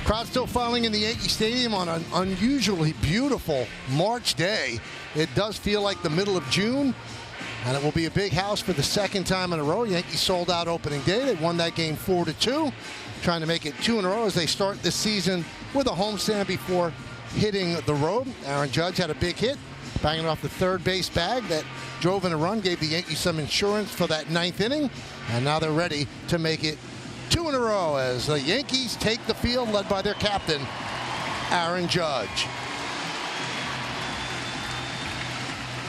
Crowd still filing in the Yankee Stadium on an unusually beautiful March day. It does feel like the middle of June, and it will be a big house for the second time in a row. Yankees sold out opening day. They won that game 4-2, trying to make it 2 in a row as they start this season with a homestand before hitting the road. Aaron Judge had a big hit, banging off the third base bag that drove in a run, gave the Yankees some insurance for that 9th inning, and now they're ready to make it 2 in a row as the Yankees take the field, led by their captain, Aaron Judge.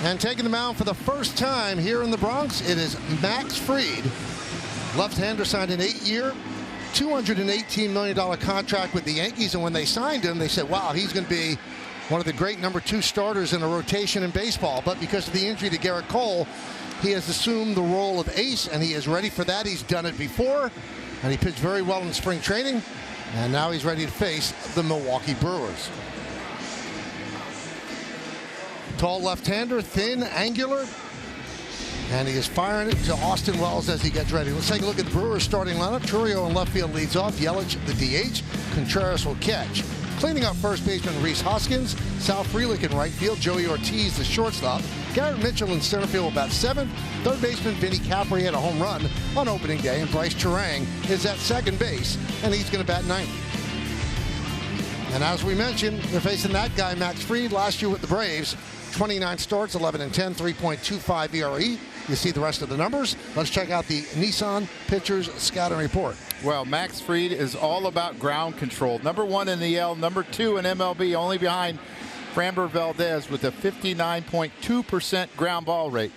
And taking the mound for the first time here in the Bronx, it is Max Fried. Left-hander signed an 8-year, $218 million contract with the Yankees, and when they signed him, they said, wow, he's going to be one of the great number 2 starters in a rotation in baseball. But because of the injury to Garrett Cole, he has assumed the role of ace, and he is ready for that. He's done it before, and he pitched very well in spring training, and now he's ready to face the Milwaukee Brewers. Tall left-hander, thin, angular, and he is firing it to Austin Wells as he gets ready. Let's take a look at the Brewers starting lineup. Chourio in left field leads off. Yelich, the DH. Contreras will catch. Cleaning up first baseman Rhys Hoskins. Sal Frelick in right field. Joey Ortiz, the shortstop. Garrett Mitchell in center field about 7th. Third baseman Vinny Capri had a home run on opening day, and Bryce Turang is at second base, and he's going to bat 9th. And as we mentioned, they're facing that guy, Max Fried, last year with the Braves. 29 starts, 11-10, 3.25 ERA. You see the rest of the numbers. Let's check out the Nissan Pitchers Scouting Report. Well, Max Fried is all about ground control. Number 1 in the L, number 2 in MLB, only behind Framber Valdez with a 59.2% ground ball rate.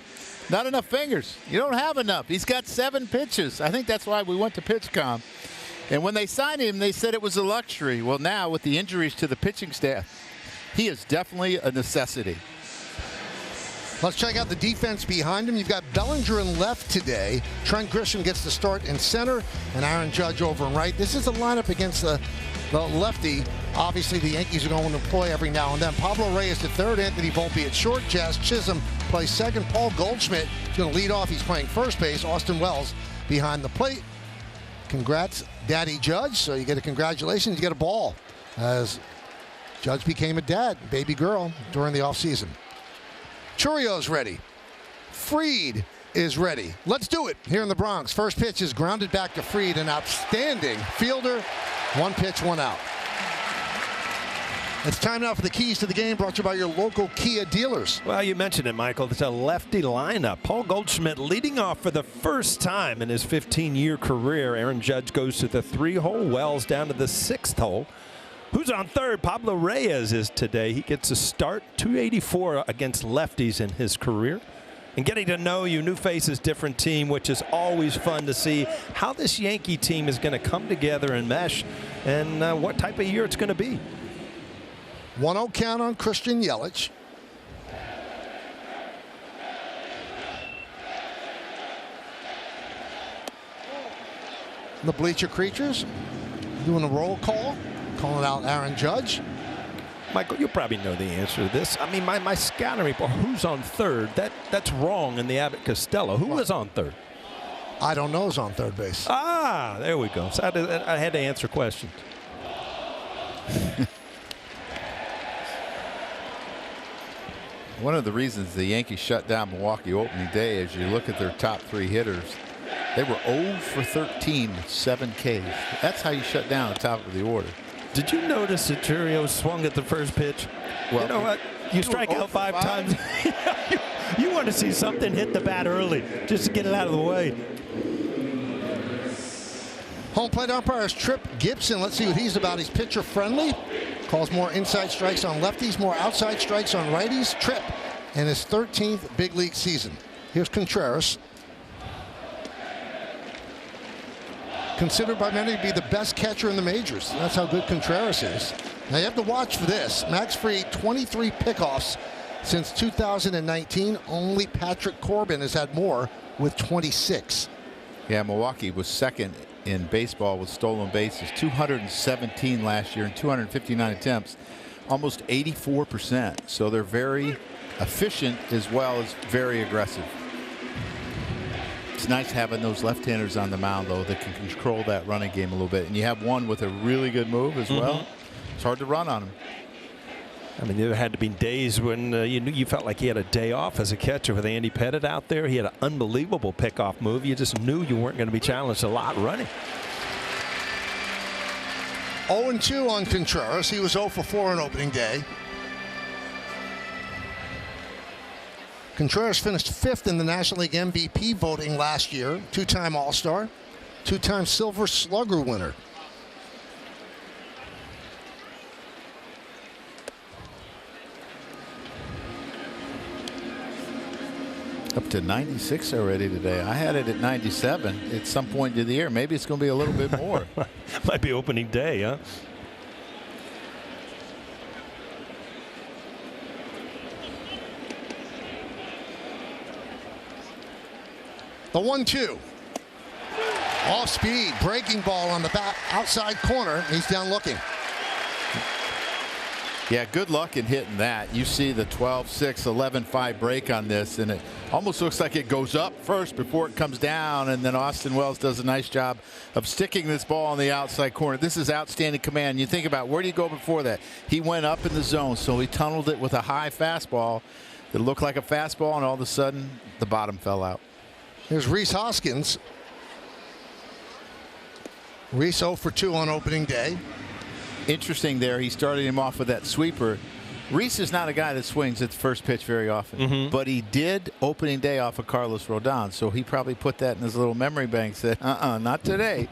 Not enough fingers. You don't have enough. He's got 7 pitches. I think that's why we went to PitchCom. And when they signed him, they said it was a luxury. Well, now with the injuries to the pitching staff, he is definitely a necessity. Let's check out the defense behind him. You've got Bellinger in left today. Trent Grisham gets the start in center, and Aaron Judge over in right. This is a lineup against the lefty. Obviously, the Yankees are going to employ every now and then. Pablo Reyes at third, Anthony Volpe at short. Jazz Chisholm plays second. Paul Goldschmidt is going to lead off. He's playing first base. Austin Wells behind the plate. Congrats, Daddy Judge. So you get a congratulations. You get a ball as Judge became a dad, baby girl, during the offseason. Chourio's ready. Fried is ready. Let's do it here in the Bronx. First pitch is grounded back to Fried, an outstanding fielder. 1 pitch, 1 out. It's time now for the keys to the game, brought to you by your local Kia dealers. Well, you mentioned it, Michael. It's a lefty lineup. Paul Goldschmidt leading off for the first time in his 15-year career. Aaron Judge goes to the 3-hole. Wells down to the 6th hole. Who's on third? Pablo Reyes is today. He gets a start, 284 against lefties in his career. And getting to know you, new faces, different team, which is always fun to see how this Yankee team is going to come together and mesh and what type of year it's going to be. 1-0 count on Christian Yelich. The bleacher creatures doing a roll call. Calling out Aaron Judge. Michael, you probably know the answer to this. I mean, my scouting report, who's on third? That's wrong in the Abbott Costello. Who was on third? I don't know who's on third base. Ah, there we go. So I had to answer questions. One of the reasons the Yankees shut down Milwaukee opening day, as you look at their top 3 hitters, they were 0 for 13 with 7 Ks. That's how you shut down the top of the order. Did you notice that Chourio swung at the first pitch? Well, you know what? You strike out 5 times. You want to see something hit the bat early just to get it out of the way. Home plate umpire is Tripp Gibson. Let's see what he's about. He's pitcher friendly. Calls more inside strikes on lefties, more outside strikes on righties. Tripp in his 13th big league season. Here's Contreras. Considered by many to be the best catcher in the majors. That's how good Contreras is. Now you have to watch for this. Max Fried, 23 pickoffs since 2019. Only Patrick Corbin has had more with 26. Yeah, Milwaukee was second in baseball with stolen bases, 217 last year and 259 attempts, almost 84%. So they're very efficient as well as very aggressive. It's nice having those left-handers on the mound, though, that can control that running game a little bit. And you have one with a really good move as well. It's hard to run on him. I mean, there had to be days when you felt like he had a day off as a catcher with Andy Pettit out there. He had an unbelievable pickoff move. You just knew you weren't going to be challenged a lot running. 0-2 on Contreras. He was 0 for 4 on opening day. Contreras finished 5th in the National League MVP voting last year. 2-time All-Star, 2-time Silver Slugger winner. Up to 96 already today. I had it at 97 at some point in the year. Maybe it's going to be a little bit more. Might be opening day, huh? The 1-2. Off speed, breaking ball on the back outside corner. He's down looking. Yeah, good luck in hitting that. You see the 12-6, 11-5 break on this, and it almost looks like it goes up first before it comes down, and then Austin Wells does a nice job of sticking this ball on the outside corner. This is outstanding command. You think about where do you go before that? He went up in the zone, so he tunneled it with a high fastball that looked like a fastball, and all of a sudden the bottom fell out. Here's Rhys Hoskins. Rhys 0 for 2 on opening day. Interesting there, he started him off with that sweeper. Rhys is not a guy that swings at the first pitch very often, but he did opening day off of Carlos Rodon, so he probably put that in his little memory bank, said, not today.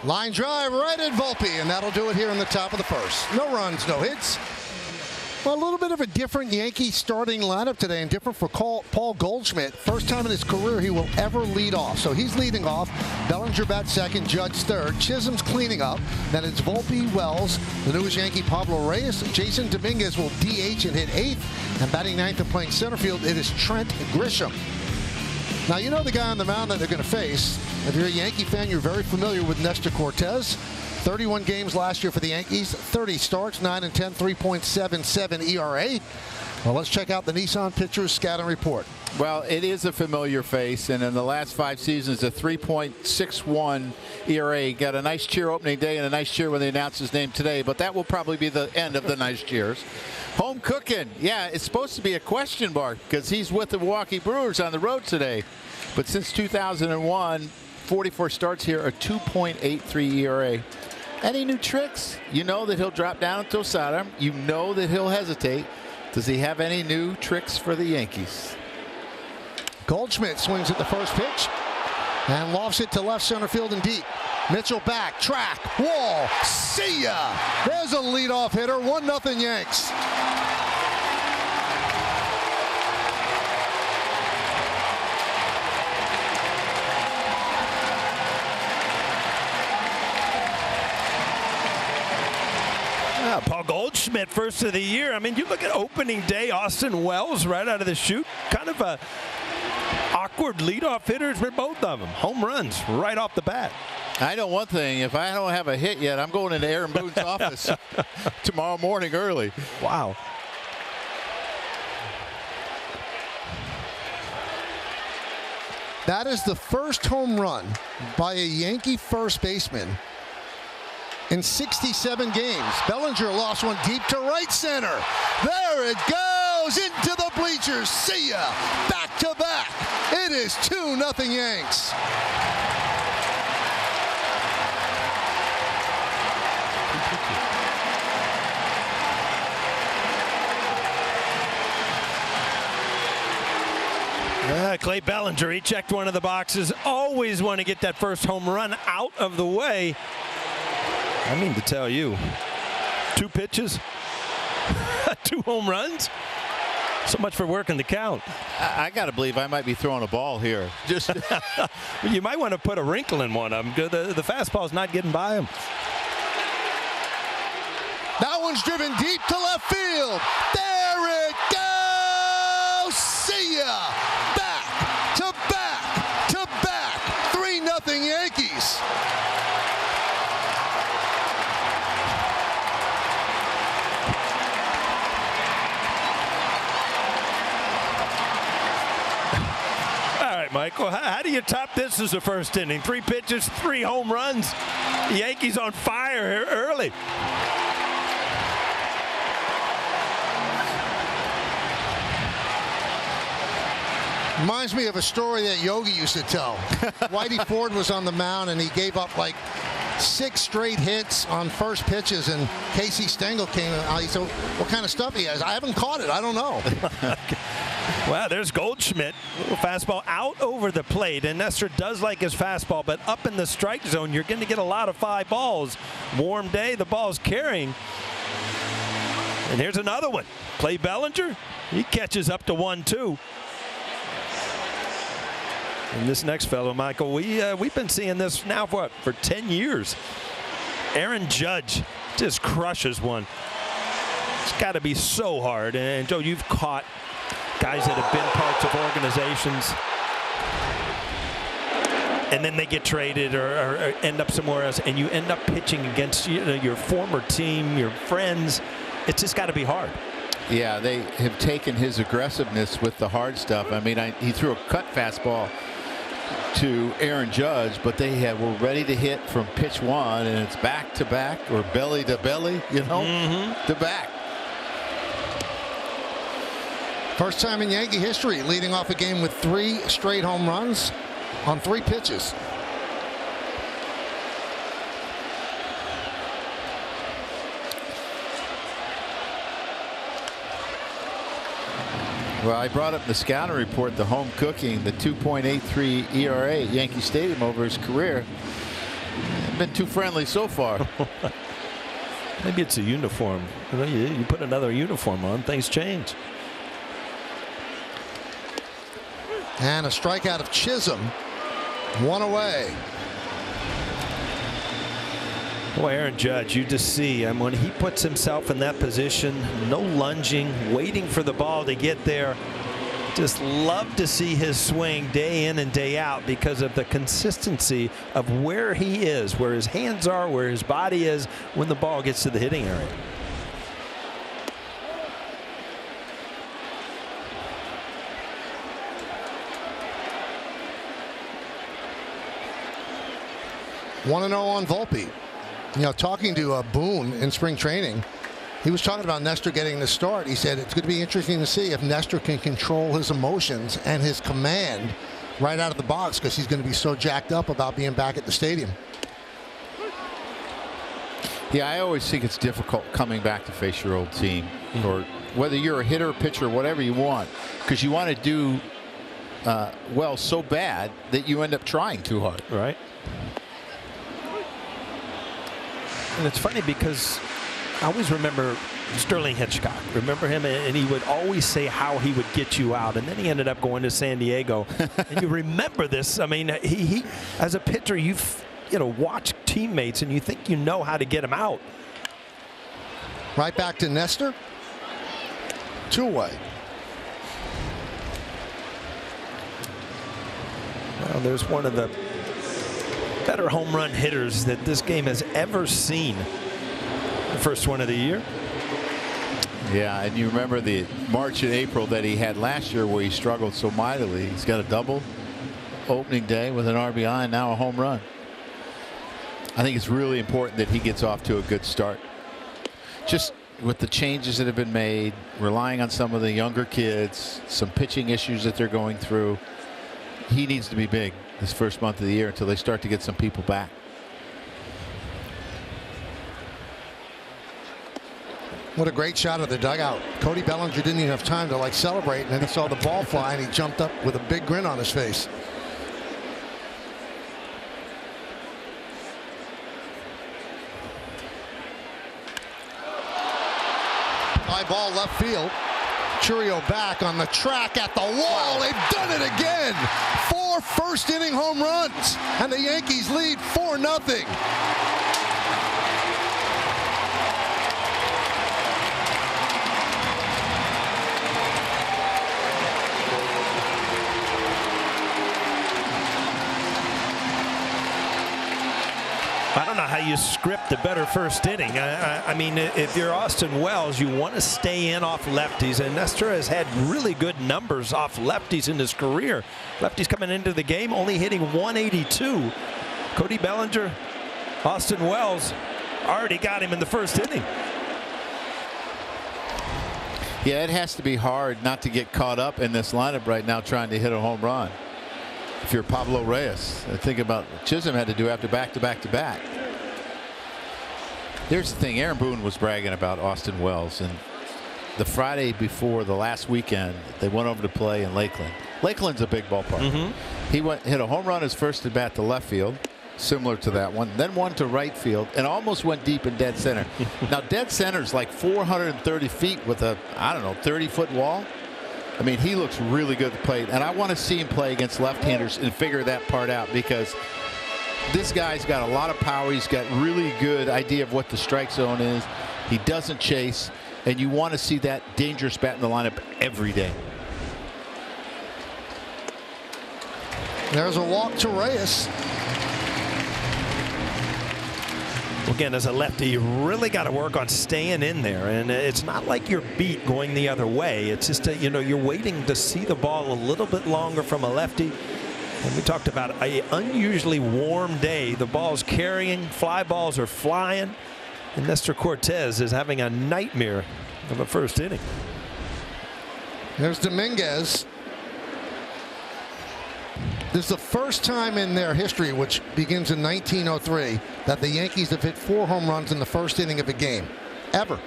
Line drive right at Volpe, and that'll do it here in the top of the first. No runs, no hits. Well, a little bit of a different Yankee starting lineup today, and different for Paul Goldschmidt. First time in his career he will ever lead off. So he's leading off. Bellinger bats second, Judge third. Chisholm's cleaning up. Then it's Volpe, Wells, the newest Yankee Pablo Reyes. Jason Dominguez will DH and hit 8th. And batting 9th and playing center field, it is Trent Grisham. Now, you know the guy on the mound that they're going to face. If you're a Yankee fan, you're very familiar with Nestor Cortez. 31 games last year for the Yankees, 30 starts, 9 and 10, 3.77 ERA. Well, let's check out the Nissan Pitchers Scouting Report. Well, it is a familiar face, and in the last 5 seasons, a 3.61 ERA. Got a nice cheer opening day and a nice cheer when they announced his name today, but that will probably be the end of the nice cheers. Home cooking. Yeah, it's supposed to be a question mark because he's with the Milwaukee Brewers on the road today. But since 2001, 44 starts here, a 2.83 ERA. Any new tricks? You know that he'll drop down to Tosada. You know that he'll hesitate. Does he have any new tricks for the Yankees? Goldschmidt swings at the first pitch and lofts it to left center field and deep. Mitchell back, track, wall, see ya! There's a leadoff hitter, 1-0 Yanks. Paul Goldschmidt, first of the year. I mean, you look at opening day, Austin Wells right out of the chute. Kind of a awkward leadoff hitters for both of them. Home runs right off the bat. I know one thing. If I don't have a hit yet, I'm going into Aaron Boone's office tomorrow morning early. Wow. That is the first home run by a Yankee first baseman in 67 games. Bellinger lost one deep to right center. There it goes into the bleachers. See ya. Back to back. It is 2-0 Yanks. Clay Bellinger, he checked one of the boxes. Always want to get that first home run out of the way. I mean to tell you, 2 pitches, 2 home runs. So much for working the count. I got to believe I might be throwing a ball here. Just you might want to put a wrinkle in one of them. The fastball's not getting by him. That one's driven deep to left field. There it goes. See ya. Back to back to back. 3-0 Yankees. Michael. How do you top this as a first inning? 3 pitches, 3 home runs. The Yankees on fire early. Reminds me of a story that Yogi used to tell. Whitey Ford was on the mound, and he gave up like 6 straight hits on first pitches, and Casey Stengel came out. He said, what kind of stuff he has? I haven't caught it. I don't know. Well, there's Goldschmidt. Little fastball out over the plate, and Nestor does like his fastball, but up in the strike zone, you're going to get a lot of 5 balls. Warm day, the ball's carrying. And here's another one. Play Bellinger. He catches up to 1-2. And this next fellow, Michael, we've been seeing this now for 10 years. Aaron Judge just crushes one. It's got to be so hard. And Joe, you've caught guys that have been parts of organizations, and then they get traded or end up somewhere else, and you end up pitching against your former team, your friends. It's just got to be hard. Yeah, they have taken his aggressiveness with the hard stuff. I mean, he threw a cut fastball to Aaron Judge, but they were ready to hit from pitch 1, and it's back to back or belly to belly, to back. First time in Yankee history leading off a game with 3 straight home runs on 3 pitches. Well, I brought up in the scouting report the home cooking, the 2.83 ERA at Yankee Stadium over his career. Hasn't been too friendly so far. Maybe it's a uniform. You put another uniform on, things change. And a strikeout of Chisholm. 1 away. Boy, Aaron Judge, you just see, and when he puts himself in that position, no lunging, waiting for the ball to get there. Just love to see his swing day in and day out because of the consistency of where he is, where his hands are, where his body is when the ball gets to the hitting area. One 1-0 on Volpe. You know, talking to Boone in spring training, he was talking about Nestor getting the start. He said it's going to be interesting to see if Nestor can control his emotions and his command right out of the box, because he's going to be so jacked up about being back at the stadium. Yeah, I always think it's difficult coming back to face your old team, or whether you're a hitter, pitcher, whatever you want, because you want to do well so bad that you end up trying too hard. Right. And it's funny because I always remember Sterling Hitchcock. Remember him? And he would always say how he would get you out. And then he ended up going to San Diego. And you remember this. I mean, he as a pitcher, you've watched teammates and you think you know how to get him out. Right back to Nestor. 2 away. Well, there's one of the better home run hitters that this game has ever seen. The first one of the year. Yeah, and you remember the March and April that he had last year where he struggled so mightily. He's got a double opening day with an RBI and now a home run. I think it's really important that he gets off to a good start. Just with the changes that have been made, relying on some of the younger kids, some pitching issues that they're going through, he needs to be big this first month of the year until they start to get some people back. What a great shot of the dugout. Cody Bellinger didn't even have time to celebrate, and then he saw the ball fly and he jumped up with a big grin on his face. High ball left field. Churio back on the track at the wall. They've done it again. 4 first-inning home runs, and the Yankees lead 4-0. I don't know how you script a better first inning. I mean, if you're Austin Wells, you want to stay in off lefties, and Nestor has had really good numbers off lefties in his career. Lefties coming into the game only hitting 182. Cody Bellinger, Austin Wells already got him in the first inning. Yeah, it has to be hard not to get caught up in this lineup right now trying to hit a home run. If you're Pablo Reyes, think about what Chisholm had to do after back-to-back-to-back. Here's the thing. Aaron Boone was bragging about Austin Wells, and the Friday before the last weekend, they went over to play in Lakeland. Lakeland's a big ballpark. He hit a home run his first at bat to left field, similar to that one, then one to right field, and almost went deep in dead center. Now, dead center's like 430 feet with a, I don't know, 30-foot wall. I mean, he looks really good at the plate, and I want to see him play against left-handers and figure that part out, because this guy's got a lot of power. He's got really good idea of what the strike zone is. He doesn't chase, and you want to see that dangerous bat in the lineup every day. There's a walk to Reyes. Again, as a lefty, you really got to work on staying in there, and it's not like you're beat going the other way. It's just that, you know, you're waiting to see the ball a little bit longer from a lefty. And we talked about an unusually warm day. The ball's carrying, fly balls are flying, and Nestor Cortes is having a nightmare of a first inning. There's Dominguez. This is the first time in their history, which begins in 1903, that the Yankees have hit 4 home runs in the first inning of a game, ever.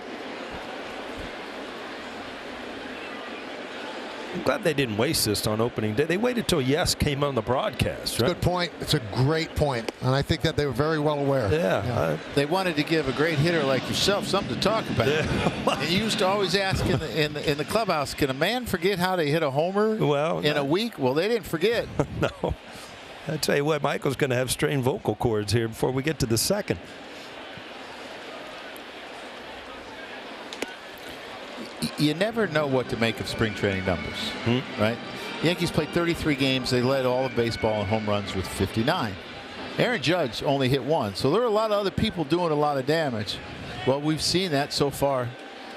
I'm glad they didn't waste this on opening day. They waited till Yes came on the broadcast. Right? Good point. It's a great point, and I think that they were very well aware. Yeah. They wanted to give a great hitter like yourself something to talk about. Yeah. And you used to always ask in the clubhouse, can a man forget how to hit a homer in a week? Well, they didn't forget. No. I tell you what, Michael's going to have strained vocal cords here before we get to the second. You never know what to make of spring training numbers, right? The Yankees played 33 games. They led all of baseball in home runs with 59. Aaron Judge only hit 1, so there are a lot of other people doing a lot of damage. Well, we've seen that so far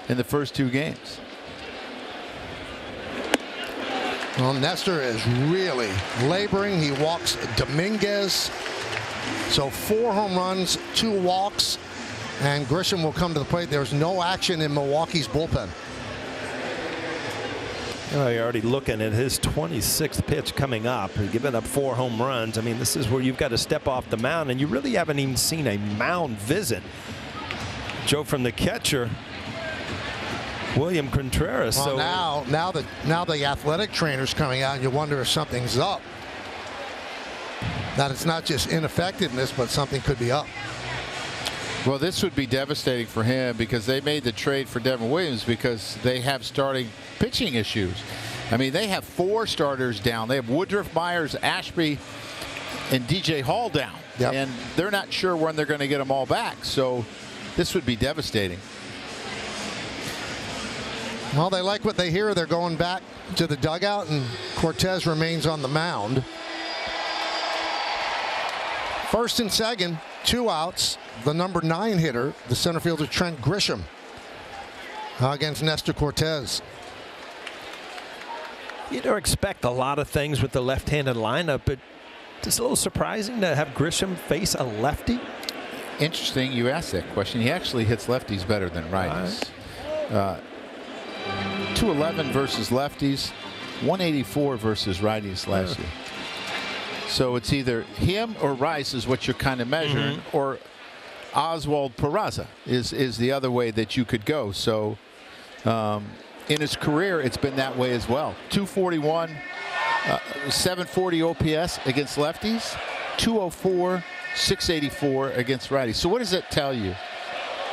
in the first 2 games. Well, Nestor is really laboring. He walks Dominguez. So 4 home runs, 2 walks, and Grisham will come to the plate. There's no action in Milwaukee's bullpen. Oh, you're already looking at his 26th pitch coming up. He's given up 4 home runs. I mean, this is where you've got to step off the mound, and you really haven't even seen a mound visit. Joe from the catcher, William Contreras. Well, so now the athletic trainer's coming out, and you wonder if something's up. That it's not just ineffectiveness, but something could be up. Well, this would be devastating for him, because they made the trade for Devin Williams because they have starting pitching issues. I mean, they have 4 starters down. They have Woodruff, Myers, Ashby, and DJ Hall down. Yep. And they're not sure when they're going to get them all back. So this would be devastating. Well, they like what they hear. They're going back to the dugout, and Cortes remains on the mound. First and second, 2 outs. The number 9 hitter, the center fielder Trent Grisham, against Nestor Cortes. You don't expect a lot of things with the left-handed lineup, but it's a little surprising to have Grisham face a lefty. Interesting you asked that question. He actually hits lefties better than righties. 211 versus lefties, 184 versus righties last year. So it's either him or Rice is what you're kind of measuring, or Oswald Peraza is the other way that you could go. So in his career, it's been that way as well. 241, 740 OPS against lefties, 204, 684 against righties. So what does that tell you?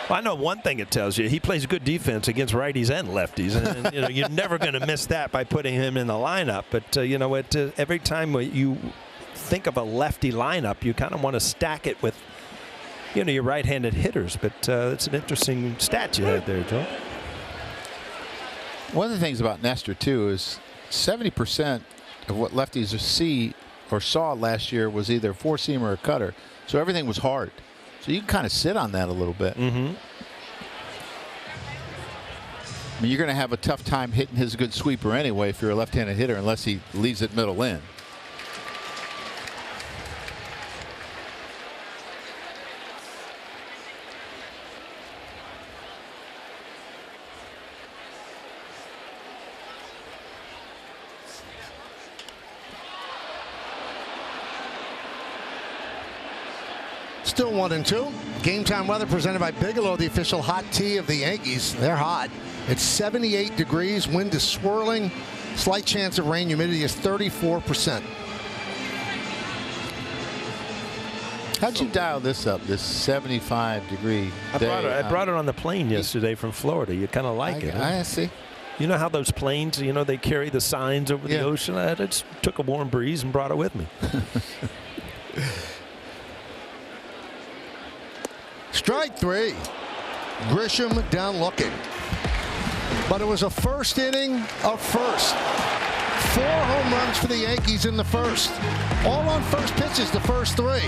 Well, I know one thing it tells you. He plays good defense against righties and lefties. And you know, you're never going to miss that by putting him in the lineup. But, you know, every time you think of a lefty lineup, you kind of want to stack it with, you know, your right-handed hitters. But it's an interesting stat you had there, Joe. One of the things about Nestor, too, is 70% of what lefties see or saw last year was either a four-seamer or a cutter. So everything was hard. So you can kind of sit on that a little bit. Mm-hmm. I mean, you're going to have a tough time hitting his good sweeper anyway if you're a left-handed hitter, unless he leaves it middle in. Still 1-2. Game time weather presented by Bigelow, the official hot tea of the Yankees. They're hot. It's 78 degrees. Wind is swirling. Slight chance of rain. Humidity is 34%. How'd you dial this up, this 75-degree day? I brought it on the plane yesterday from Florida. You kind of like it. Huh? I see. You know how those planes, they carry the signs over the ocean? I just took a warm breeze and brought it with me. Strike 3. Grisham down looking. But it was a first inning of first. 4 home runs for the Yankees in the first. All on first pitches, the first 3.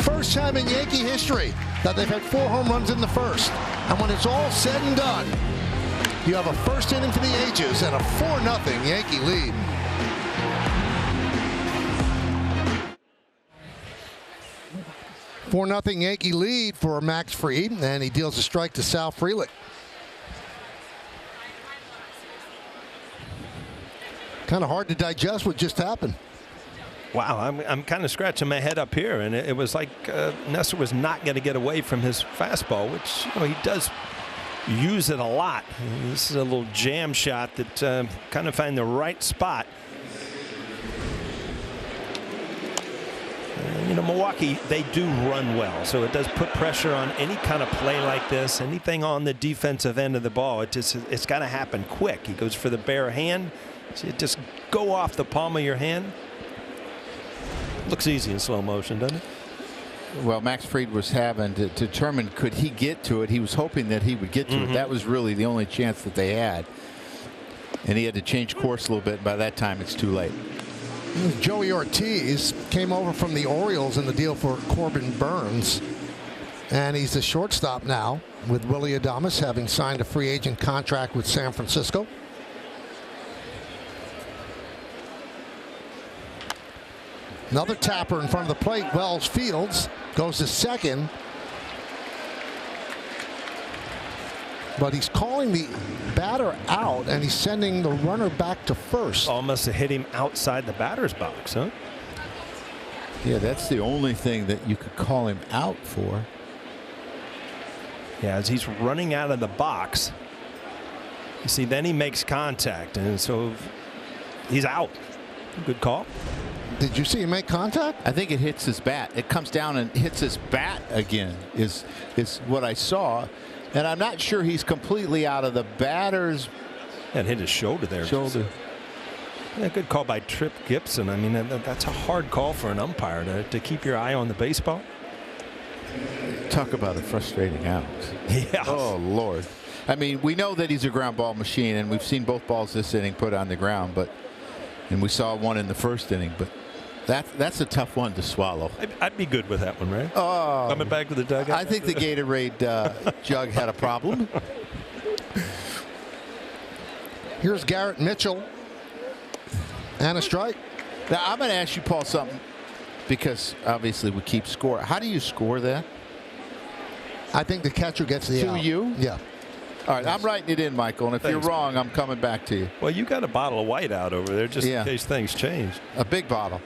First time in Yankee history that they've had 4 home runs in the first. And when it's all said and done, you have a first inning for the ages and a 4-0 Yankee lead. $4-0 Yankee lead for Max Fried, and he deals a strike to Sal Frelick. Kind of hard to digest what just happened. Wow, I'm kind of scratching my head up here, and it was like Nestor was not going to get away from his fastball, which he does use it a lot. This is a little jam shot that kind of find the right spot. Milwaukee, they do run well, so it does put pressure on any kind of play like this. Anything on the defensive end of the ball, it's got to happen quick. He goes for the bare hand. See it just go off the palm of your hand. Looks easy in slow motion, doesn't it? Well, Max Fried was having to determine could he get to it. He was hoping that he would get to it. That was really the only chance that they had. And he had to change course a little bit. By that time, it's too late. Joey Ortiz came over from the Orioles in the deal for Corbin Burns. And he's the shortstop now, with Willie Adames having signed a free agent contract with San Francisco. Another tapper in front of the plate. Wells Fields goes to second. But he's calling the batter out, and he's sending the runner back to first. Almost hit him outside the batter's box, huh? Yeah, that's the only thing that you could call him out for. Yeah, as he's running out of the box, you see, then he makes contact, and so he's out. Good call. Did you see him make contact? I think it hits his bat. It comes down and hits his bat again, is what I saw. And I'm not sure he's completely out of the batter's. And hit his shoulder there. Shoulder. Yeah, good call by Trip Gibson. I mean, that's a hard call for an umpire to keep your eye on the baseball. Talk about a frustrating out. Yeah. Oh, Lord. I mean, we know that he's a ground ball machine, and we've seen both balls this inning put on the ground, and we saw one in the first inning, but that's a tough one to swallow. I'd be good with that one, right? Oh, coming back to the dugout. I think the Gatorade jug had a problem. Here's Garrett Mitchell. And a strike. Now, I'm going to ask you, Paul, something, because obviously we keep score. How do you score that? I think the catcher gets the out. To you? Yeah. All right, I'm writing it in, Michael, and if you're wrong, I'm coming back to you. Well, you got a bottle of white out over there just in case things change. A big bottle.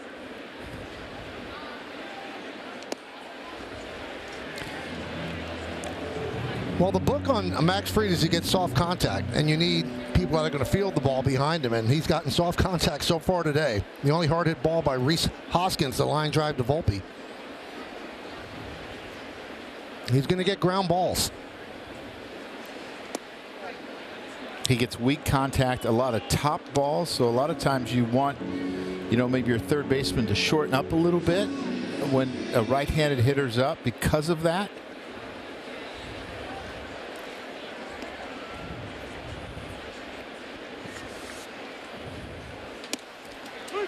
Well, the book on Max Fried is he gets soft contact, and you need people that are going to field the ball behind him, and he's gotten soft contact so far today. The only hard hit ball by Rhys Hoskins, the line drive to Volpe. He's going to get ground balls. He gets weak contact, a lot of top balls, so a lot of times you want, maybe your third baseman to shorten up a little bit when a right-handed hitter's up because of that.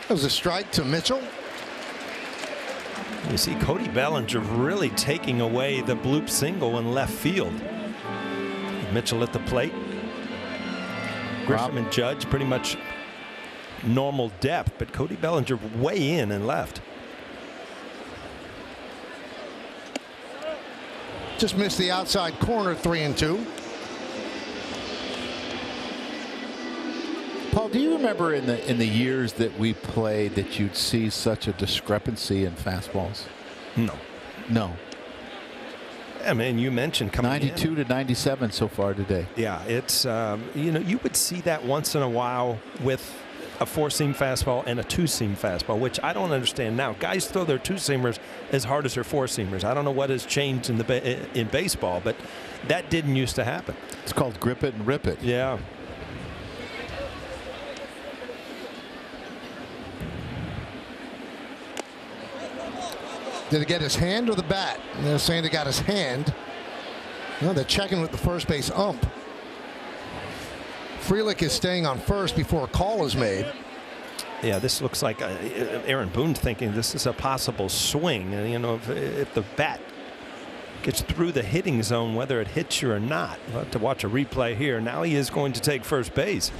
That was a strike to Mitchell. You see Cody Bellinger really taking away the bloop single in left field. Mitchell at the plate. Grisham and Judge pretty much normal depth, but Cody Bellinger way in and left. Just missed the outside corner, 3-2. Paul, do you remember in the years that we played that you'd see such a discrepancy in fastballs? No. I mean, you mentioned coming 92 to 97 so far today. Yeah, it's you would see that once in a while with a 4-seam fastball and a 2-seam fastball, which I don't understand now. Guys throw their 2-seamers as hard as their 4-seamers. I don't know what has changed in baseball, but that didn't used to happen. It's called grip it and rip it. Yeah. Did it get his hand or the bat? And they're saying it got his hand. No, they're checking with the first base ump. Frelick is staying on first before a call is made. Yeah, this looks like Aaron Boone thinking this is a possible swing. And, you know, if the bat gets through the hitting zone, whether it hits you or not. We'll have to watch a replay here. Now he is going to take first base.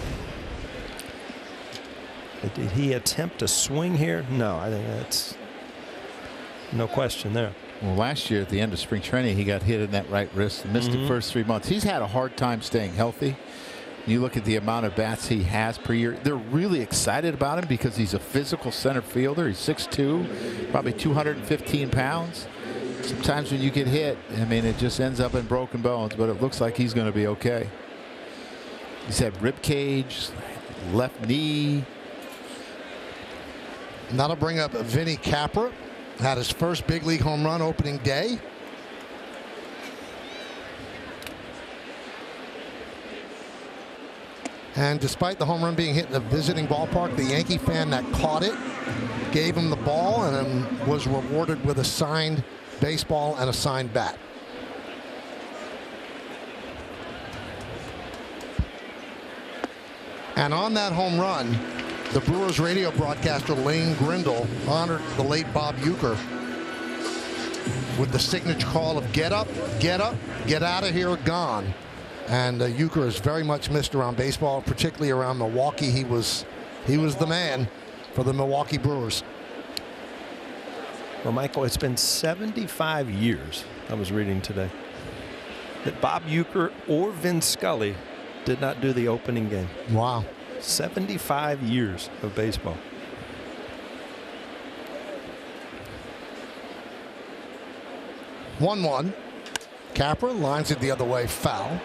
But did he attempt a swing here? No, I think that's no question there. Well, last year at the end of spring training, he got hit in that right wrist and missed the first 3 months. He's had a hard time staying healthy. You look at the amount of bats he has per year. They're really excited about him because he's a physical center fielder. He's 6'2", probably 215 pounds. Sometimes when you get hit, I mean, it just ends up in broken bones, but it looks like he's going to be okay. He's had rib cage, left knee. That'll bring up Vinny Capra. Had his first big league home run opening day. And despite the home run being hit in the visiting ballpark, the Yankee fan that caught it gave him the ball and then was rewarded with a signed baseball and a signed bat. And on that home run, the Brewers radio broadcaster Lane Grindle honored the late Bob Uecker with the signature call of get up, get out of here, gone. And Uecker is very much missed around baseball, particularly around Milwaukee. He was the man for the Milwaukee Brewers. Well, Michael, it's been 75 years, I was reading today, that Bob Uecker or Vin Scully did not do the opening game. Wow. 75 years of baseball. One. Capra lines it the other way, foul.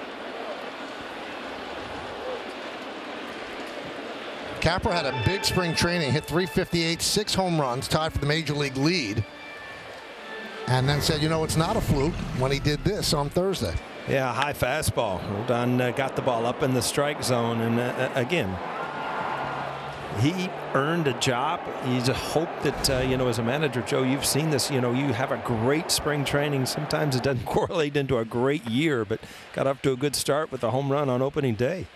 Capra had a big spring training, hit 358, 6 home runs, tied for the major league lead. And then said, you know, it's not a fluke when he did this on Thursday. Yeah, high fastball. Don got the ball up in the strike zone. And again, he earned a job. He's a hope that, you know, as a manager, Joe, you've seen this, you know, you have a great spring training. Sometimes it doesn't correlate into a great year, but got off to a good start with a home run on opening day.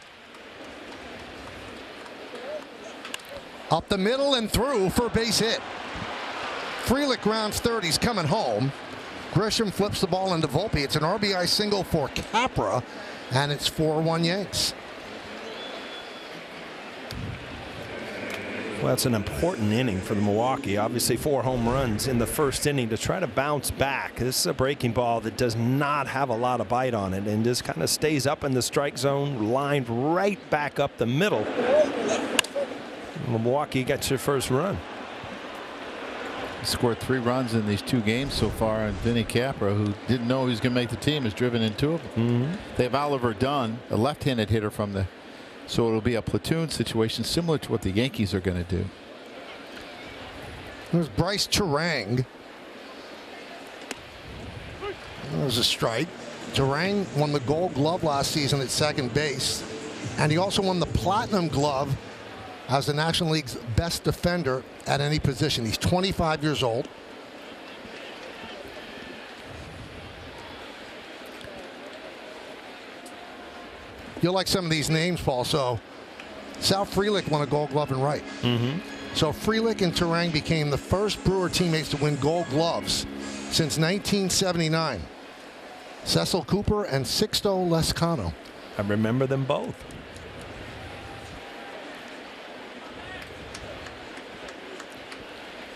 Up the middle and through for a base hit. Frelick rounds third. He's coming home. Grisham flips the ball into Volpe. It's an RBI single for Capra, and it's 4-1 Yanks. Well, it's an important inning for the Milwaukee. Obviously, 4 home runs in the first inning to try to bounce back. This is a breaking ball that does not have a lot of bite on it and just kind of stays up in the strike zone, lined right back up the middle. Milwaukee gets their first run. Scored 3 runs in these 2 games so far, and Vinny Capra, who didn't know he was going to make the team, has driven in 2 of them. They have Oliver Dunn, a left-handed hitter from the, so it'll be a platoon situation similar to what the Yankees are going to do. There's Bryce Turang. There's a strike. Turang won the Gold Glove last season at second base, and he also won the Platinum Glove as the National League's best defender at any position. He's 25 years old. You'll like some of these names, Paul. So Sal Frelick won a Gold Glove in right. So Frelick and Turang became the first Brewer teammates to win Gold Gloves since 1979. Cecil Cooper and Sixto Lescano. I remember them both.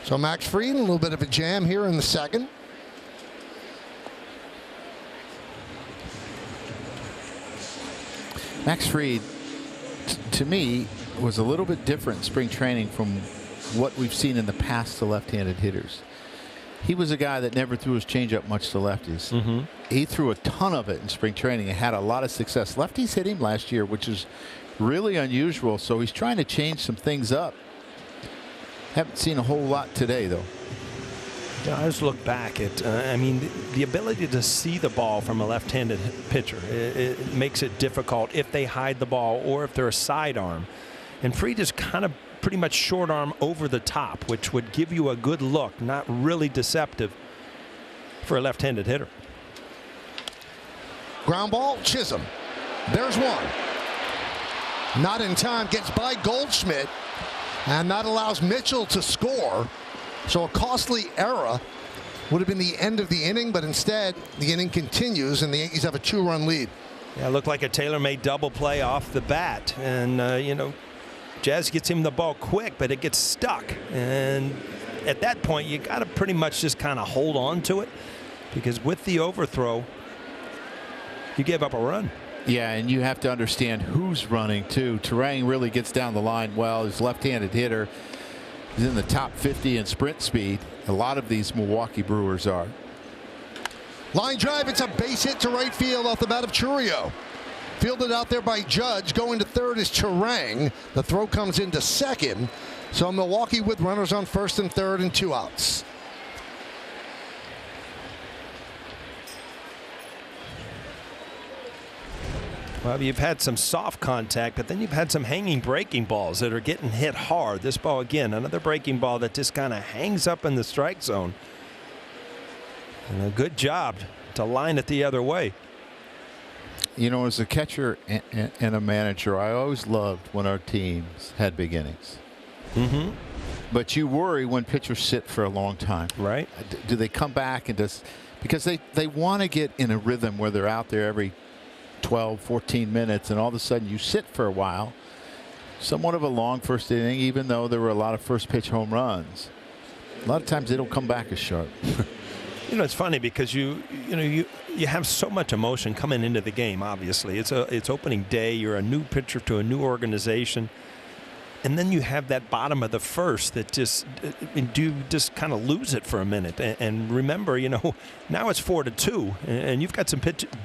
So Max Fried, a little bit of a jam here in the second. Max Fried, to me, was a little bit different in spring training from what we've seen in the past to left-handed hitters. He was a guy that never threw his changeup much to lefties. He threw a ton of it in spring training and had a lot of success. Lefties hit him last year, which is really unusual, so he's trying to change some things up. Haven't seen a whole lot today, though. Yeah, I just look back at, I mean, the ability to see the ball from a left-handed pitcher, it makes it difficult if they hide the ball or if they're a sidearm. And Fried is kind of pretty much short arm over the top, which would give you a good look, not really deceptive for a left-handed hitter. Ground ball, Chisholm. There's one. Not in time, gets by Goldschmidt, and that allows Mitchell to score. So a costly error would have been the end of the inning, but instead the inning continues and the Yankees have a 2-run lead. Yeah, it looked like a tailor-made double play off the bat, and you know, Jazz gets him the ball quick, but it gets stuck, and at that point you got to pretty much just kind of hold on to it, because with the overthrow you gave up a run. Yeah, and you have to understand who's running too. Turang really gets down the line well. He's a left-handed hitter. He's in the top 50 in sprint speed. A lot of these Milwaukee Brewers are. Line drive, it's a base hit to right field off the bat of Chourio. Fielded out there by Judge. Going to third is Turang. The throw comes into second. So Milwaukee with runners on first and third and 2 outs. Well, you've had some soft contact, but then you've had some hanging breaking balls that are getting hit hard. This ball, again, another breaking ball that just kind of hangs up in the strike zone. And a good job to line it the other way. You know, as a catcher and a manager, I always loved when our teams had big innings. But you worry when pitchers sit for a long time. Right. Do they come back and just because they want to get in a rhythm where they're out there every 12, 14 minutes, and all of a sudden you sit for a while. Somewhat of a long first inning, even though there were a lot of first pitch home runs. A lot of times they don't come back as sharp. You know, it's funny because you have so much emotion coming into the game. Obviously, it's opening day. You're a new pitcher to a new organization, and then you have that bottom of the first that just kind of lose it for a minute. And remember, you know, now it's 4-2, and you've got some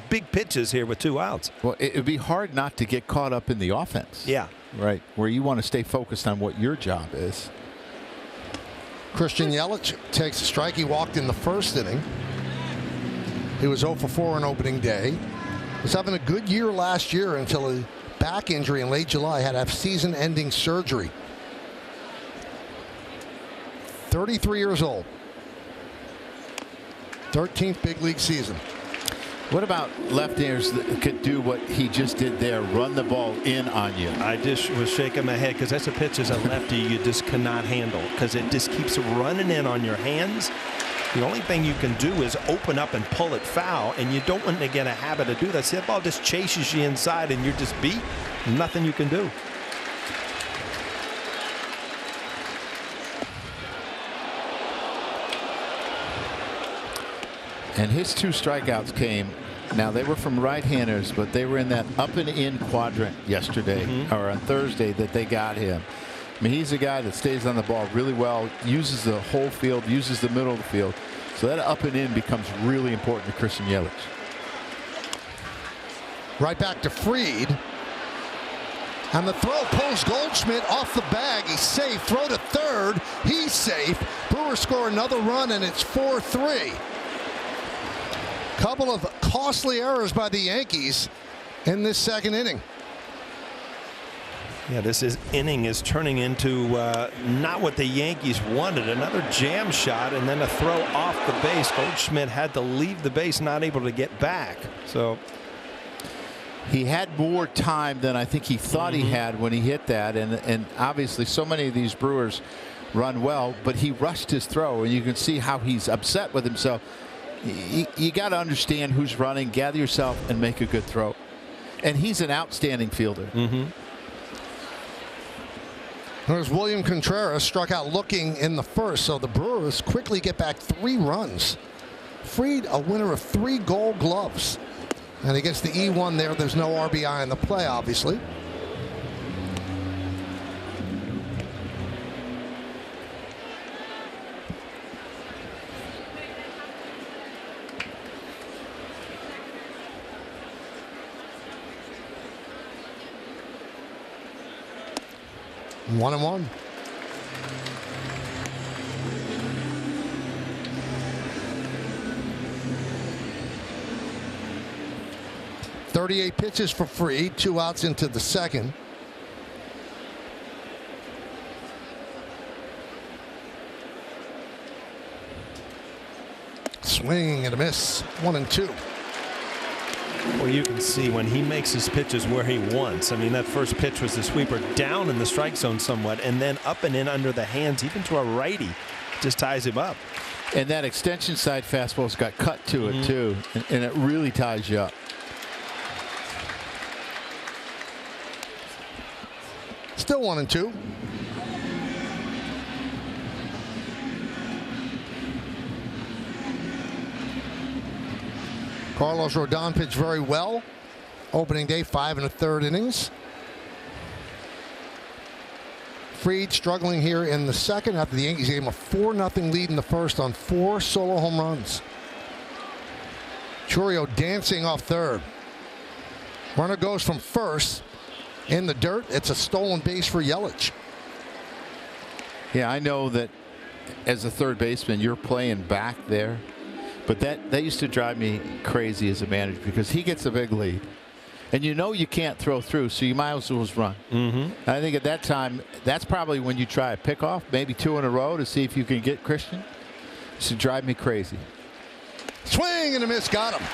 big pitches here with 2 outs. Well, it would be hard not to get caught up in the offense. Yeah, right. Where you want to stay focused on what your job is. Christian Yelich takes a strike. He walked in the first inning. He was 0 for 4 on opening day. Was having a good year last year until a back injury in late July. Had to have season-ending surgery. 33 years old. 13th big league season. What about left-handers that could do what he just did there, run the ball in on you? I just was shaking my head because that's a pitch as a lefty you just cannot handle because it just keeps running in on your hands. The only thing you can do is open up and pull it foul, and you don't want to get a habit of do that. See, that ball just chases you inside and you're just beat. Nothing you can do. And his 2 strikeouts came. Now, they were from right-handers, but they were in that up and in quadrant yesterday or on Thursday that they got him. I mean, he's a guy that stays on the ball really well, uses the whole field, uses the middle of the field. So that up and in becomes really important to Christian Yelich. Right back to Fried. And the throw pulls Goldschmidt off the bag. He's safe. Throw to third. He's safe. Brewers score another run, and it's 4-3. Couple of costly errors by the Yankees in this second inning. Yeah, inning is turning into not what the Yankees wanted. Another jam shot and then a throw off the base. Goldschmidt had to leave the base, not able to get back. So he had more time than I think he thought he had when he hit that. And obviously so many of these Brewers run well, but he rushed his throw, and you can see how he's upset with himself. You got to understand who's running, gather yourself, and make a good throw. And he's an outstanding fielder. There's William Contreras, struck out looking in the first, so the Brewers quickly get back 3 runs. Fried, a winner of 3 Gold Gloves. And he gets the E1 there. There's no RBI in the play, obviously. One and one. .38 pitches for Fried, 2 outs into the second. Swing and a miss, 1-2. Well, you can see when he makes his pitches where he wants. I mean, that first pitch was the sweeper down in the strike zone somewhat, and then up and in under the hands, even to a righty, just ties him up. And that extension side fastball's got cut to it too, and it really ties you up. Still 1-2. Carlos Rodon pitched very well. Opening day, 5 1/3 innings. Fried struggling here in the second after the Yankees gave him a 4-0 lead in the first on 4 solo home runs. Churio dancing off third. Runner goes from first. In the dirt, it's a stolen base for Yelich. Yeah, I know that as a third baseman, you're playing back there. But that used to drive me crazy as a manager, because he gets a big lead. And you know you can't throw through, so you might as well run. I think at that time, that's probably when you try a pickoff, maybe 2 in a row to see if you can get Christian. It used to drive me crazy. Swing and a miss, got him.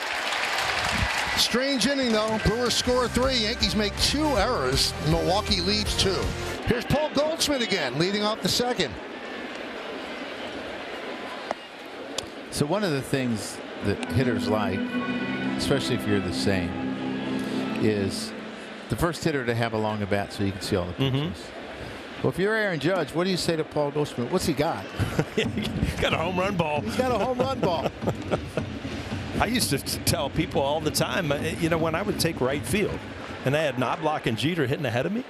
Strange inning, though. Brewers score 3. Yankees make 2 errors. Milwaukee leads 2. Here's Paul Goldschmidt again, leading off the second. So one of the things that hitters like, especially if you're the same, is the first hitter to have a long bat so you can see all the pitches. Well, if you're Aaron Judge, what do you say to Paul Goldschmidt? What's he got? He's got a home run ball. He's got a home run ball. I used to tell people all the time, you know, when I would take right field and I had Knobloch and Jeter hitting ahead of me,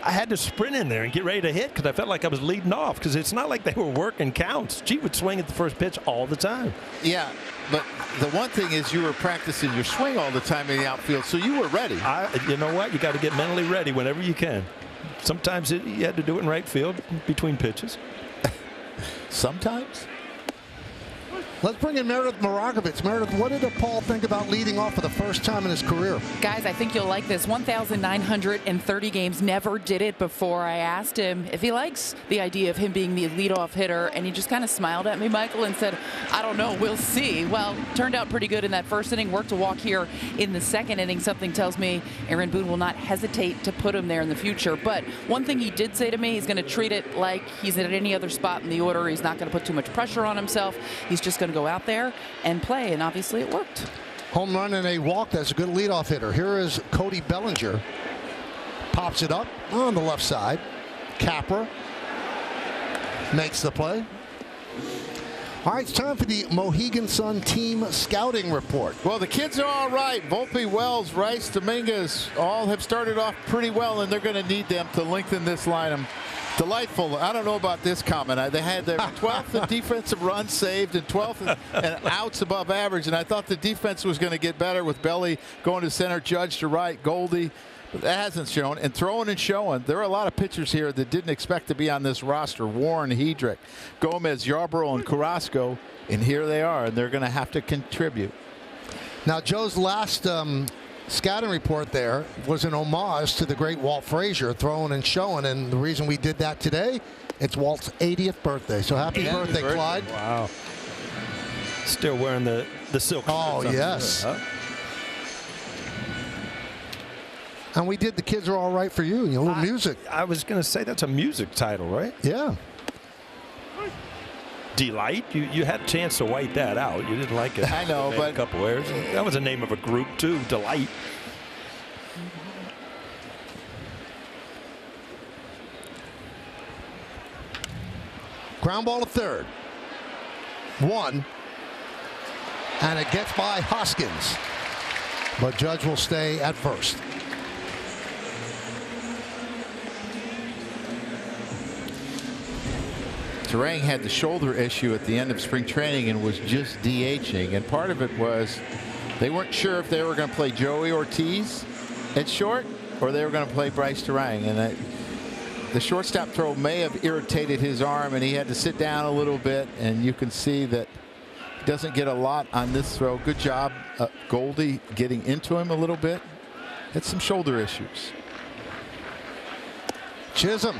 I had to sprint in there and get ready to hit because I felt like I was leading off, because it's not like they were working counts. G would swing at the first pitch all the time. Yeah, but the one thing is you were practicing your swing all the time in the outfield, so you were ready. You know what? You got to get mentally ready whenever you can. Sometimes you had to do it in right field between pitches. Sometimes? Let's bring in Meredith Marakovitz. Meredith, what did Paul think about leading off for the first time in his career? Guys, I think you'll like this. 1,930 games, never did it before. I asked him if he likes the idea of him being the leadoff hitter, and he just kind of smiled at me, Michael, and said, I don't know, we'll see. Well, turned out pretty good in that first inning. Worked a walk here in the second inning. Something tells me Aaron Boone will not hesitate to put him there in the future. But one thing he did say to me, he's going to treat it like he's at any other spot in the order. He's not going to put too much pressure on himself. He's just going to go out there and play, and obviously it worked. Home run and a walk. That's a good leadoff hitter. Here is Cody Bellinger. Pops it up on the left side. Capra makes the play. All right, it's time for the Mohegan Sun team scouting report. Well, the kids are all right. Volpe, Wells, Rice, Dominguez all have started off pretty well, and they're going to need them to lengthen this lineup. Delightful. I don't know about this comment. They had their 12th in defensive runs saved and 12th and outs above average, and I thought the defense was going to get better with Belly going to center, Judge to right, Goldie. But that hasn't shown. And throwing and showing. There are a lot of pitchers here that didn't expect to be on this roster. Warren, Hedrick, Gomez, Yarbrough, and Carrasco. And here they are, and they're going to have to contribute. Now, Joe's last scouting report there was an homage to the great Walt Frazier, throwing and showing, and the reason we did that today, it's Walt's 80th birthday. So happy birthday, Clyde. Wow. Still wearing the silk. Oh, yes. And we did The Kids Are All Right for You, a little music. I was going to say that's a music title, right? Yeah. Delight. You had a chance to white that out. You didn't like it. I know, but a couple errors. That was the name of a group too. Delight. Ground ball to third. 1. And it gets by Hoskins. But Judge will stay at first. Turang had the shoulder issue at the end of spring training and was just DHing. And part of it was they weren't sure if they were going to play Joey Ortiz at short or they were going to play Bryce Turang. And the shortstop throw may have irritated his arm, and he had to sit down a little bit. And you can see that he doesn't get a lot on this throw. Good job, Goldie, getting into him a little bit. Had some shoulder issues. Chisholm.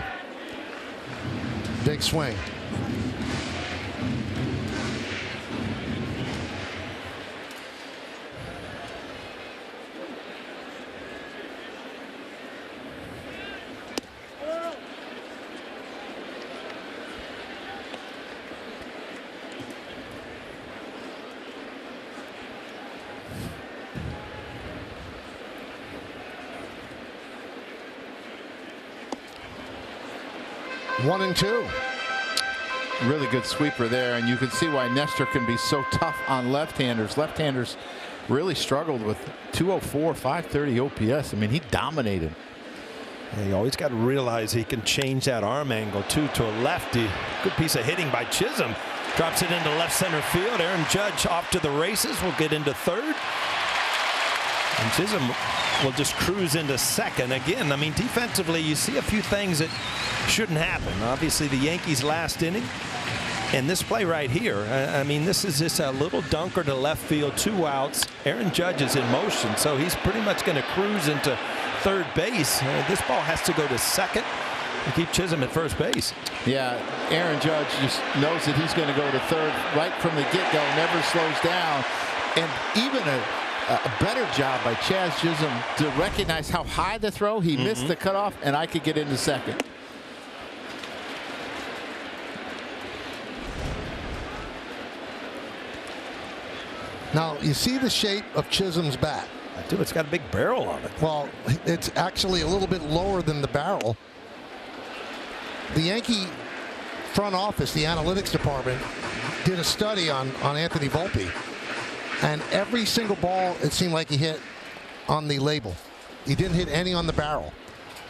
Big swing. 1-2. Really good sweeper there, and you can see why Nestor can be so tough on left-handers. Left-handers really struggled with 204, 530 OPS. I mean, he dominated. Yeah, you always got to realize he can change that arm angle too to a lefty. Good piece of hitting by Chisholm. Drops it into left center field. Aaron Judge off to the races. Will get into third. And Chisholm will just cruise into second. Again, I mean, defensively, you see a few things that shouldn't happen. Obviously, the Yankees' last inning. And this play right here, I mean, this is just a little dunker to left field, 2 outs. Aaron Judge is in motion, so he's pretty much going to cruise into third base. This ball has to go to second and keep Chisholm at first base. Yeah, Aaron Judge just knows that he's going to go to third right from the get-go, never slows down. And even a better job by Chaz Chisholm to recognize how high the throw. He missed the cutoff, and I could get into second. Now, you see the shape of Chisholm's bat. Dude, it's got a big barrel on it. Well, it's actually a little bit lower than the barrel. The Yankee front office, the analytics department, did a study on Anthony Volpe. And every single ball, it seemed like he hit on the label. He didn't hit any on the barrel.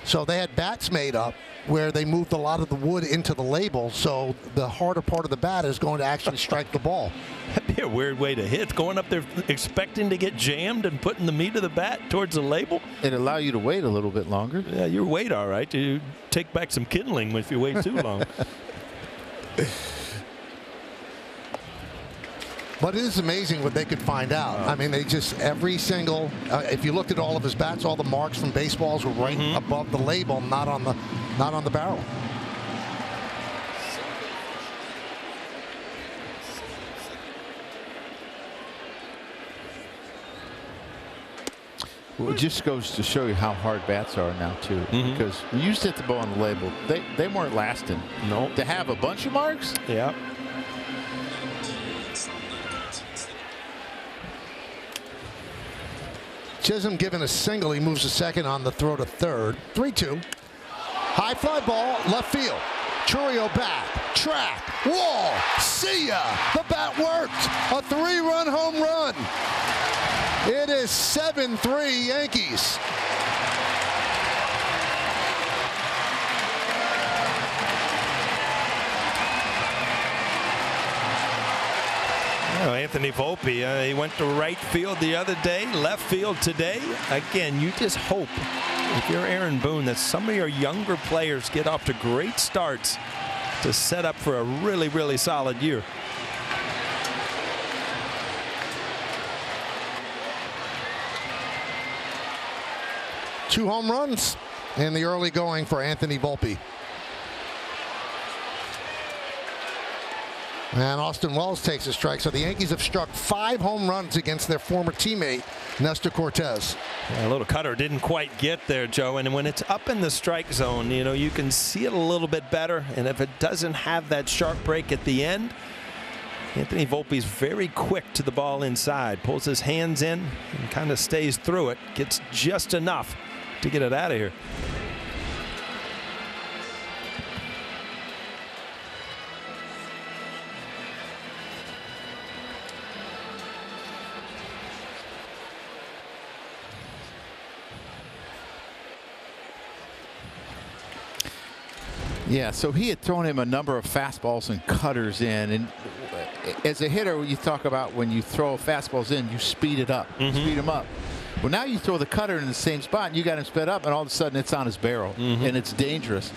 So they had bats made up where they moved a lot of the wood into the label, so the harder part of the bat is going to actually strike the ball. That'd be a weird way to hit. Going up there expecting to get jammed and putting the meat of the bat towards the label. It allow you to wait a little bit longer. Yeah, you wait all right. You take back some kindling if you wait too long. But it is amazing what they could find out. I mean, they just every single. If you looked at all of his bats, all the marks from baseballs were right above the label, not on the barrel. Well, it just goes to show you how hard bats are now too. Because when you used to hit the ball on the label, they weren't lasting. No. To have a bunch of marks. Yeah. Chisholm given a single. He moves to second on the throw to third. 3-2. High fly ball, left field. Churio back, track, wall, see ya. The bat worked. A 3-run home run. It is 7-3 Yankees. Oh, Anthony Volpe, he went to right field the other day, left field today. Again, you just hope, if you're Aaron Boone, that some of your younger players get off to great starts to set up for a really, really solid year. Two home runs in the early going for Anthony Volpe. And Austin Wells takes a strike. So the Yankees have struck 5 home runs against their former teammate, Nestor Cortes. A little cutter didn't quite get there, Joe. And when it's up in the strike zone, you know, you can see it a little bit better. And if it doesn't have that sharp break at the end, Anthony Volpe's very quick to the ball inside, pulls his hands in and kind of stays through it, gets just enough to get it out of here. Yeah, so he had thrown him a number of fastballs and cutters in, and as a hitter, you talk about when you throw fastballs in, you speed it up, speed him up. Well, now you throw the cutter in the same spot, and you got him sped up, and all of a sudden it's on his barrel, and it's dangerous.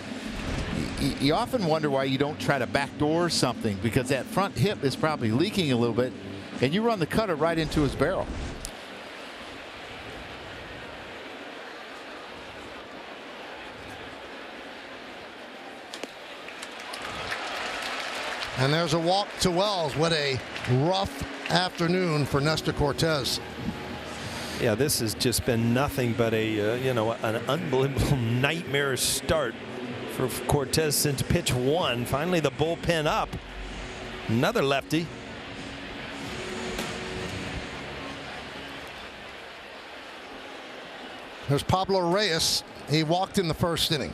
You often wonder why you don't try to backdoor something, because that front hip is probably leaking a little bit, and you run the cutter right into his barrel. And there's a walk to Wells. What a rough afternoon for Nestor Cortes. Yeah, this has just been nothing but a you know, an unbelievable nightmare start for Cortes since pitch 1. Finally, the bullpen up. Another lefty. There's Pablo Reyes. He walked in the first inning.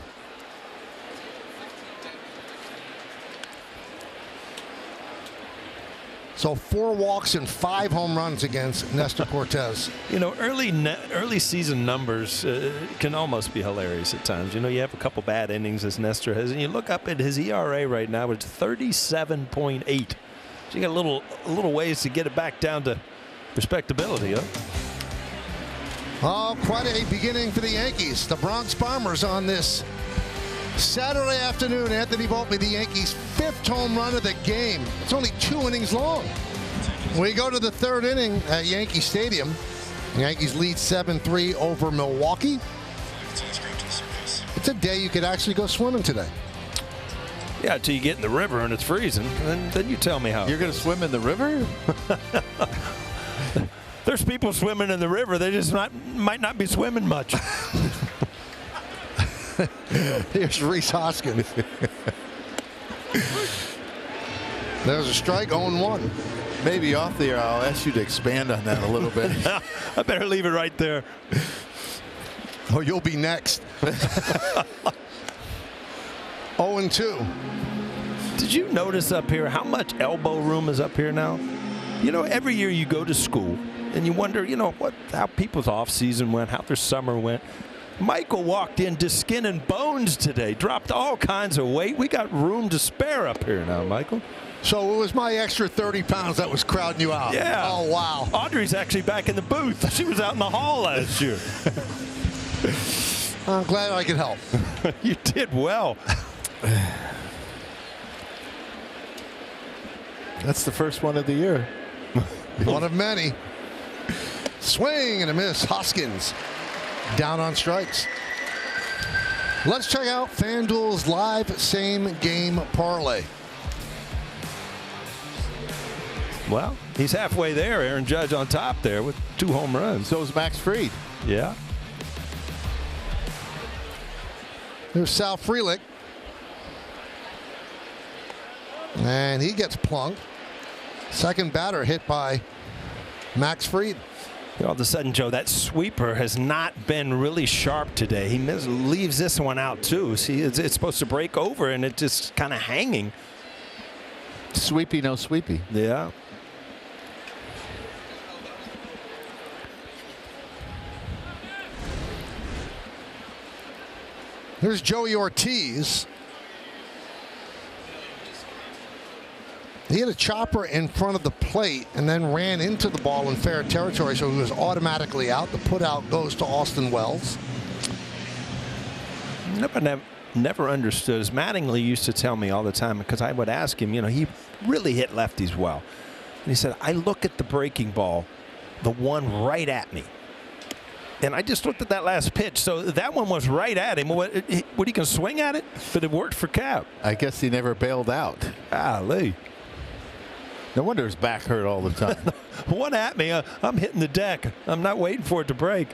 So 4 walks and 5 home runs against Nestor Cortes. You know, early season numbers can almost be hilarious at times. You know, you have a couple bad innings as Nestor has, and you look up at his ERA right now, it's 37.8. So you got a little ways to get it back down to respectability, huh? Oh, quite a beginning for the Yankees. The Bronx Bombers on this Saturday afternoon. Anthony Volpe, the Yankees' 5th home run of the game. It's only 2 innings long. We go to the 3rd inning at Yankee Stadium. The Yankees lead 7-3 over Milwaukee. It's a day you could actually go swimming today. Yeah, until you get in the river and it's freezing. Then you tell me how. You're going to swim in the river? There's people swimming in the river. They just might not be swimming much. Here's Reese Hoskins. There's a strike, 0-1. Maybe off the air, I'll ask you to expand on that a little bit. I better leave it right there. Oh, you'll be next. 0-2. Did you notice up here how much elbow room is up here now? You know, every year you go to school and you wonder, you know, how people's off season went, how their summer went. Michael walked in to skin and bones today, dropped all kinds of weight. We got room to spare up here now, Michael. So it was my extra 30 pounds that was crowding you out. Yeah. Oh, wow. Audrey's actually back in the booth. She was out in the hall last year. I'm glad I could help. You did well. That's the first one of the year. One of many. Swing and a miss. Hoskins down on strikes. Let's check out FanDuel's live same-game parlay. Well, he's halfway there. Aaron Judge on top there with 2 home runs. So is Max Fried. Yeah. There's Sal Frelick. And he gets plunked. Second batter hit by Max Fried. All of a sudden, Joe, that sweeper has not been really sharp today. He leaves this one out, too. See, it's supposed to break over, and it's just kind of hanging. Sweepy, no sweepy. Yeah. Here's Joey Ortiz. He had a chopper in front of the plate and then ran into the ball in fair territory, so he was automatically out. The put out goes to Austin Wells. Never understood. As Mattingly used to tell me all the time, because I would ask him, you know, he really hit lefties well. And he said, I look at the breaking ball, the one right at me. And I just looked at that last pitch. So that one was right at him. What he can swing at it? But it worked for Cap. I guess he never bailed out. Golly. No wonder his back hurt all the time. One at me. I'm hitting the deck. I'm not waiting for it to break.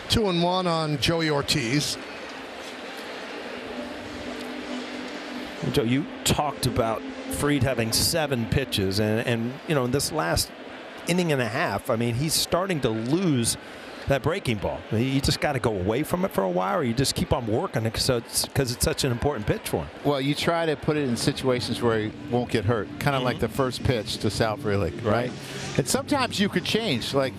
Two and one on Joey Ortiz. Joe, you talked about Fried having 7 pitches, and you know, in this last inning and a half, I mean, he's starting to lose that breaking ball. You just got to go away from it for a while, or you just keep on working it because it's such an important pitch for him. Well, you try to put it in situations where he won't get hurt, kind of like the first pitch to Sal Frelick, right? And sometimes you could change, like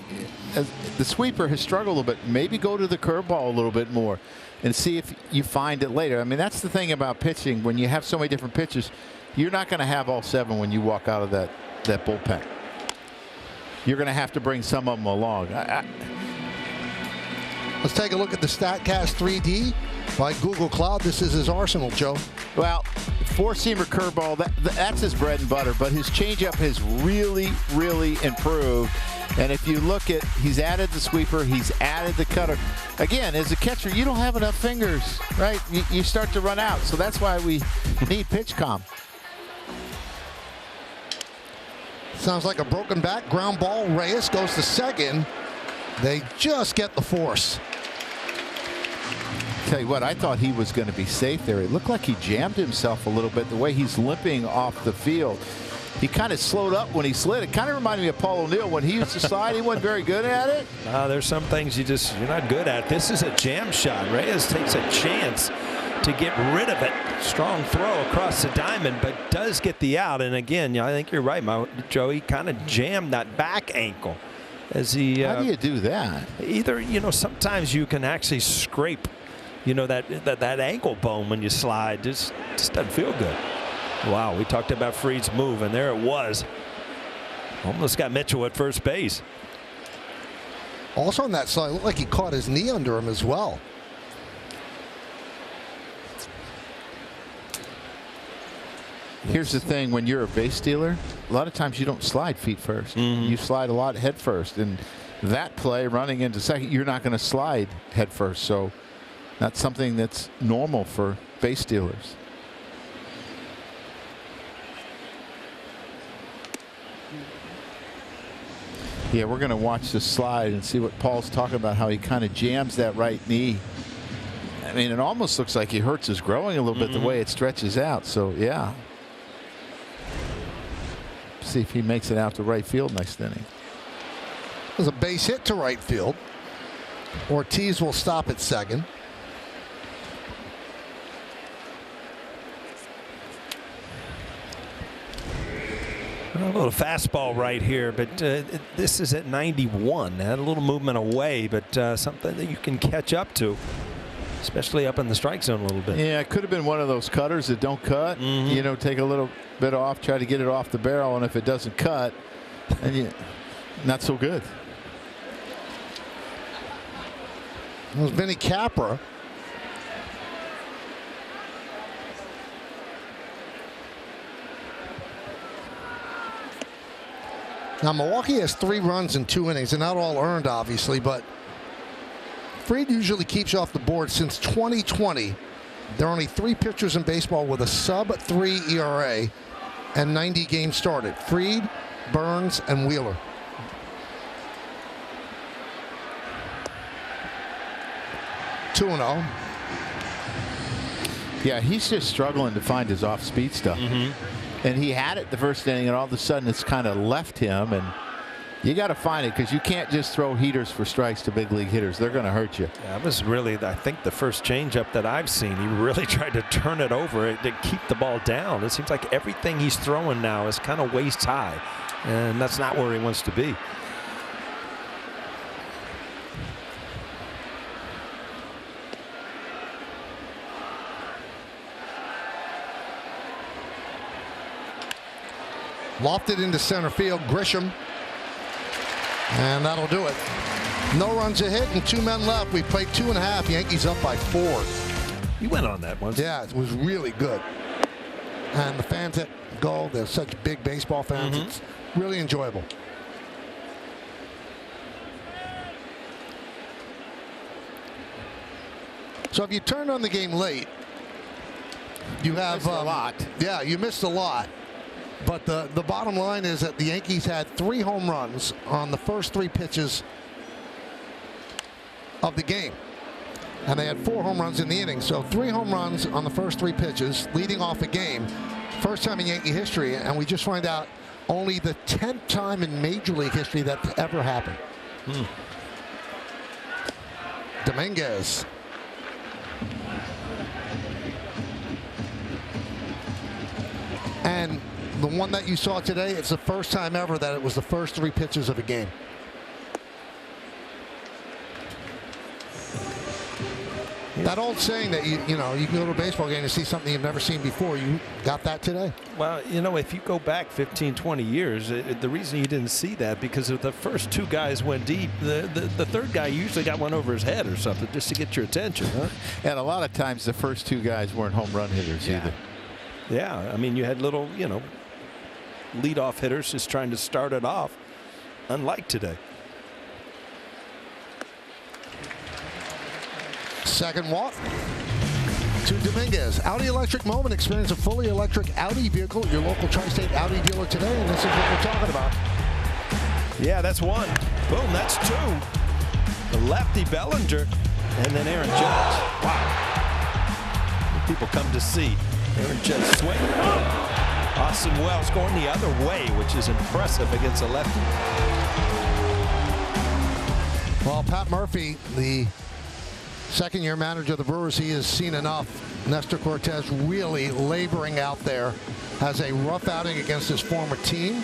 the sweeper has struggled a little bit. Maybe go to the curveball a little bit more and see if you find it later. I mean, that's the thing about pitching. When you have so many different pitches, you're not going to have all 7 when you walk out of that bullpen. You're going to have to bring some of them along. Let's take a look at the StatCast 3D by Google Cloud. This is his arsenal, Joe. Well, 4-seamer curveball, that's his bread and butter, but his changeup has really, really improved. And if you look at, he's added the sweeper, he's added the cutter. Again, as a catcher, you don't have enough fingers, right? You start to run out. So that's why we need pitch comp. Sounds like a broken bat. Ground ball. Reyes goes to second. They just get the force. Tell you what, I thought he was going to be safe there. It looked like he jammed himself a little bit the way he's limping off the field. He kind of slowed up when he slid. It kind of reminded me of Paul O'Neill when he used to slide. He wasn't very good at it. There's some things you're not good at. This is a jam shot. Reyes takes a chance to get rid of it. Strong throw across the diamond, but does get the out. And again, I think you're right, Joey. Kind of jammed that back ankle as he. How do you do that? Either, sometimes you can actually scrape, that ankle bone when you slide. Just doesn't feel good. Wow, we talked about Fried's move, and there it was. Almost got Mitchell at first base. Also on that slide, it looked like he caught his knee under him as well. Here's the thing, when you're a base stealer, a lot of times you don't slide feet first. You slide a lot head first. And that play, running into second, you're not going to slide head first. So that's something that's normal for base stealers. Yeah, we're going to watch this slide and see what Paul's talking about, how he kind of jams that right knee. I mean, it almost looks like he hurts his growing a little bit the way it stretches out. So, yeah. See if he makes it out to right field next inning. There's a base hit to right field. Ortiz will stop at second. A little fastball right here, but this is at 91. Had a little movement away, but something that you can catch up to, especially up in the strike zone a little bit. Yeah, it could have been one of those cutters that don't cut. Take a little bit off, try to get it off the barrel, and if it doesn't cut, and not so good. It was Vinny Capra. Now, Milwaukee has 3 runs in 2 innings. They're not all earned, obviously, but Fried usually keeps off the board. Since 2020, there are only 3 pitchers in baseball with a sub-3 ERA and 90 games started. Fried, Burns, and Wheeler. Two 2-0. Yeah, he's just struggling to find his off-speed stuff. And he had it the first inning, and all of a sudden it's kind of left him. And you got to find it, because you can't just throw heaters for strikes to big league hitters. They're going to hurt you. Yeah, that was really, I think, the first changeup that I've seen. He really tried to turn it over to keep the ball down. It seems like everything he's throwing now is kind of waist high, and that's not where he wants to be. Lofted into center field. Grisham. And that'll do it. No runs a hit and 2 men left. We played 2.5. Yankees up by 4. You went on that once. Yeah, it was really good. And the fans that go, they're such big baseball fans. It's really enjoyable. So So if you turned on the game late, you have a lot. Yeah, you missed a lot. But the bottom line is that the Yankees had 3 home runs on the first 3 pitches of the game. And they had 4 home runs in the inning. So 3 home runs on the first 3 pitches, leading off a game. First time in Yankee history. And we just find out only the 10th time in Major League history that's ever happened. Dominguez. And the one that you saw today, it's the first time ever that it was the first 3 pitches of a game. That old saying that you can go to a baseball game and see something you've never seen before. You got that today? Well, if you go back 15, 20 years, the reason you didn't see that because if the first 2 guys went deep, the third guy usually got one over his head or something just to get your attention. Huh? And a lot of times the first 2 guys weren't home run hitters either. Yeah, I mean, you had little, leadoff hitters just trying to start it off, unlike today. Second walk to Dominguez. Audi Electric Moment. Experience a fully electric Audi vehicle at your local Tri-State Audi dealer today, and this is what we're talking about. Yeah, that's 1. Boom, that's 2. The lefty Bellinger, and then Aaron Judge. Wow. People come to see Aaron Judge swing. Austin Wells going the other way, which is impressive against a lefty. Well, Pat Murphy, the second-year manager of the Brewers, he has seen enough. Nestor Cortez really laboring out there. Has a rough outing against his former team.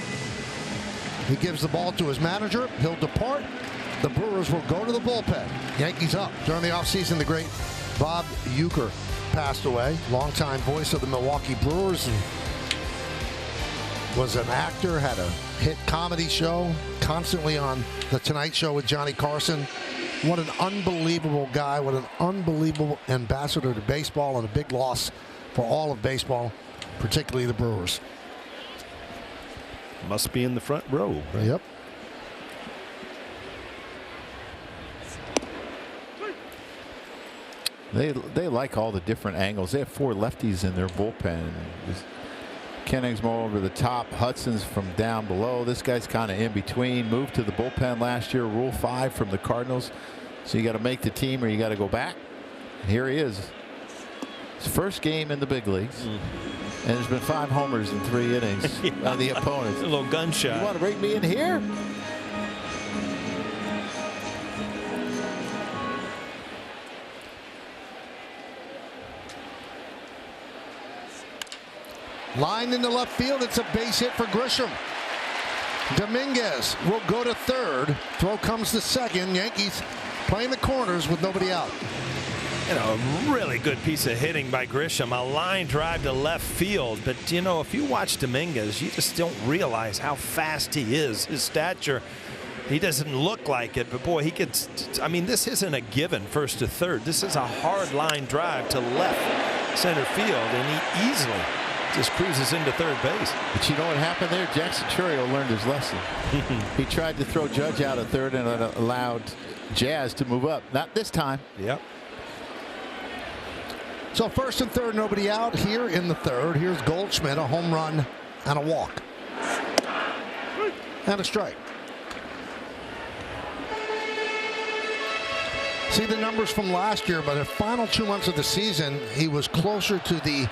He gives the ball to his manager. He'll depart. The Brewers will go to the bullpen. Yankees up. During the offseason, the great Bob Uecker passed away. Longtime voice of the Milwaukee Brewers. And was an actor, had a hit comedy show, constantly on The Tonight Show with Johnny Carson. What an unbelievable guy. What an unbelievable ambassador to baseball, and a big loss for all of baseball, particularly the Brewers. Must be in the front row. Right? Yep. They like all the different angles. They have 4 lefties in their bullpen. Kenning's more over the top. Hudson's from down below. This guy's kind of in between. Moved to the bullpen last year. Rule 5 from the Cardinals. So you got to make the team or you got to go back. And here he is. His first game in the big leagues. And there's been 5 homers in 3 innings on the opponents. A little gunshot. You want to bring me in here? Line into left field. It's a base hit for Grisham. Dominguez will go to third. Throw comes to second. Yankees playing the corners with nobody out. A really good piece of hitting by Grisham. A line drive to left field. But, if you watch Dominguez, you just don't realize how fast he is. His stature, he doesn't look like it. But, boy, he gets – I mean, this isn't a given first to third. This is a hard line drive to left center field. And he easily – just cruises into third base. But you know what happened there? Jackson Churio learned his lesson. He tried to throw Judge out of third and allowed Jazz to move up. Not this time. Yep. So first and third, nobody out. Here in the third, here's Goldschmidt, a home run and a walk. And a strike. See the numbers from last year, but the final 2 months of the season, he was closer to the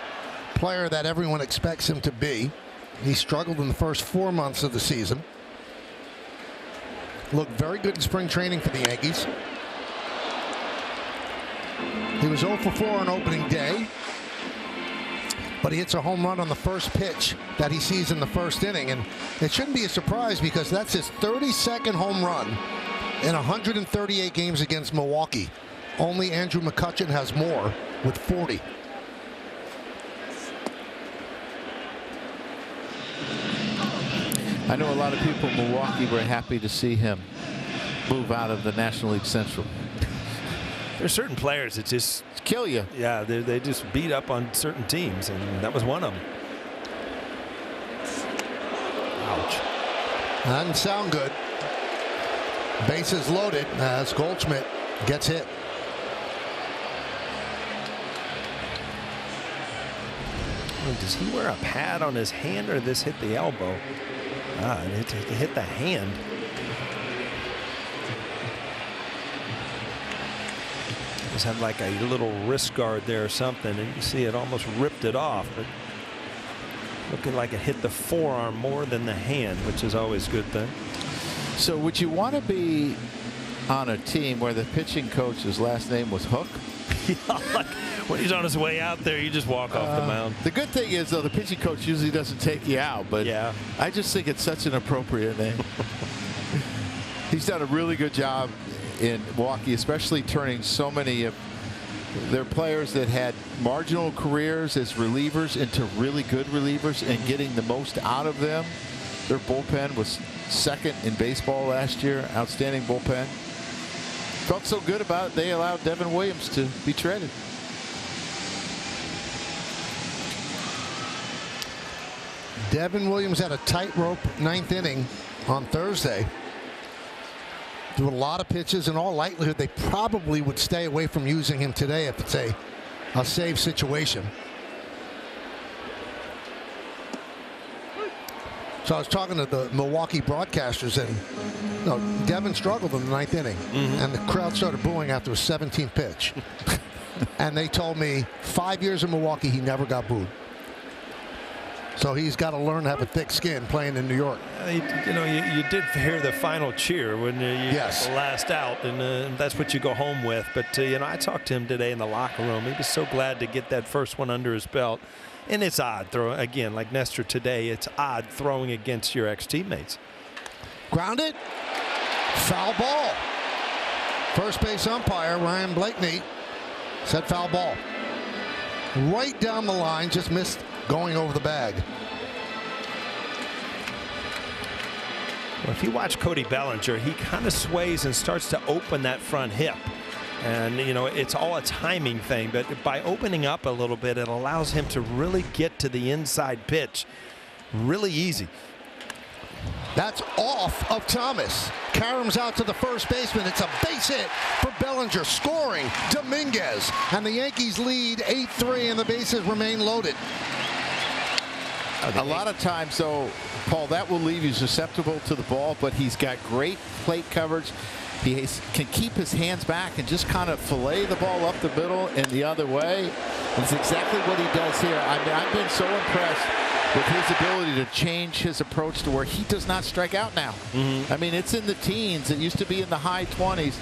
player that everyone expects him to be. He struggled in the first 4 months of the season. Looked very good in spring training for the Yankees. He was 0 for 4 on opening day, but he hits a home run on the first pitch that he sees in the first inning, and it shouldn't be a surprise because that's his 32nd home run in 138 games against Milwaukee. Only Andrew McCutchen has more with 40. I know a lot of people in Milwaukee were happy to see him move out of the National League Central. There's certain players that just kill you. Yeah, they just beat up on certain teams, and that was one of them. Ouch. That didn't sound good. Bases loaded as Goldschmidt gets hit. Does he wear a pad on his hand, or this hit the elbow? It hit the hand. Just had like a little wrist guard there or something, and you see it almost ripped it off. But looking like it hit the forearm more than the hand, which is always a good thing. So would you want to be on a team where the pitching coach's last name was Hook? Yeah, like when he's on his way out there, you just walk off the mound. The good thing is, though, the pitching coach usually doesn't take you out, but yeah, I just think it's such an appropriate name. He's done a really good job in Milwaukee, especially turning so many of their players that had marginal careers as relievers into really good relievers and getting the most out of them. Their bullpen was second in baseball last year. Outstanding bullpen. Felt so good about it, they allowed Devin Williams to be traded. Devin Williams had a tightrope ninth inning on Thursday. Threw a lot of pitches. In all likelihood, they probably would stay away from using him today if it's a save situation. So I was talking to the Milwaukee broadcasters, and Devin struggled in the ninth inning, and the crowd started booing after his 17th pitch. And they told me 5 years in Milwaukee, he never got booed. So he's got to learn to have a thick skin playing in New York. You did hear the final cheer when you yes. got the last out, and that's what you go home with. But I talked to him today in the locker room. He was so glad to get that first one under his belt. And it's odd throwing again, like Nestor today. It's odd throwing against your ex-teammates. Grounded, foul ball. First base umpire Ryan Blakeney said foul ball. Right down the line, just missed going over the bag. Well, if you watch Cody Bellinger, he kind of sways and starts to open that front hip. And, it's all a timing thing, but by opening up a little bit, it allows him to really get to the inside pitch really easy. That's off of Thomas. Karam's out to the first baseman. It's a base hit for Bellinger. Scoring Dominguez. And the Yankees lead 8-3, and the bases remain loaded. A lot of times, though, Paul, that will leave you susceptible to the ball, but he's got great plate coverage. He can keep his hands back and just kind of fillet the ball up the middle and the other way. That's exactly what he does here. I've been so impressed with his ability to change his approach to where he does not strike out now. I mean, it's in the teens. It used to be in the high 20s.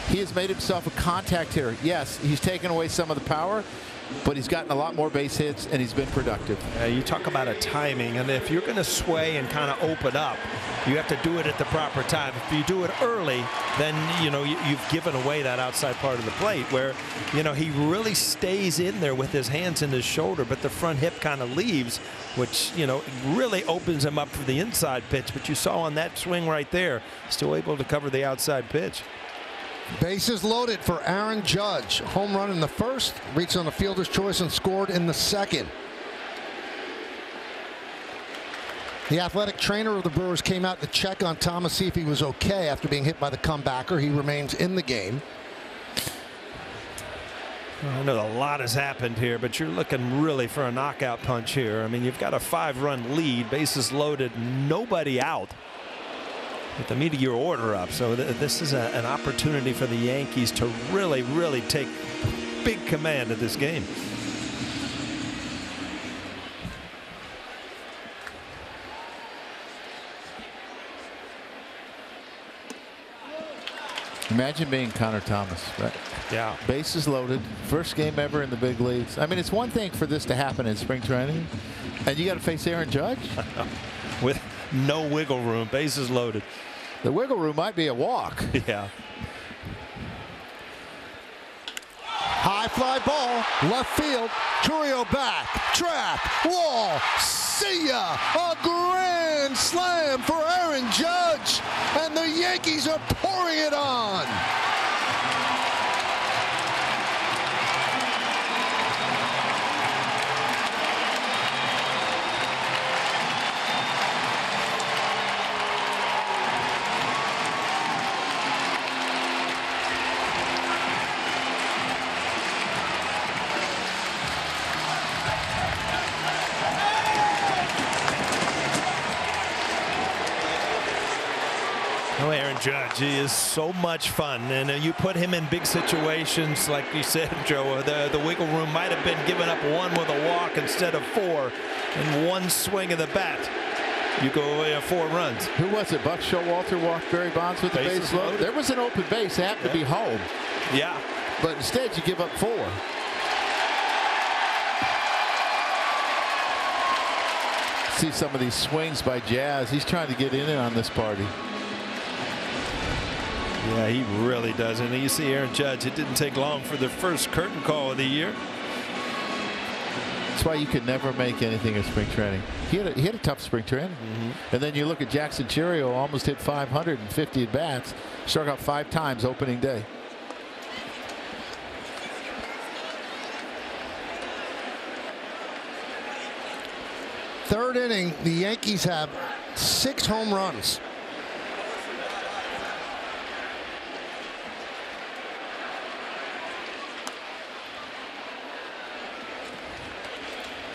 He has made himself a contact hitter. Yes, he's taken away some of the power, but he's gotten a lot more base hits, and he's been productive. You talk about a timing, and if you're going to sway and kind of open up, you have to do it at the proper time. If you do it early, then you've given away that outside part of the plate where he really stays in there with his hands in his shoulder, but the front hip kind of leaves, which really opens him up for the inside pitch. But you saw on that swing right there, still able to cover the outside pitch. Bases loaded for Aaron Judge. Home run in the first, reached on the fielder's choice and scored in the second. The athletic trainer of the Brewers came out to check on Thomas, see if he was okay after being hit by the comebacker. He remains in the game. Well, I know a lot has happened here, but you're looking really for a knockout punch here. I mean, you've got a 5-run lead, bases loaded, nobody out with the meat of your order up. So this is an opportunity for the Yankees to really, really take big command of this game. Imagine being Connor Thomas, right? Yeah. Bases loaded, first game ever in the big leagues. I mean, it's one thing for this to happen in spring training, and you got to face Aaron Judge with no wiggle room, bases loaded. The wiggle room might be a walk. Yeah. High fly ball, left field. Churio back, track, wall. See ya! A grand slam for Aaron Judge, and the Yankees are pouring it on. Oh, Aaron Judge, he is so much fun, and you put him in big situations, like you said, Joe. The wiggle room might have been giving up one with a walk instead of 4, and one swing of the bat. You go away 4 runs. Who was it? Buck Showalter walked Barry Bonds with the base loaded. There was an open base. It happened to be home. Yeah. But instead, you give up 4. See some of these swings by Jazz. He's trying to get in on this party. Yeah, he really does. And you see Aaron Judge, it didn't take long for the first curtain call of the year. That's why you could never make anything in spring training. He had a tough spring training. And then you look at Jackson Cheerio, almost hit 550 at bats, struck out 5 times opening day. Third inning, the Yankees have 6 home runs.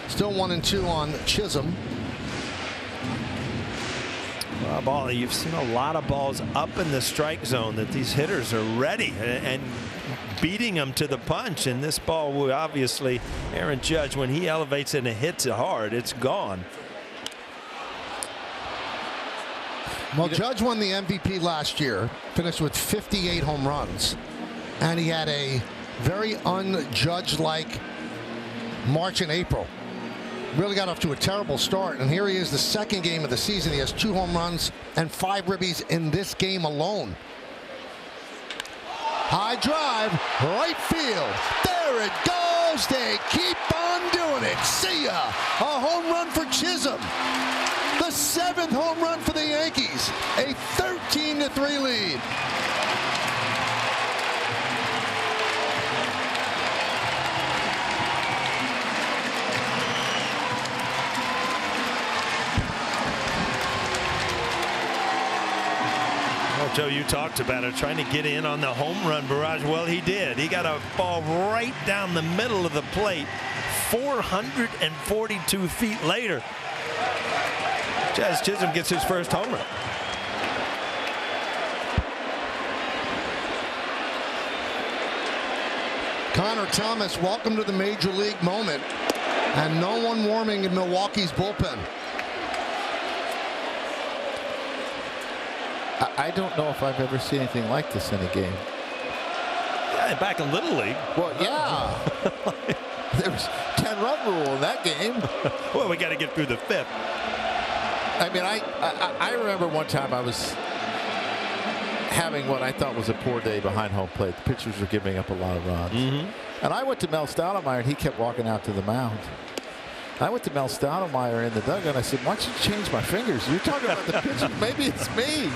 Still 1-2 on Chisholm. Well, you've seen a lot of balls up in the strike zone that these hitters are ready and beating them to the punch. And this ball, obviously, Aaron Judge, when he elevates it and hits it hard, it's gone. Well, Judge won the MVP last year, finished with 58 home runs, and he had a very un-Judge-like March and April. Really got off to a terrible start, and here he is, the second game of the season. He has 2 home runs and 5 ribbies in this game alone. High drive, right field. There it goes. They keep on doing it. See ya. A home run for Chisholm. The 7th home run for the Yankees. A 13-3 lead. Joe, you talked about it, trying to get in on the home run barrage. Well, he did. He got a ball right down the middle of the plate 442 feet later. Jazz Chisholm gets his first home run. Connor Thomas, welcome to the major league moment, and no one warming in Milwaukee's bullpen. I don't know if I've ever seen anything like this in a game. Yeah, back in Little League. Well, yeah. There was 10-run rule in that game. Well, we got to get through the 5th. I mean, I remember one time I was having what I thought was a poor day behind home plate. The pitchers were giving up a lot of runs. And I went to Mel Stoudemire, and he kept walking out to the mound. I went to Mel Stoudemire in the dugout, and I said, why don't you change my fingers? You're talking about the pitcher. Maybe it's me.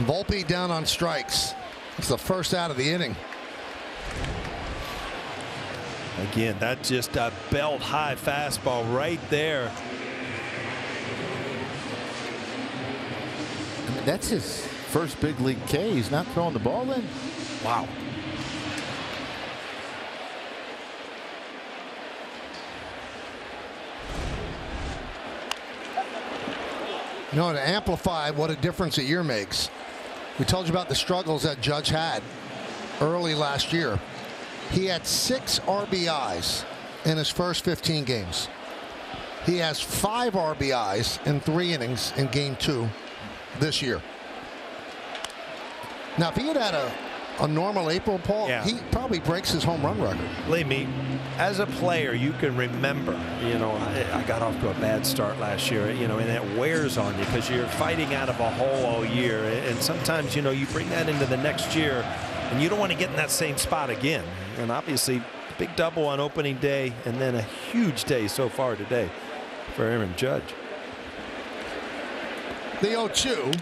Volpe down on strikes. It's the first out of the inning. Again, that's just a belt-high fastball right there. That's his first big league K. He's not throwing the ball in. Wow. You know, to amplify what a difference a year makes. We told you about the struggles that Judge had early last year. He had 6 RBIs in his first 15 games. He has 5 RBIs in 3 innings in game 2 this year. Now, if he had had a normal April, Paul, he probably breaks his home run record. Believe me, as a player, you can remember, you know, I got off to a bad start last year, you know, and that wears on you because you're fighting out of a hole all year. And sometimes, you know, you bring that into the next year and you don't want to get in that same spot again. And obviously, big double on opening day and then a huge day so far today for Aaron Judge. The 0-2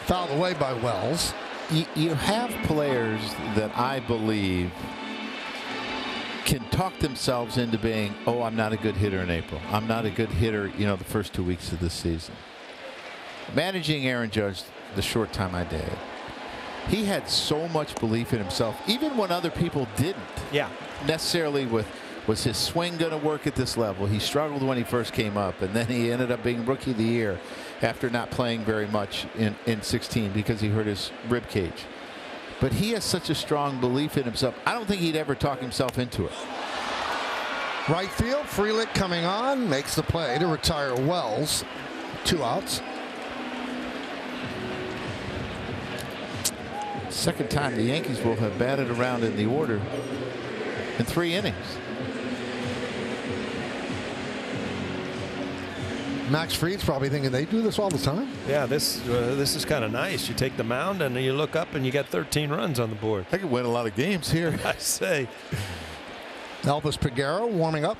fouled away by Wells. You have players that I believe can talk themselves into being, oh, I'm not a good hitter in April. I'm not a good hitter, you know, the first 2 weeks of the season. Managing Aaron Judge the short time I did, he had so much belief in himself, even when other people didn't. Yeah. necessarily was his swing going to work at this level. He struggled when he first came up, and then he ended up being Rookie of the Year after not playing very much in 16 because he hurt his rib cage. But he has such a strong belief in himself. I don't think he'd ever talk himself into it. Right field, Frelick coming on, makes the play to retire Wells. 2 outs. Second time the Yankees will have batted around in the order in 3 innings. Max Fried's probably thinking they do this all the time. Yeah, this is kind of nice. You take the mound and you look up and you got 13 runs on the board. I could win a lot of games here. I say. Elvis Peguero warming up.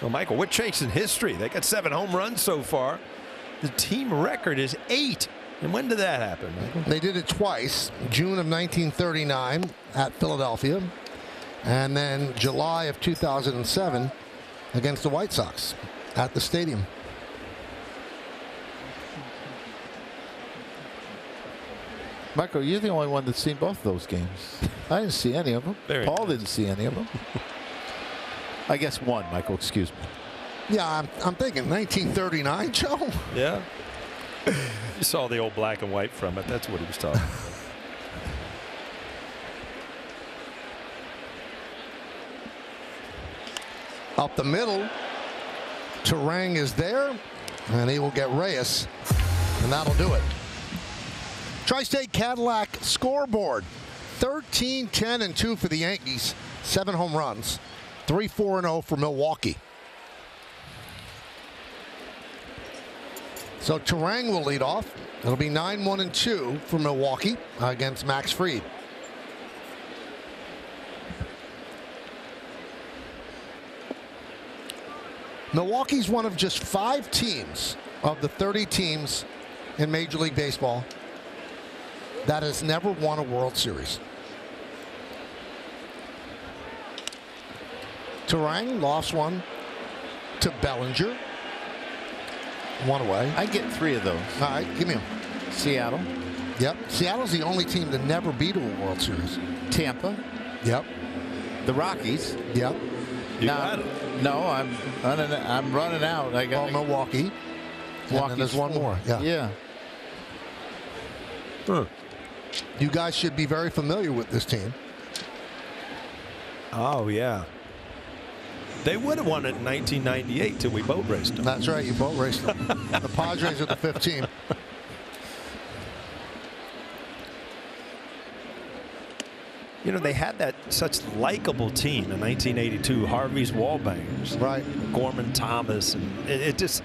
Well, Michael, we're chasing history. They got 7 home runs so far. The team record is 8. And when did that happen, Michael? They did it twice. June of 1939 at Philadelphia, and then July of 2007 against the White Sox at the stadium. Michael, you're the only one that's seen both of those games. I didn't see any of them. Paul didn't see any of them. I guess one, Michael, excuse me. Yeah, I'm thinking 1939, Joe. Yeah. You saw the old black and white from it. That's what he was talking about. Up the middle. Turang is there, and he will get Reyes, and that'll do it. Tri-State Cadillac scoreboard. 13-10-2 for the Yankees. 7 home runs. 3-4-0 for Milwaukee. So Turang will lead off. It'll be 9-1-2 for Milwaukee against Max Fried. Milwaukee's one of just 5 teams of the 30 teams in Major League Baseball that has never won a World Series. Turang lost one to Bellinger. 1 away. I get 3 of those. All right, give me them. Seattle. Yep. Seattle's the only team to never beat a World Series. Tampa. Yep. The Rockies. Yep. No, I'm running out. I got Milwaukee. And then there's one more. Yeah. Yeah. Huh. You guys should be very familiar with this team. Oh, yeah. They would have won it in 1998 till we boat raced them. That's right. You boat raced them. The Padres are the 5th team. You know, they had that such likable team in 1982. Harvey's Wallbangers. Right. Gorman Thomas. And it just,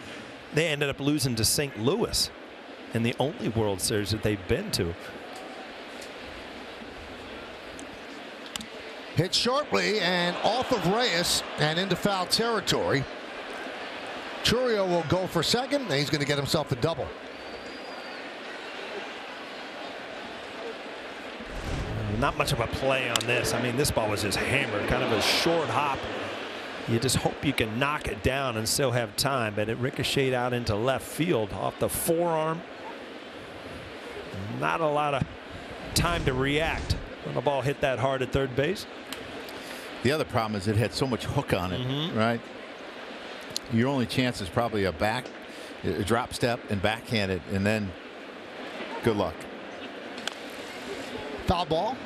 they ended up losing to St. Louis in the only World Series that they've been to. Hit sharply and off of Reyes and into foul territory. Churio will go for second, and he's going to get himself a double. Not much of a play on this. I mean, this ball was just hammered, kind of a short hop. You just hope you can knock it down and still have time, but it ricocheted out into left field off the forearm. Not a lot of time to react when the ball hit that hard at third base. The other problem is it had so much hook on it, right? Your only chance is probably a drop step and backhand it, and then good luck. Foul ball.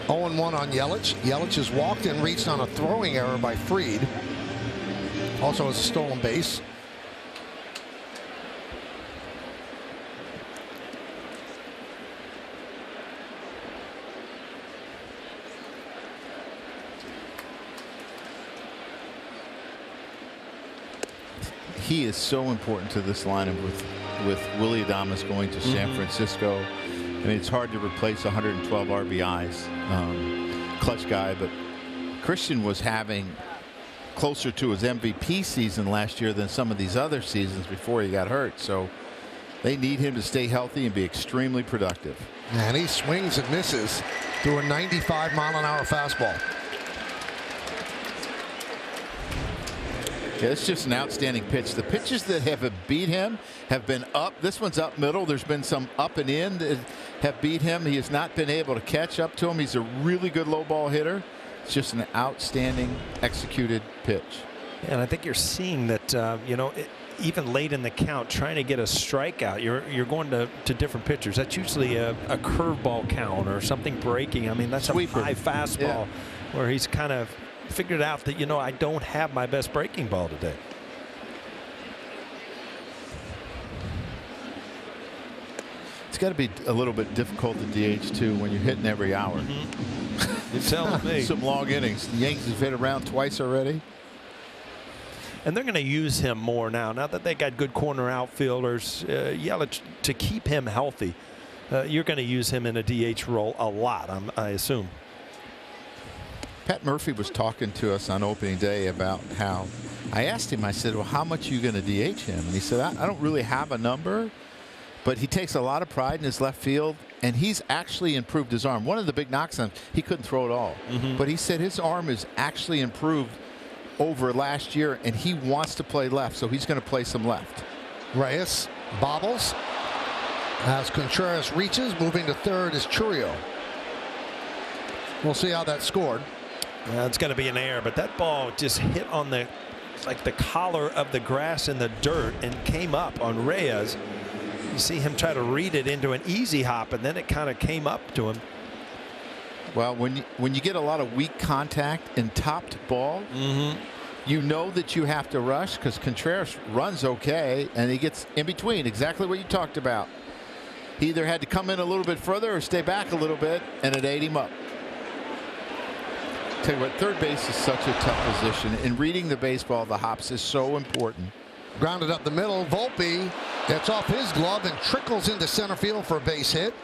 0-1 on Yelich. Yelich has walked and reached on a throwing error by Fried. Also has a stolen base. He is so important to this lineup with Willy Adames going to San Francisco. I mean, it's hard to replace 112 RBIs. Clutch guy, but Christian was having closer to his MVP season last year than some of these other seasons before he got hurt. So they need him to stay healthy and be extremely productive. And he swings and misses through a 95-mile-an-hour fastball. Yeah, it's just an outstanding pitch. The pitches that have beat him have been up. This one's up middle. There's been some up and in that have beat him. He has not been able to catch up to him. He's a really good low ball hitter. It's just an outstanding executed pitch. And I think you're seeing that, you know, even late in the count, trying to get a strikeout, you're going to different pitchers. That's usually a curveball count or something breaking. I mean, that's Sweeper. a high fastball where he's kind of figured out that, you know, I don't have my best breaking ball today. It's got to be a little bit difficult to DH too when you're hitting every hour. You're telling me. Some long innings. The Yankees have hit around twice already. And they're going to use him more now that they got good corner outfielders. Yelich, to keep him healthy, you're going to use him in a DH role a lot, I assume. Pat Murphy was talking to us on opening day about how I asked him, I said, well, how much are you going to DH him? And he said, I don't really have a number, but he takes a lot of pride in his left field, and he's actually improved his arm. One of the big knocks on him, he couldn't throw it all. But he said his arm is actually improved over last year, and he wants to play left, so he's going to play some left. Reyes bobbles as Contreras reaches. Moving to third is Chourio. We'll see how that scored. It's going to be an error, but that ball just hit on the collar of the grass in the dirt and came up on Reyes. You see him try to read it into an easy hop, and then it kind of came up to him. Well, when you get a lot of weak contact and topped ball, you know that you have to rush because Contreras runs okay, and he gets in between. Exactly what you talked about. He either had to come in a little bit further or stay back a little bit, and it ate him up. Tell you what, third base is such a tough position, and reading the baseball, the hops is so important. Grounded up the middle. Volpe gets off his glove and trickles into center field for a base hit.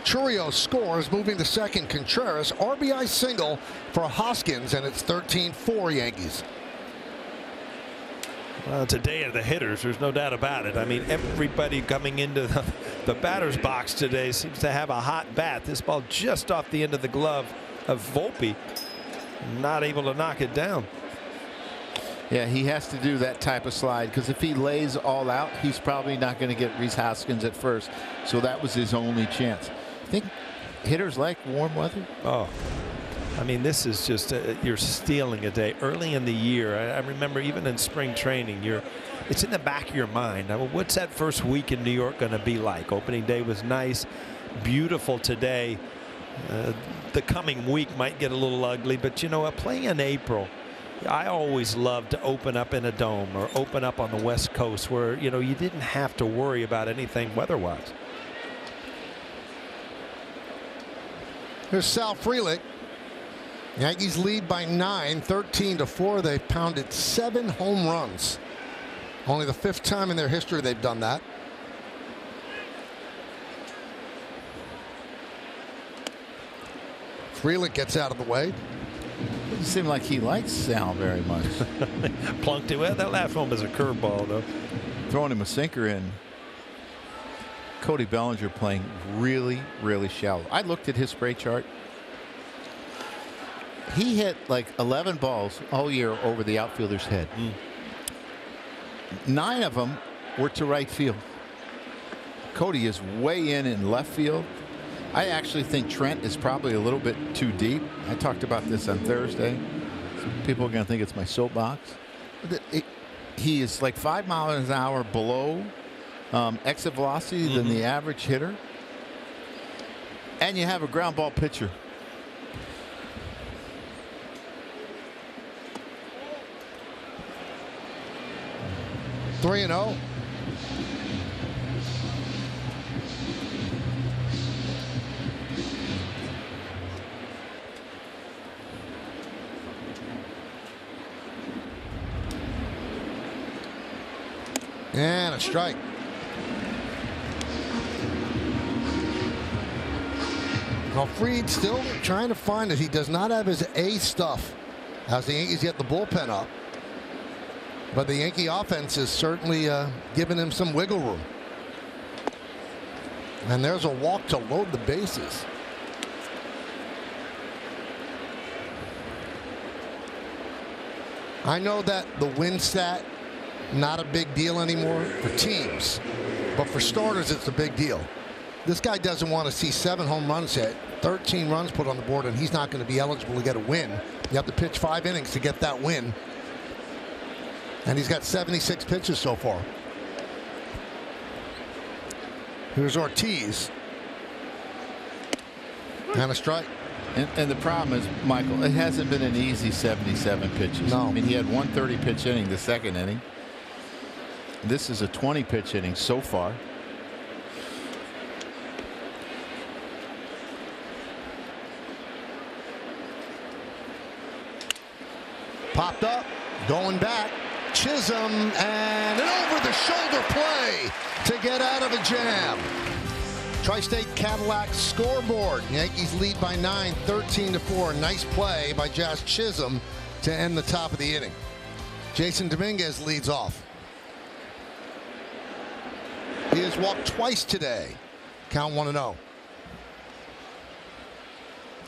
Chourio scores, moving to second. Contreras RBI single for Hoskins, and it's 13-4 Yankees. Well, it's a day of the hitters. There's no doubt about it. I mean, everybody coming into the batter's box today seems to have a hot bat. This ball just off the end of the glove of Volpe. Not able to knock it down. Yeah, he has to do that type of slide because if he lays all out, he's probably not going to get Rhys Hoskins at first. So that was his only chance. I think hitters like warm weather. Oh, I mean, this is just you're stealing a day early in the year. I remember even in spring training, it's in the back of your mind. I mean, what's that first week in New York going to be like? Opening day was nice, beautiful today. The coming week might get a little ugly, but you know what? Playing in April, I always loved to open up in a dome or open up on the West Coast where, you know, you didn't have to worry about anything weather-wise. Here's Sal Frelick. Yankees lead by 9, 13-4. They've pounded 7 home runs. Only the 5th time in their history they've done that. Frelick gets out of the way. Doesn't seem like he likes Sal very much. Plunked it. Well, that last one was a curveball, though. Throwing him a sinker in. Cody Bellinger playing really, really shallow. I looked at his spray chart. He hit like 11 balls all year over the outfielder's head. 9 of them were to right field. Cody is way in left field. I actually think Trent is probably a little bit too deep. I talked about this on Thursday. People are going to think it's my soapbox. He is like 5 miles an hour below exit velocity than the average hitter. And you have a ground ball pitcher. Three and 0. And a strike. Well, Fried still trying to find it. He does not have his A stuff as the Yankees get the bullpen up. But the Yankee offense is certainly giving him some wiggle room. And there's a walk to load the bases. I know that the win stat, not a big deal anymore for teams, but for starters, it's a big deal. This guy doesn't want to see 7 home runs hit, 13 runs put on the board, and he's not going to be eligible to get a win. You have to pitch 5 innings to get that win. And he's got 76 pitches so far. Here's Ortiz. And a strike. And the problem is, Michael, it hasn't been an easy 77 pitches. No. I mean, he had 130 pitch inning the second inning. This is a 20 pitch inning so far. Popped up, going back. Chisholm, and an over-the-shoulder play to get out of a jam. Tri-State Cadillac scoreboard. Yankees lead by 9, 13-4. Nice play by Jazz Chisholm to end the top of the inning. Jason Dominguez leads off. He has walked twice today. Count 1-0.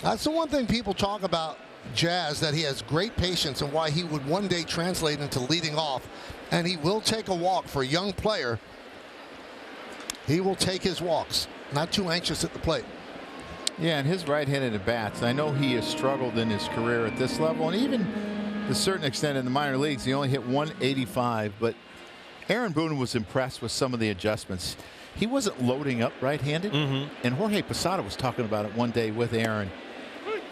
That's the one thing people talk about Jazz, that he has great patience and why he would one day translate into leading off. And he will take a walk. For a young player, he will take his walks. Not too anxious at the plate. Yeah, and his right-handed at bats. I know he has struggled in his career at this level, and even to a certain extent in the minor leagues. He only hit 185, but Aaron Boone was impressed with some of the adjustments. He wasn't loading up right-handed, and Jorge Posada was talking about it one day with Aaron.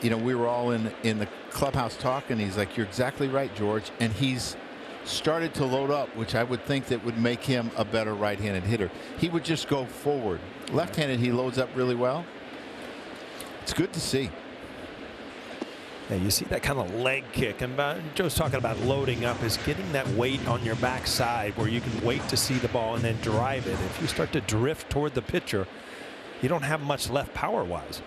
You know, we were all in the clubhouse talking. He's like, "You're exactly right, George," and he's started to load up, which I would think that would make him a better right-handed hitter. He would just go forward. Left-handed, he loads up really well. It's good to see. Yeah, you see that kind of leg kick, and Joe's talking about loading up, is getting that weight on your backside where you can wait to see the ball and then drive it. If you start to drift toward the pitcher, you don't have much left power-wise.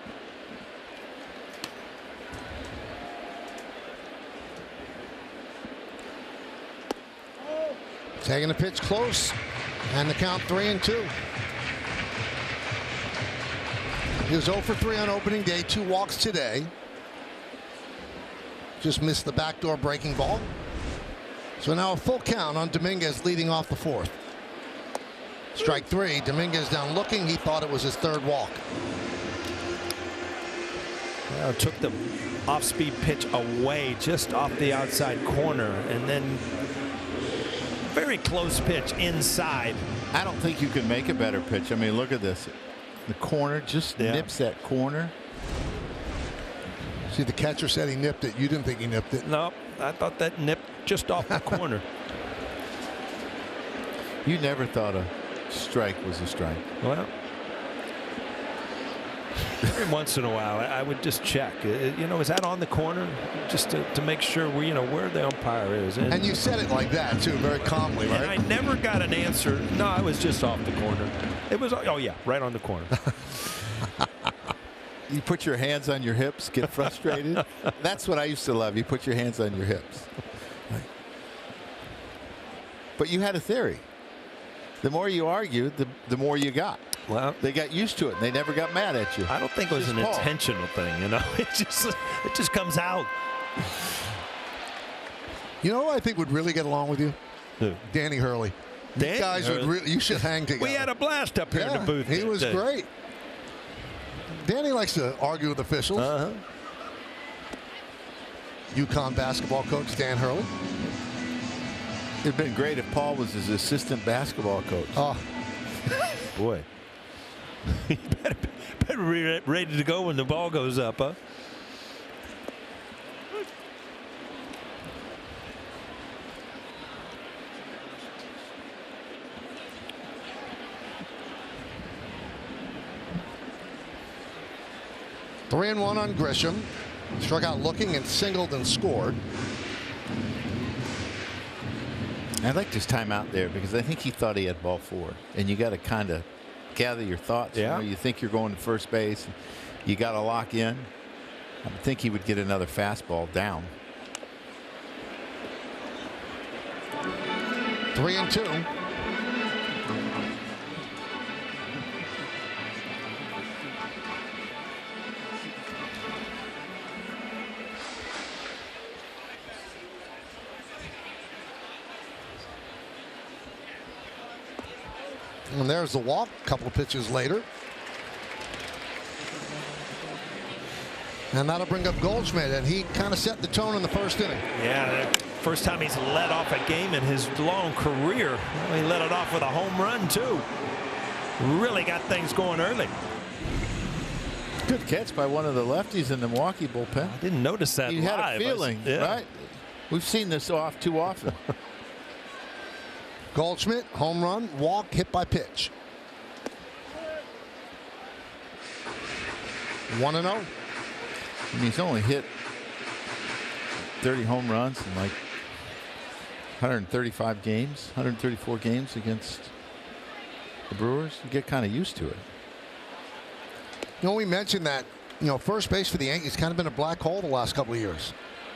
Taking the pitch close, and the count 3-2. He was 0 for 3 on opening day, 2 walks today. Just missed the backdoor breaking ball. So now a full count on Dominguez leading off the 4th. Strike 3. Dominguez down looking. He thought it was his 3rd walk. Well, took the off-speed pitch away just off the outside corner, and then very close pitch inside. I don't think you can make a better pitch. I mean, look at this. The corner just nips that corner. See, the catcher said he nipped it. You didn't think he nipped it. No, I thought that nipped just off the corner. You never thought a strike was a strike. Well, every once in a while, I would just check. You know, is that on the corner? Just to make sure we, you know, where the umpire is. And you said it like that too, very calmly, right? And I never got an answer. No, it was just off the corner. It was, oh yeah, right on the corner. You put your hands on your hips, get frustrated. That's what I used to love. You put your hands on your hips. But you had a theory. The more you argued, the more you got. Well, they got used to it, and they never got mad at you. I don't think it was an intentional thing, you know. It just comes out. You know who I think would really get along with you? Who? Danny Hurley. You guys would really, you should hang together. We had a blast up here in the booth. He was great. Danny likes to argue with officials. UConn basketball coach Dan Hurley. It'd been great if Paul was his assistant basketball coach. Oh, boy. You better be ready to go when the ball goes up, huh? Three and 1 on Grisham. Struck out looking and singled and scored. I like this timeout there because I think he thought he had ball 4, and you got to kind of gather your thoughts. Yeah. You know, you think you're going to first base, you got to lock in. I think he would get another fastball down. 3 and 2. And there's the walk a couple of pitches later. And that'll bring up Goldschmidt, and he kind of set the tone in the first inning. Yeah, the first time he's led off a game in his long career. Well, he led it off with a home run, too. Really got things going early. Good catch by one of the lefties in the Milwaukee bullpen. I didn't notice that. He had a feeling, right? We've seen this too often. Goldschmidt, home run, walk, hit by pitch. 1-0. I mean, he's only hit 30 home runs in like 135 games, 134 games against the Brewers. You get kind of used to it. You know, we mentioned that, first base for the Yankees kind of been a black hole the last couple of years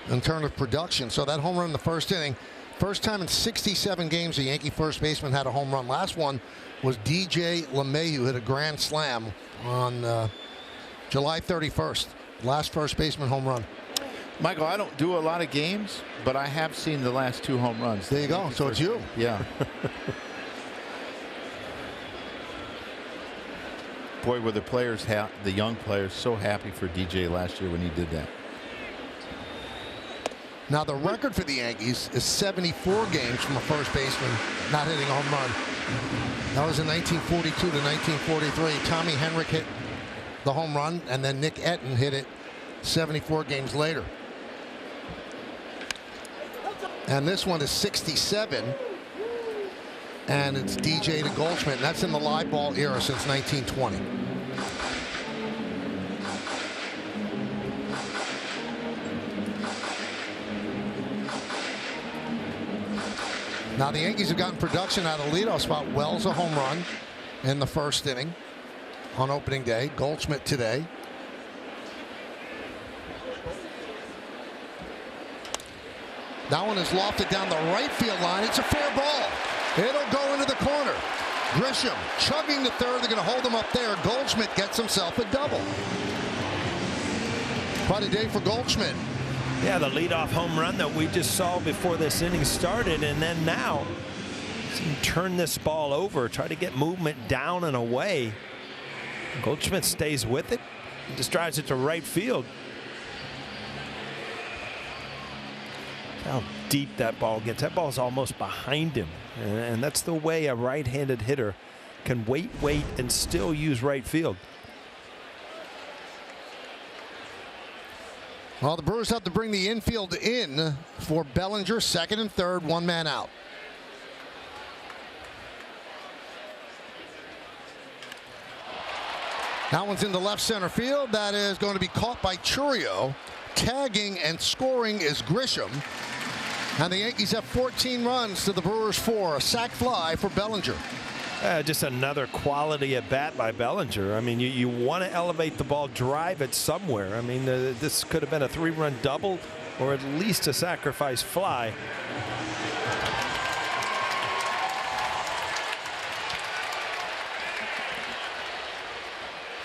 in terms of production. So that home run in the first inning, first time in 67 games a Yankee first baseman had a home run. Last one was DJ LeMahieu, hit a grand slam on July 31st. Last first baseman home run. Michael, I don't do a lot of games, but I have seen the last 2 home runs. There you go. So it's you. Yeah. Boy, were the young players so happy for DJ last year when he did that. Now the record for the Yankees is 74 games from a first baseman not hitting a home run. That was in 1942 to 1943. Tommy Henrik hit the home run, and then Nick Etten hit it 74 games later. And this one is 67, and it's DJ to Goldschmidt, and that's in the live ball era since 1920. Now the Yankees have gotten production out of the leadoff spot. Wells a home run in the first inning on opening day. Goldschmidt today. That one is lofted down the right field line. It's a fair ball. It'll go into the corner. Grisham chugging to third. They're going to hold him up there. Goldschmidt gets himself a double. Quite a day for Goldschmidt. Yeah, the leadoff home run that we just saw before this inning started, and then now turn this ball over, try to get movement down and away. Goldschmidt stays with it, just drives it to right field. How deep that ball gets. That ball's almost behind him, and that's the way a right-handed hitter can wait, and still use right field. Well, the Brewers have to bring the infield in for Bellinger, second and third, one man out. That one's into left center field. That is going to be caught by Churio. Tagging and scoring is Grisham. And the Yankees have 14 runs to the Brewers 4. A sac fly for Bellinger. Just another quality at bat by Bellinger. I mean, you want to elevate the ball, drive it somewhere. I mean, this could have been a 3-run double or at least a sacrifice fly.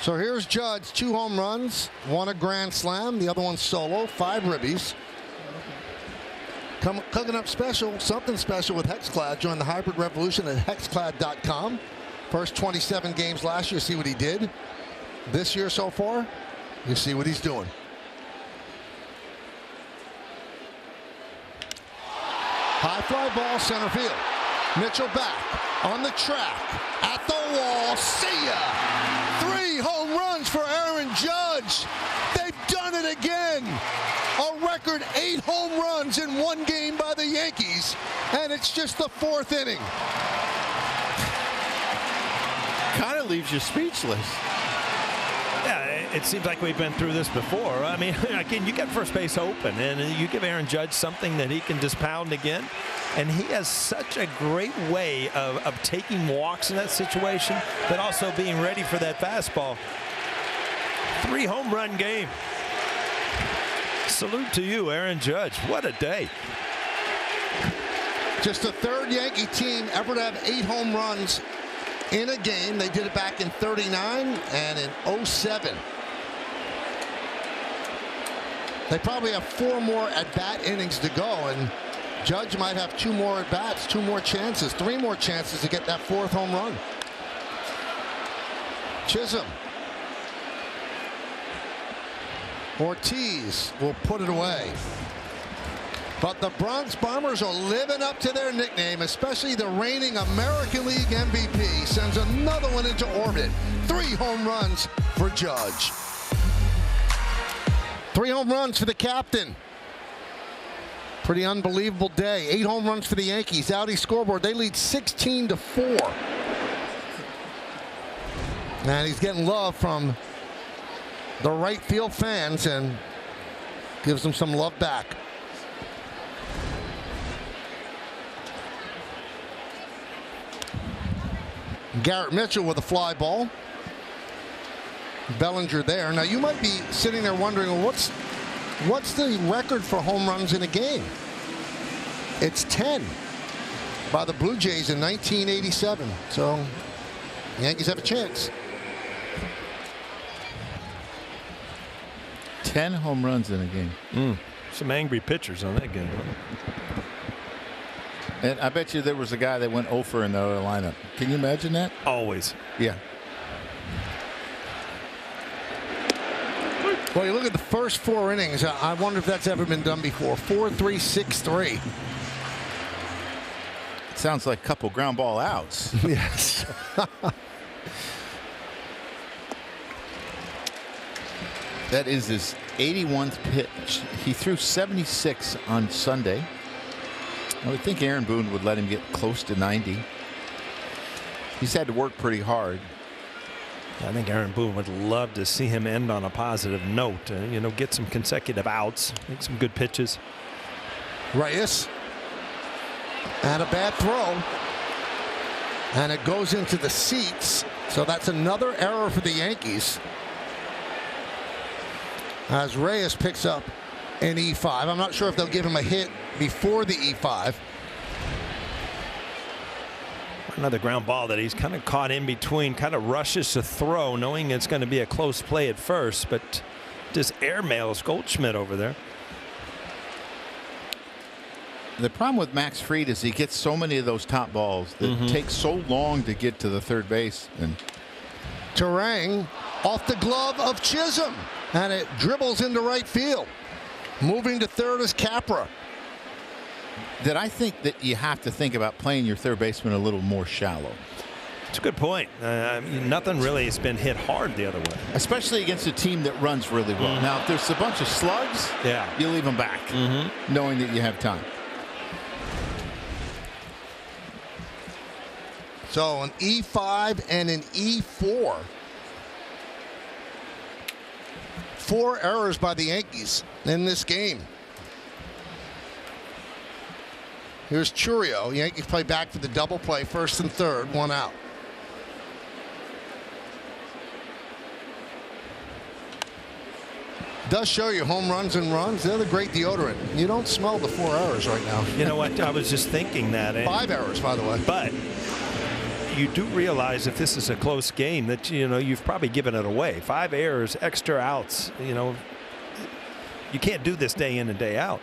So here's Judge, 2 home runs, 1 a grand slam, the other one solo, 5 ribbies. Cooking up special, something special with Hexclad. Join the hybrid revolution at hexclad.com. First 27 games last year, see what he did. This year so far, you see what he's doing. High fly ball, center field. Mitchell back on the track, at the wall, see ya! 3 home runs for Aaron Judge. They've done it again. A record 8 home runs in 1 game by the Yankees, and it's just the 4th inning. Kind of leaves you speechless. Yeah, it seems like we've been through this before. I mean, again, you get first base open, and you give Aaron Judge something that he can just pound again. And he has such a great way of taking walks in that situation, but also being ready for that fastball. 3 home run game. Salute to you, Aaron Judge. What a day. Just the 3rd Yankee team ever to have 8 home runs in a game. They did it back in '39 and in '07. They probably have 4 more at-bat innings to go, and Judge might have 2 more at-bats, 2 more chances, 3 more chances to get that 4th home run. Chisholm. Ortiz will put it away. But the Bronx Bombers are living up to their nickname, especially the reigning American League MVP. Sends another one into orbit. 3 home runs for Judge. 3 home runs for the captain. Pretty unbelievable day. 8 home runs for the Yankees. Audi scoreboard, they lead 16-4. And he's getting love from the right field fans and gives them some love back. Garrett Mitchell with a fly ball. Bellinger there. Now you might be sitting there wondering, well, what's the record for home runs in a game? It's 10 by the Blue Jays in 1987. So the Yankees have a chance. 10 home runs in a game. Some angry pitchers on that game. And I bet you there was a guy that went 0 for in the other lineup. Can you imagine that? Always. Yeah. Well, you look at the first 4 innings. I wonder if that's ever been done before. 4-3, 6-3. Sounds like a couple ground ball outs. Yes. That is his 81th pitch. He threw 76 on Sunday. I would think Aaron Boone would let him get close to 90. He's had to work pretty hard. I think Aaron Boone would love to see him end on a positive note. You know, get some consecutive outs, make some good pitches. Reyes. And a bad throw. And it goes into the seats. So that's another error for the Yankees. As Reyes picks up an E5. I'm not sure if they'll give him a hit before the E5. Another ground ball that he's kind of caught in between, kind of rushes to throw, knowing it's going to be a close play at first, but just airmails Goldschmidt over there. The problem with Max Fried is he gets so many of those top balls that take so long to get to the third base. And Terang off the glove of Chisholm, and it dribbles into right field. Moving to third is Capra. that I think that you have to think about playing your third baseman a little more shallow. It's a good point. Nothing really has been hit hard the other way. Especially against a team that runs really well. Now, if there's a bunch of slugs, you leave them back, knowing that you have time. So an E5 and an E4. 4 errors by the Yankees in this game. Here's Churio. Yankees play back for the double play, first and third, 1 out. Does show you home runs and runs. They're the great deodorant. You don't smell the 4 errors right now. You know what? I was just thinking that. 5 errors, by the way. But you do realize if this is a close game that, you know, you've probably given it away. 5 errors, extra outs. You know, you can't do this day in and day out.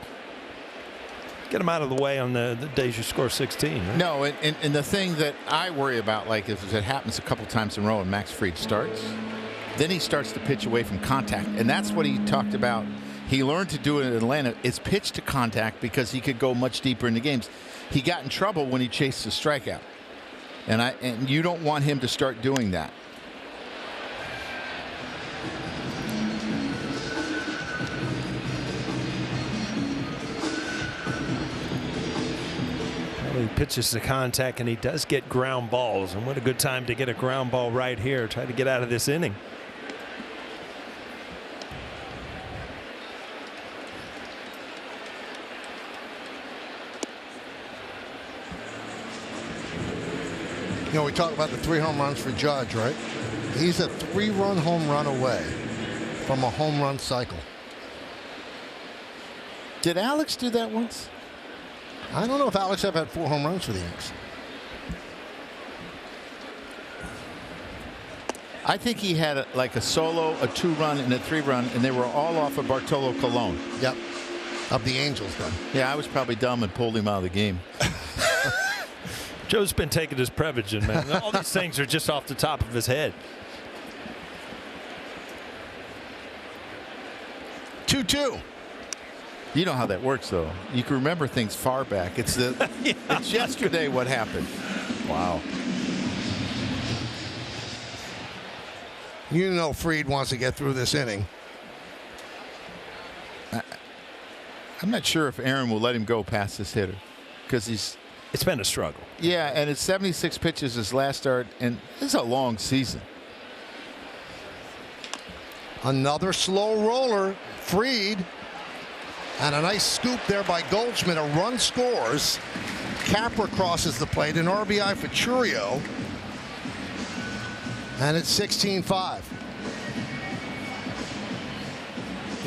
Get them out of the way on the days you score 16. Right? No, and the thing that I worry about, like if it happens a couple times in a row and Max Fried starts, then he starts to pitch away from contact. And that's what he talked about. He learned to do it in Atlanta. It's pitch to contact because he could go much deeper into games. He got in trouble when he chased the strikeout. And you don't want him to start doing that. Well, he pitches the contact and he does get ground balls. And what a good time to get a ground ball right here. Try to get out of this inning. You know, we talk about the 3 home runs for Judge, right? He's a 3-run home run away from a home run cycle. Did Alex do that once? I don't know if Alex ever had 4 home runs for the Yankees. I think he had like a solo, a 2-run, and a 3-run, and they were all off of Bartolo Colon. Yep. Of the Angels, then. Yeah, I was probably dumb and pulled him out of the game. Joe's been taking his Prevagen, man. All these things are just off the top of his head. 2-2. You know how that works, though. You can remember things far back. It's it's yesterday what happened. Wow. You know Fried wants to get through this inning. I'm not sure if Aaron will let him go past this hitter because It's been a struggle. Yeah, and it's 76 pitches his last start, and this is a long season. Another slow roller, Fried. And a nice scoop there by Goldschmidt. A run scores. Capra crosses the plate. An RBI for Churio. And it's 16-5.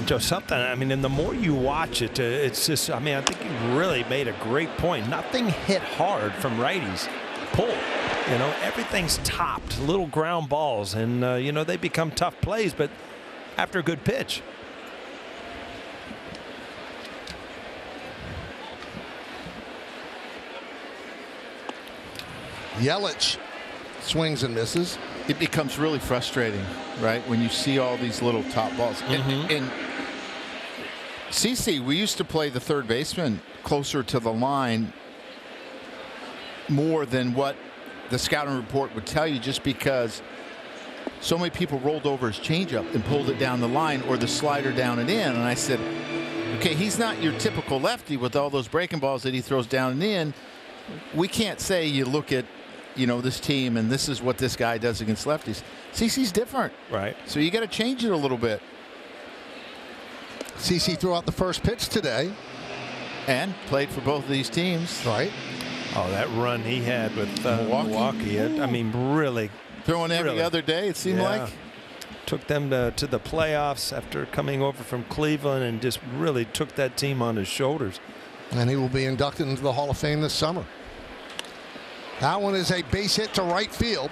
Joe, something, I mean, and the more you watch it, it's just, I mean, I think you really made a great point. Nothing hit hard from righties. Pull. You know, everything's topped. Little ground balls. And, you know, they become tough plays, but after a good pitch. Yelich swings and misses. It becomes really frustrating, right, when you see all these little top balls. And CC, we used to play the third baseman closer to the line more than what the scouting report would tell you, just because so many people rolled over his changeup and pulled it down the line, or the slider down and in. And I said, okay, he's not your typical lefty with all those breaking balls that he throws down and in. We can't say you look at, you know, this team and this is what this guy does against lefties. CC's different. Right. So you got to change it a little bit. CC threw out the first pitch today. And played for both of these teams. Right. Oh, that run he had with Milwaukee. I mean, really. Throwing every other day, it seemed like. Took them to the playoffs after coming over from Cleveland, and just really took that team on his shoulders. And he will be inducted into the Hall of Fame this summer. That one is a base hit to right field.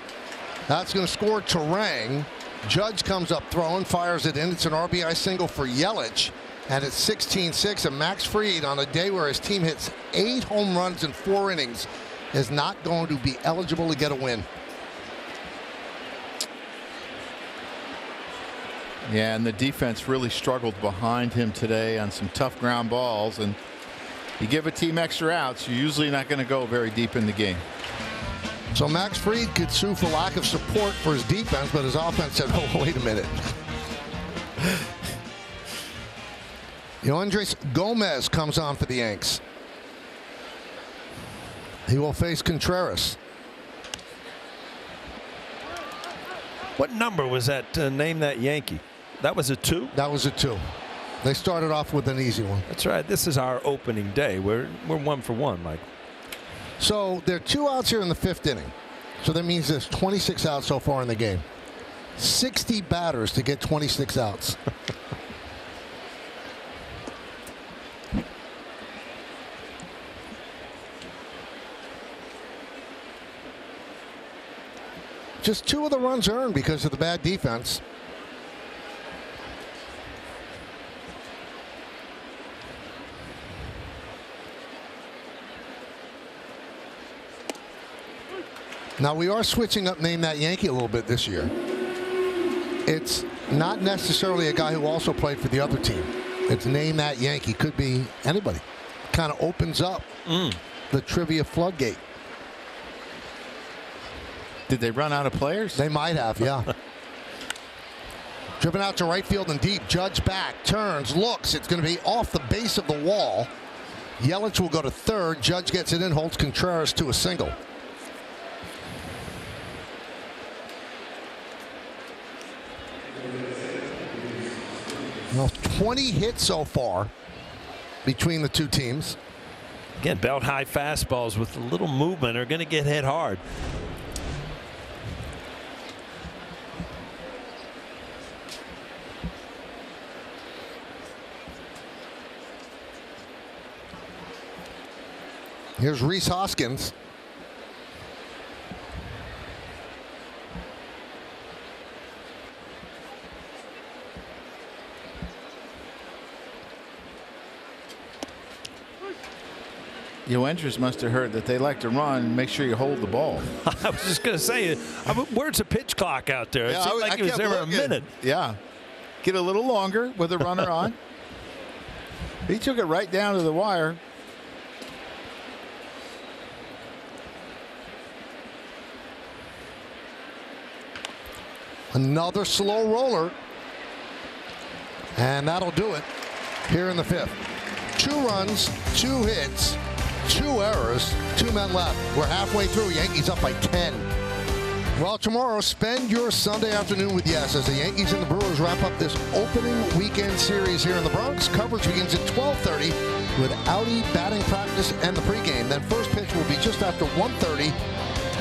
That's going to score Terang. Judge comes up throwing, fires it in. It's an RBI single for Yelich. And it's 16-6. And Max Fried, on a day where his team hits 8 home runs in 4 innings, is not going to be eligible to get a win. Yeah, and the defense really struggled behind him today on some tough ground balls. And you give a team extra outs, you're usually not going to go very deep in the game. So Max Fried could sue for lack of support for his defense, but his offense said, oh, wait a minute. Andres Gomez comes on for the Yanks. He will face Contreras. What number was that to name that Yankee? That was a 2? That was a 2. They started off with an easy one. That's right. This is our opening day. We're 1 for 1, Mike. So there are 2 outs here in the 5th inning. So that means there's 26 outs so far in the game. 60 batters to get 26 outs. Just 2 of the runs earned because of the bad defense. Now we are switching up Name That Yankee a little bit this year. It's not necessarily a guy who also played for the other team. It's Name That Yankee. Could be anybody. Kind of opens up the trivia floodgate. Did they run out of players? They might have, yeah. Driven out to right field and deep. Judge back, turns, looks. It's going to be off the base of the wall. Yelich will go to third. Judge gets it in, holds Contreras to a single. Well, 20 hits so far between the 2 teams. Again, belt high fastballs with a little movement are going to get hit hard. Here's Rhys Hoskins. Yoendris must have heard that they like to run and make sure you hold the ball. I was just going to say, where's the pitch clock out there? It seemed like it was there a minute. Yeah. Get a little longer with a runner on. He took it right down to the wire. Another slow roller. And that'll do it here in the 5th. 2 runs, 2 hits, 2 errors, 2 men left. We're halfway through. Yankees up by 10. Well, tomorrow, spend your Sunday afternoon with Yes as the Yankees and the Brewers wrap up this opening weekend series here in the Bronx. Coverage begins at 12:30 with Audi batting practice and the pregame. Then first pitch will be just after 1:30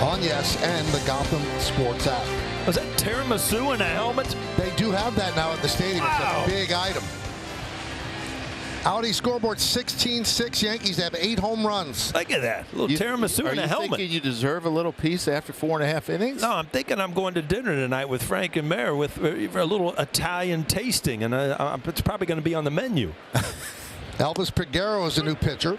on Yes and the Gotham Sports app. Was that tiramisu in a helmet? They do have that now at the stadium. Wow. It's a big item. Audi scoreboard 16-6. Yankees have 8 home runs. Look at that. A little tiramisu in a helmet. Are you thinking you deserve a little piece after 4.5 innings? No, I'm thinking I'm going to dinner tonight with Frank and Mare for a little Italian tasting, and it's probably going to be on the menu. Elvis Peguero is a new pitcher.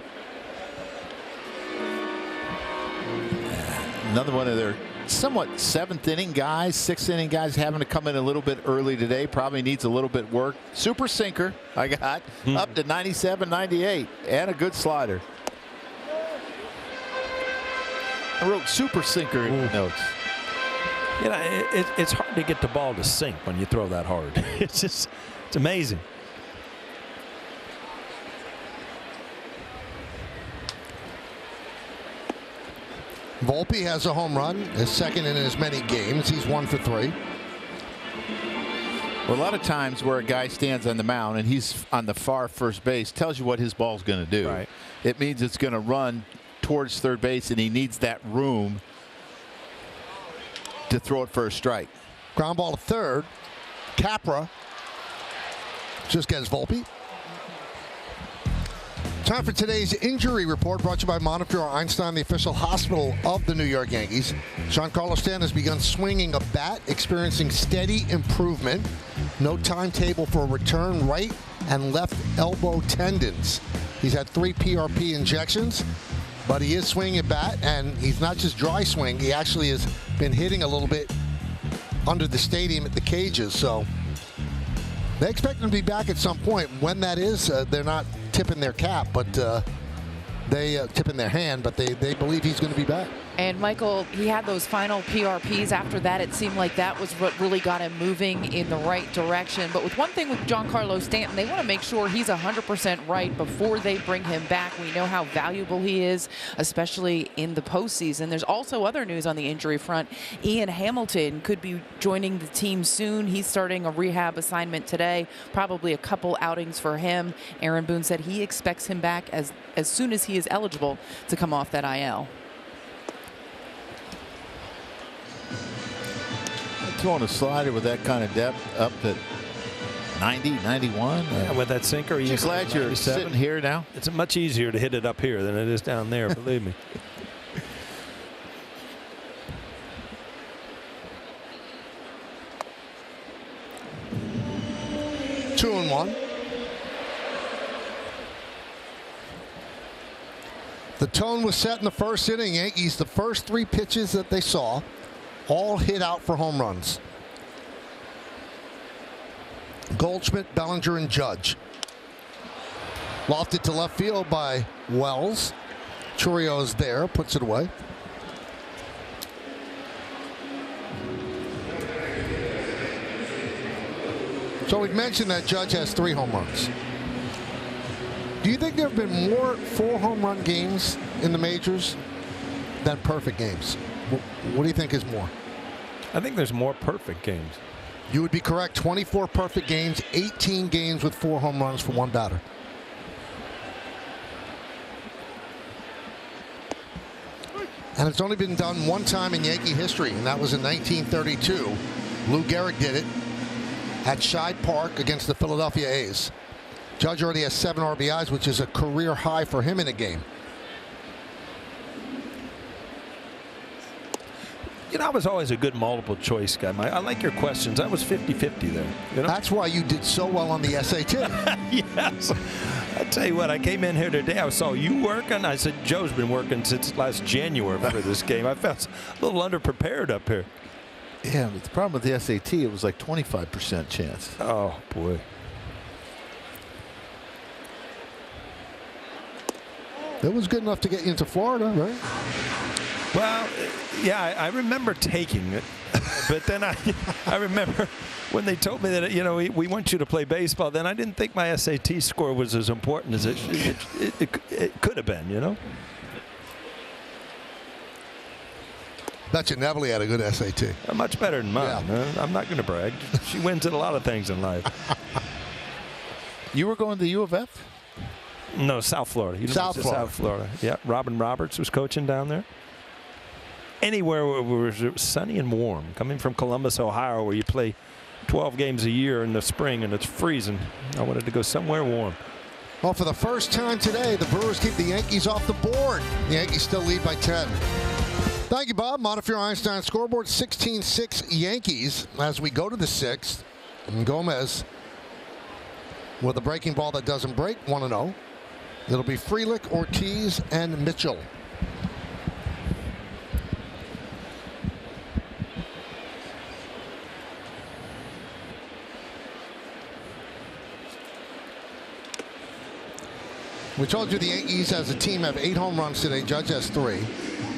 Another one of their somewhat 7th inning guys, 6th inning guys having to come in a little bit early today. Probably needs a little bit work. Super sinker I got up to 97, 98, and a good slider. I wrote super sinker in the notes. You know, it's hard to get the ball to sink when you throw that hard. It's amazing. Volpe has a home run, his 2nd in as many games. He's 1 for 3. Well, a lot of times where a guy stands on the mound and he's on the far first base tells you what his ball's going to do. Right. It means it's going to run towards third base, and he needs that room to throw it for a strike. Ground ball to third. Capra just gets Volpe. Time for today's injury report, brought to you by Montefiore Einstein, the official hospital of the New York Yankees. Giancarlo Stanton has begun swinging a bat, experiencing steady improvement. No timetable for a return. Right and left elbow tendons. He's had 3 PRP injections, but he is swinging a bat, and he's not just dry swing. He actually has been hitting a little bit under the stadium at the cages, so they expect him to be back at some point. When that is, they're not tipping their cap, but they tipping their hand, but they believe he's going to be back. And Michael, he had those final PRPs. After that, it seemed like that was what really got him moving in the right direction. But with one thing with Giancarlo Stanton, they want to make sure he's 100% right before they bring him back. We know how valuable he is, especially in the postseason. There's also other news on the injury front. Ian Hamilton could be joining the team soon. He's starting a rehab assignment today, probably a couple outings for him. Aaron Boone said he expects him back as soon as he is eligible to come off that IL. Throwing a slider with that kind of depth up to 90, 91. Yeah, with that sinker. Just glad you're sitting here now. It's much easier to hit it up here than it is down there, believe me. Two and one. The tone was set in the first inning. Yankees, the first 3 pitches that they saw, all hit out for home runs. Goldschmidt, Bellinger, and Judge. Lofted to left field by Wells. Churrio's there, puts it away. So we've mentioned that Judge has 3 home runs. Do you think there have been more 4 home run games in the majors than perfect games? What do you think is more? I think there's more perfect games. You would be correct. 24 perfect games, 18 games with 4 home runs for 1 batter. And it's only been done 1 time in Yankee history, and that was in 1932. Lou Gehrig did it at Scheid Park against the Philadelphia A's. Judge already has 7 RBIs, which is a career high for him in a game. You know, I was always a good multiple choice guy. I like your questions. I was 50-50 there. You know? That's why you did so well on the SAT. Yes. I tell you what, I came in here today. I saw you working. I said, Joe's been working since last January for this game. I felt a little underprepared up here. Yeah, but the problem with the SAT, it was like 25% chance. Oh, boy. It was good enough to get you into Florida, right? Well, yeah, I remember taking it, but then I remember when they told me that, we want you to play baseball, then I didn't think my SAT score was as important as it could have been, Bet you Neville had a good SAT. Much better than mine. Yeah. I'm not going to brag. She wins at a lot of things in life. You were going to U of F? No, South Florida. South Florida. Yeah, Robin Roberts was coaching down there. Anywhere where it was sunny and warm. Coming from Columbus, Ohio, where you play 12 games a year in the spring and it's freezing, I wanted to go somewhere warm. Well, for the first time today, the Brewers keep the Yankees off the board. The Yankees still lead by 10. Thank you, Bob. Montefiore Einstein scoreboard 16-6 Yankees as we go to the 6th. And Gomez with a breaking ball that doesn't break, 1-0. It'll be Frelick, Ortiz, and Mitchell. We told you the Yankees as a team have 8 home runs today. Judge has 3.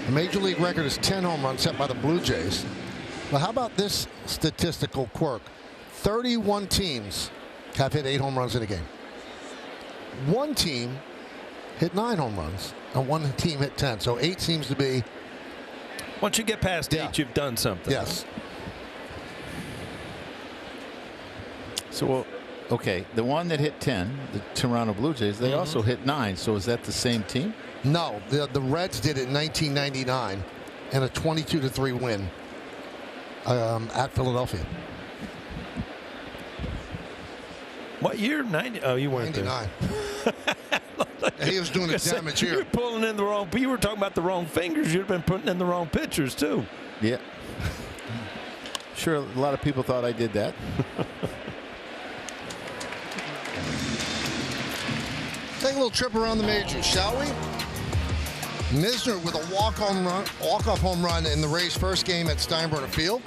The Major League record is 10 home runs set by the Blue Jays. Well, how about this statistical quirk? 31 teams have hit 8 home runs in a game. One team hit 9 home runs, and one team hit 10. So 8 seems to be. Once you get past 8, you've done something. Yes. So, well, okay, the one that hit 10, the Toronto Blue Jays, they also hit 9. So is that the same team? No, the Reds did it in 1999 in a 22-3 win at Philadelphia. What year? 90? Oh, you weren't 99. there. He was doing the damage here. You're pulling in the wrong. You were talking about the wrong fingers. You've been putting in the wrong pitchers too. Yeah. Sure, a lot of people thought I did that. Take a little trip around the majors, shall we? Misner with a walk-off home run in the Rays' first game at Steinbrenner Field.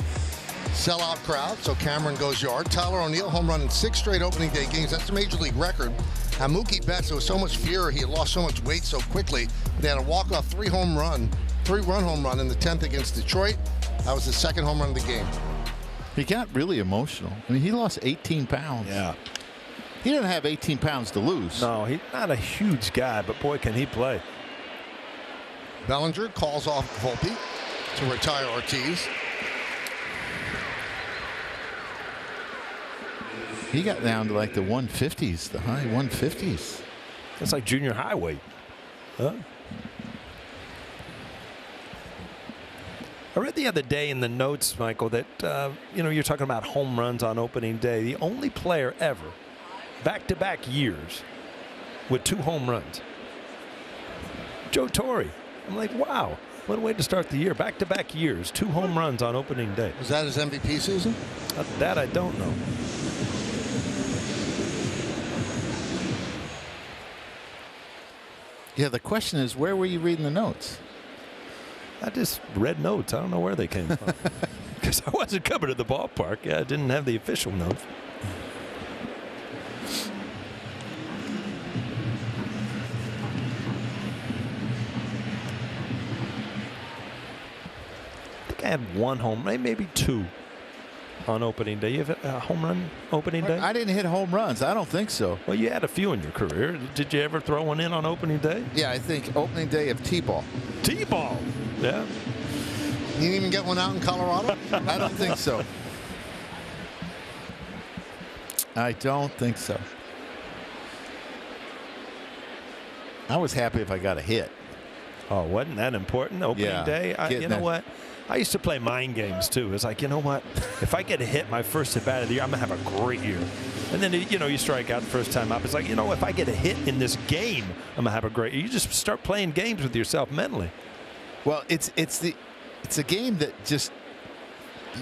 Sellout crowd, so Cameron goes yard. Tyler O'Neill home run in 6 straight opening day games. That's the Major League record. And Mookie Betts, there was so much fear he had lost so much weight so quickly. They had a walk-off 3-run home run in the 10th against Detroit. That was the second home run of the game. He got really emotional. I mean, he lost 18 pounds. Yeah. He didn't have 18 pounds to lose. No, he's not a huge guy, but boy, can he play. Bellinger calls off Volpe to retire Ortiz. He got down to like the 150s, the high 150s. That's like junior high weight. Huh? I read the other day in the notes, Michael, that you're talking about home runs on opening day. The only player ever, back-to-back years, with 2 home runs. Joe Torre. I'm like, wow, what a way to start the year. Back-to-back years, 2 home runs on opening day. Was that his MVP season? That I don't know. Yeah, the question is, where were you reading the notes? I just read notes. I don't know where they came from. Because I wasn't coming to the ballpark. Yeah, I didn't have the official notes. I think I had 1 home, maybe 2 on opening day. You have a home run opening day? I didn't hit home runs. I don't think so. Well, you had a few in your career. Did you ever throw one in on opening day? Yeah, I think opening day of T-ball. T-ball. Yeah. You didn't even get one out in Colorado? I don't think so. I don't think so. I was happy if I got a hit. Oh, wasn't that important? Opening day? You know what? I used to play mind games, too. It's like, you know what? If I get a hit my first at bat of the year, I'm going to have a great year. And then, you strike out the first time up. It's like, if I get a hit in this game, I'm going to have a great year. You just start playing games with yourself mentally. Well, it's a game that just,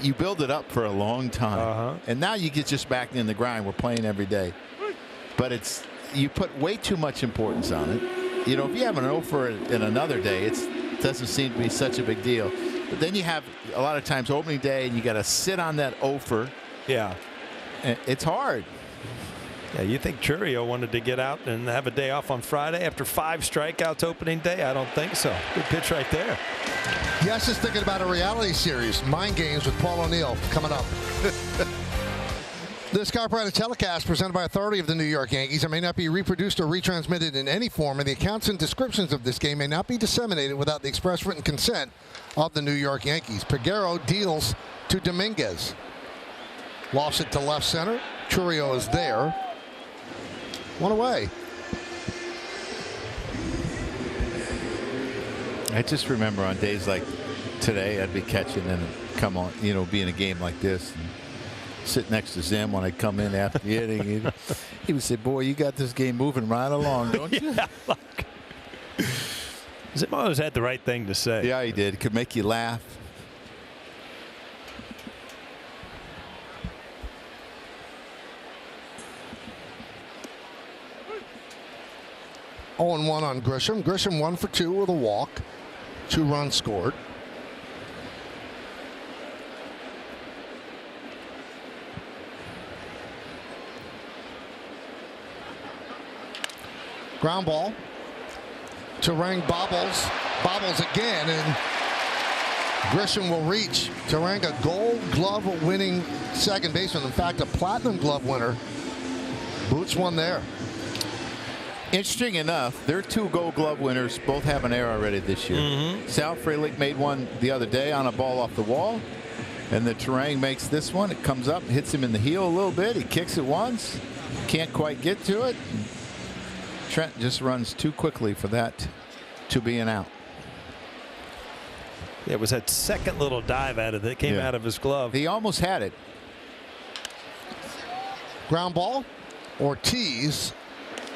you build it up for a long time. And now you get just back in the grind. We're playing every day. But you put way too much importance on it. If you have an 0 for in another day, it doesn't seem to be such a big deal. But then you have a lot of times opening day, and you got to sit on that 0 for. Yeah. It's hard. Yeah, you think Chourio wanted to get out and have a day off on Friday after 5 strikeouts opening day? I don't think so. Good pitch right there. Yes, is thinking about a reality series, Mind Games with Paul O'Neill, coming up. This copyrighted telecast presented by authority of the New York Yankees and may not be reproduced or retransmitted in any form, and the accounts and descriptions of this game may not be disseminated without the express written consent of the New York Yankees. Peguero deals to Dominguez. Lost it to left center. Chourio is there. One away. I just remember on days like today, I'd be catching and come on, be in a game like this. And sit next to Zim when I come in after the inning. He would say, boy, you got this game moving right along, don't you? Yeah, Zim always had the right thing to say. Yeah, he did. Could make you laugh. Oh, 0-1 on Grisham. Grisham 1 for 2 with a walk. 2 runs scored. Ground ball. Terang bobbles. Bobbles again, and Grisham will reach. Terang, a Gold Glove winning second baseman. In fact, a Platinum Glove winner. Boots one there. Interesting enough, their 2 Gold Glove winners both have an error already this year. Sal Frelick made one the other day on a ball off the wall, and the Terang makes this one. It comes up, hits him in the heel a little bit. He kicks it once, can't quite get to it. Trent just runs too quickly for that to be an out. It was that second little dive out of it came out of his glove. He almost had it. Ground ball. Ortiz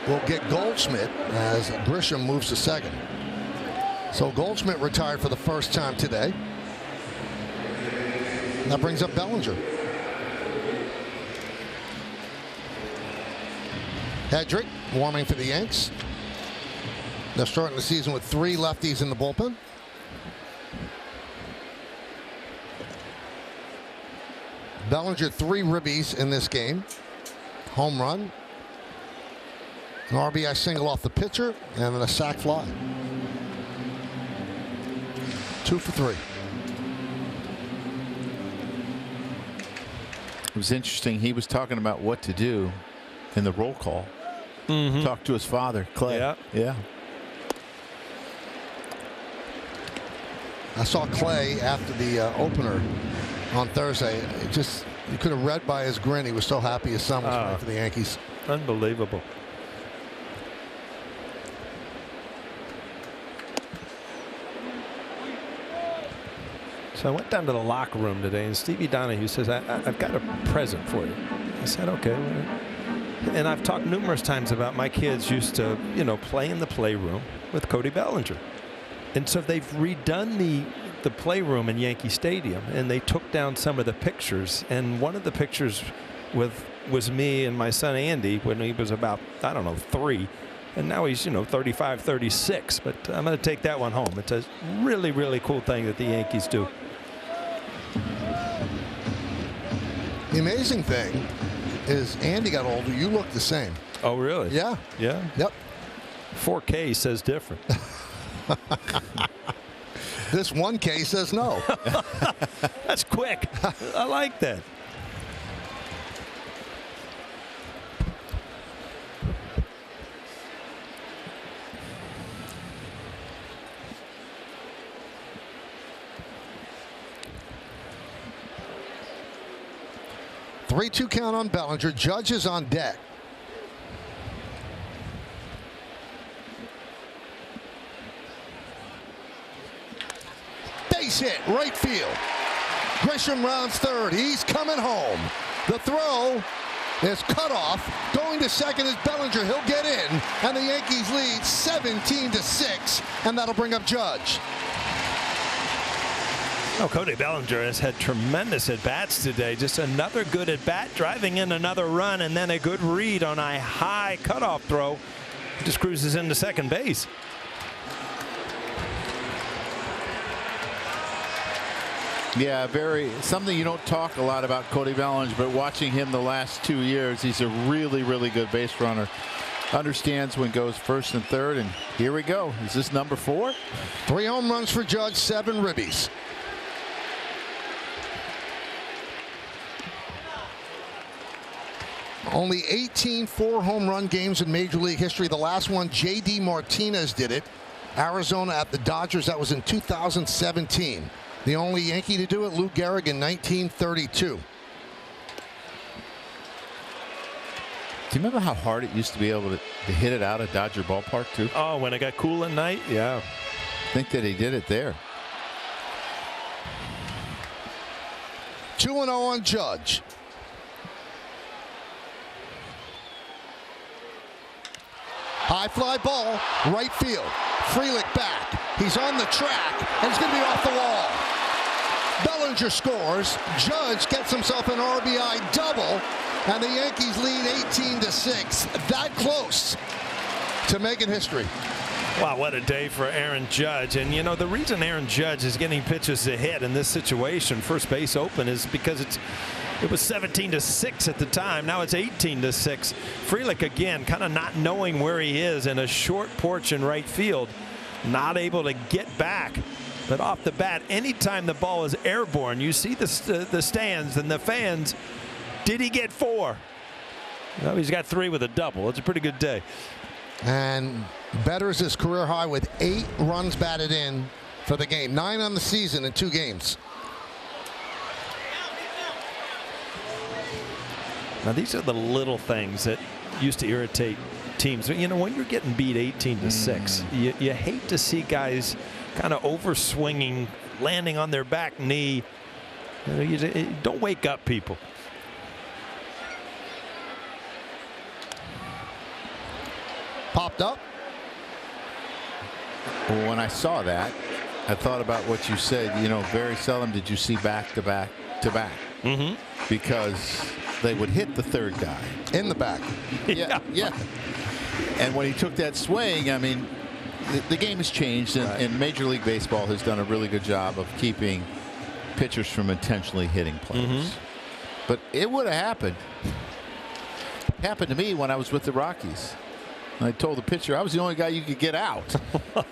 will get Goldschmidt as Grisham moves to second. So Goldschmidt retired for the first time today. And that brings up Bellinger. Hedrick warming for the Yanks. They're starting the season with 3 lefties in the bullpen. Bellinger 3 ribbies in this game. Home run. An RBI single off the pitcher, and then a sac fly. 2 for 3. It was interesting. He was talking about what to do in the roll call. Talked to his father, Clay. Yeah. I saw Clay after the opener on Thursday. You could have read by his grin. He was so happy his son was playing for the Yankees. Unbelievable. So I went down to the locker room today, and Stevie Donahue says, I've got a present for you. I said, okay. And I've talked numerous times about my kids used to, play in the playroom with Cody Bellinger. And so they've redone the playroom in Yankee Stadium, and they took down some of the pictures. And one of the pictures was me and my son Andy when he was about, 3. And now he's, 35, 36. But I'm going to take that one home. It's a really, really cool thing that the Yankees do. The amazing thing is Andy got older. You look the same. Oh, really? Yeah. Yeah. Yep. 4K says different. This 1K says no. That's quick. I like that. Three-two count on Bellinger. Judge is on deck. Base hit, right field. Grisham rounds third. He's coming home. The throw is cut off. Going to second is Bellinger. He'll get in, and the Yankees lead 17-6, and that'll bring up Judge. Oh, Cody Bellinger has had tremendous at-bats today. Just another good at-bat, driving in another run, and then a good read on a high cutoff throw. Just cruises into second base. Yeah, something you don't talk a lot about Cody Bellinger, but watching him the last 2 years, he's a really, really good base runner. Understands when goes first and third, and here we go. Is this number 4? 3 home runs for Judge, 7 ribbies. Only 18 4-home run games in Major League history. The last one, J.D. Martinez did it. Arizona at the Dodgers. That was in 2017. The only Yankee to do it, Lou Gehrig, in 1932. Do you remember how hard it used to be able to hit it out at Dodger Ballpark, too? Oh, when it got cool at night? Yeah. I think that he did it there. 2-0 on Judge. High fly ball, right field. Frelick back. He's on the track, and he's going to be off the wall. Bellinger scores. Judge gets himself an RBI double, and the Yankees lead 18-6. That close to making history. Wow, what a day for Aaron Judge. And, you know, the reason Aaron Judge is getting pitches to hit in this situation, first base open, is because it was 17-6 at the time. Now it's 18-6. Frelick again kind of not knowing where he is in a short porch in right field. Not able to get back. But off the bat, anytime the ball is airborne, you see the stands and the fans. Did he get 4? Well, he's got 3 with a double. It's a pretty good day. And betters his career high with 8 runs batted in for the game. 9 on the season in 2 games. Now, these are the little things that used to irritate teams. You know, when you're getting beat 18-6, you hate to see guys kind of over-swinging, landing on their back knee. You know, don't wake up, people. Popped up. Well, when I saw that, I thought about what you said. You know, very seldom did you see back-to-back to back. Because they would hit the third guy in the back. Yeah. And when he took that swing, I mean, the game has changed, and Major League Baseball has done a really good job of keeping pitchers from intentionally hitting players. But it would have happened. It happened to me when I was with the Rockies. And I told the pitcher I was the only guy you could get out. I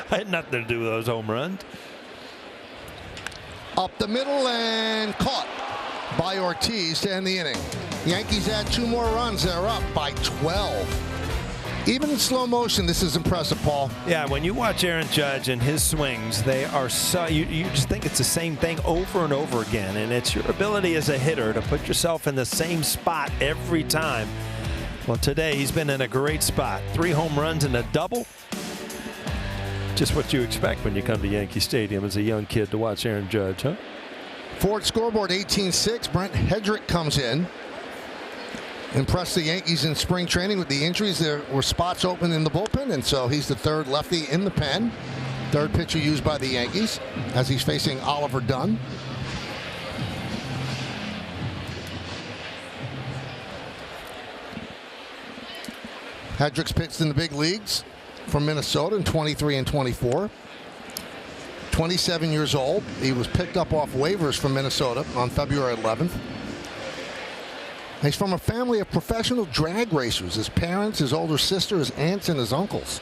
had nothing to do with those home runs. Up the middle and caught by Ortiz to end the inning. Yankees add 2 more runs. They're up by 12. Even in slow motion, this is impressive, Paul. Yeah, when you watch Aaron Judge and his swings, they are so you just think it's the same thing over and over again, and it's your ability as a hitter to put yourself in the same spot every time. Well, today he's been in a great spot. 3 home runs and a double. Just what you expect when you come to Yankee Stadium as a young kid to watch Aaron Judge, huh? Ford scoreboard 18-6. Brent Hedrick comes in. Impressed the Yankees in spring training with the injuries. There were spots open in the bullpen, and so he's the 3rd lefty in the pen. 3rd pitcher used by the Yankees as he's facing Oliver Dunn. Hedrick's pitched in the big leagues from Minnesota in 23 and 24. 27 years old. He was picked up off waivers from Minnesota on February 11th. He's from a family of professional drag racers. His parents, his older sister, his aunts, and his uncles.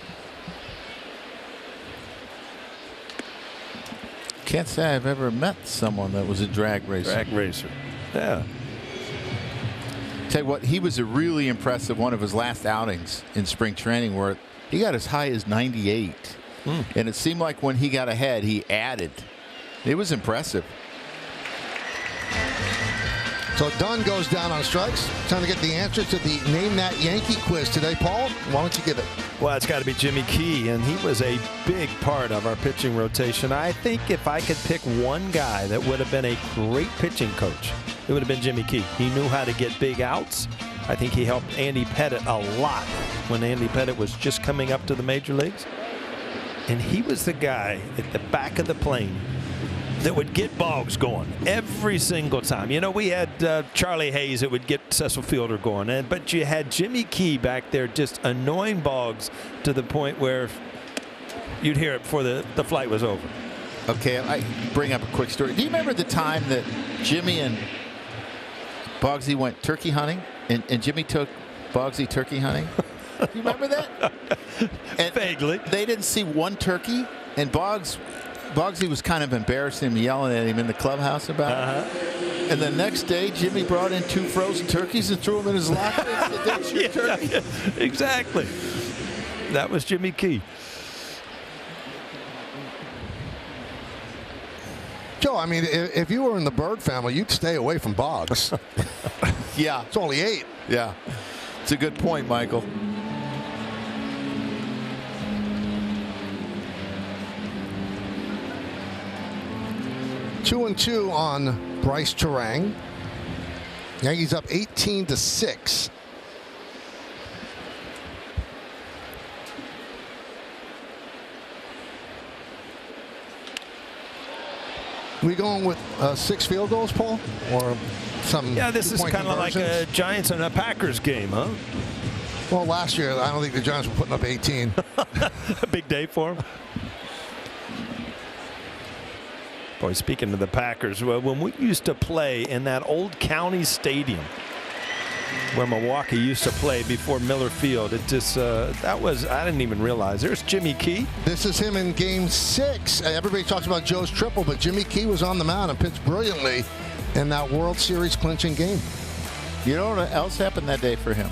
Can't say I've ever met someone that was a drag racer. Drag racer. Yeah. Tell you what, he was a really impressive one of his last outings in spring training where he got as high as 98. And it seemed like when he got ahead, he added. It was impressive. So Dunn goes down on strikes. Time to get the answer to the Name That Yankee quiz today, Paul. Why don't you give it? Well, it's got to be Jimmy Key, and he was a big part of our pitching rotation. I think if I could pick one guy that would have been a great pitching coach, it would have been Jimmy Key. He knew how to get big outs. I think he helped Andy Pettitte a lot when Andy Pettitte was just coming up to the major leagues. And he was the guy at the back of the plane that would get Boggs going every single time. You know, we had Charlie Hayes that would get Cecil Fielder going, but you had Jimmy Key back there just annoying Boggs to the point where you'd hear it before the flight was over. Okay, I bring up a quick story. Do you remember the time that Jimmy and Bogsy went turkey hunting, and Jimmy took Bogsy turkey hunting? Do you remember that? And vaguely. They didn't see one turkey, and Bogsy was kind of embarrassing him, yelling at him in the clubhouse about it. And the next day, Jimmy brought in 2 frozen turkeys and threw them in his locker and said, "That's your turkey." Yeah, exactly. That was Jimmy Key. Joe, I mean, if you were in the Bird family, you'd stay away from Boggs. Yeah. It's only 8. Yeah. It's a good point, Michael. Two and 2 on Bryce Terang. Yankees up 18-6. We going with 6 field goals, Paul, or some? Yeah, this is kind of like a Giants and a Packers game, huh? Well, last year I don't think the Giants were putting up 18. A big day for them. Boy, speaking of the Packers, well, when we used to play in that old county stadium where Milwaukee used to play before Miller Field, it just that was, I didn't even realize. There's Jimmy Key. This is him in Game 6. Everybody talks about Joe's triple, but Jimmy Key was on the mound and pitched brilliantly in that World Series clinching game. You know what else happened that day for him?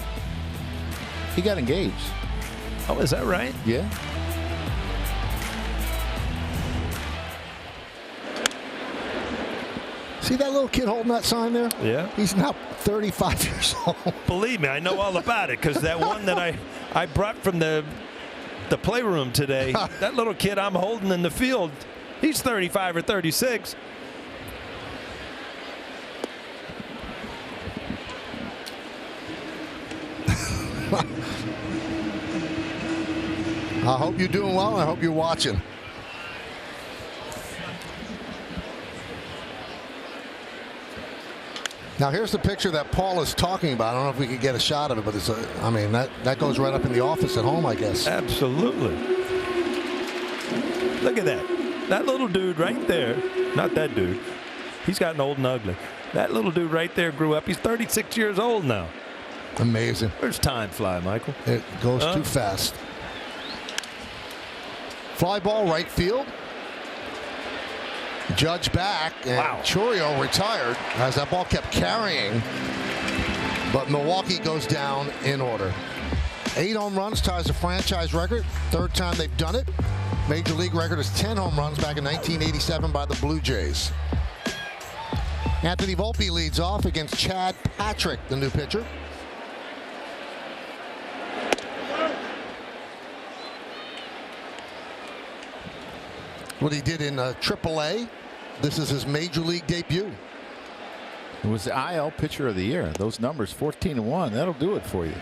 He got engaged. Oh, is that right? Yeah. See that little kid holding that sign there? Yeah. He's now 35 years old. Believe me, I know all about it, because that one that I brought from the playroom today, that little kid I'm holding in the field, he's 35 or 36. I hope you're doing well. I hope you're watching. Now here's the picture that Paul is talking about. I don't know if we could get a shot of it, but it's I mean, that goes right up in the office at home, I guess. Absolutely. Look at that. That little dude right there. Not that dude. He's gotten old and ugly. That little dude right there grew up. He's 36 years old now. Amazing. Where's time fly, Michael? It goes too fast. Fly ball right field. Judge back, and Chourio retired as that ball kept carrying. But Milwaukee goes down in order. 8 home runs ties the franchise record. 3rd time they've done it. Major league record is 10 home runs back in 1987 by the Blue Jays. Anthony Volpe leads off against Chad Patrick, the new pitcher. What he did in AAA. This is his major league debut. It was the IL pitcher of the year. Those numbers, 14-1. That'll do it for you.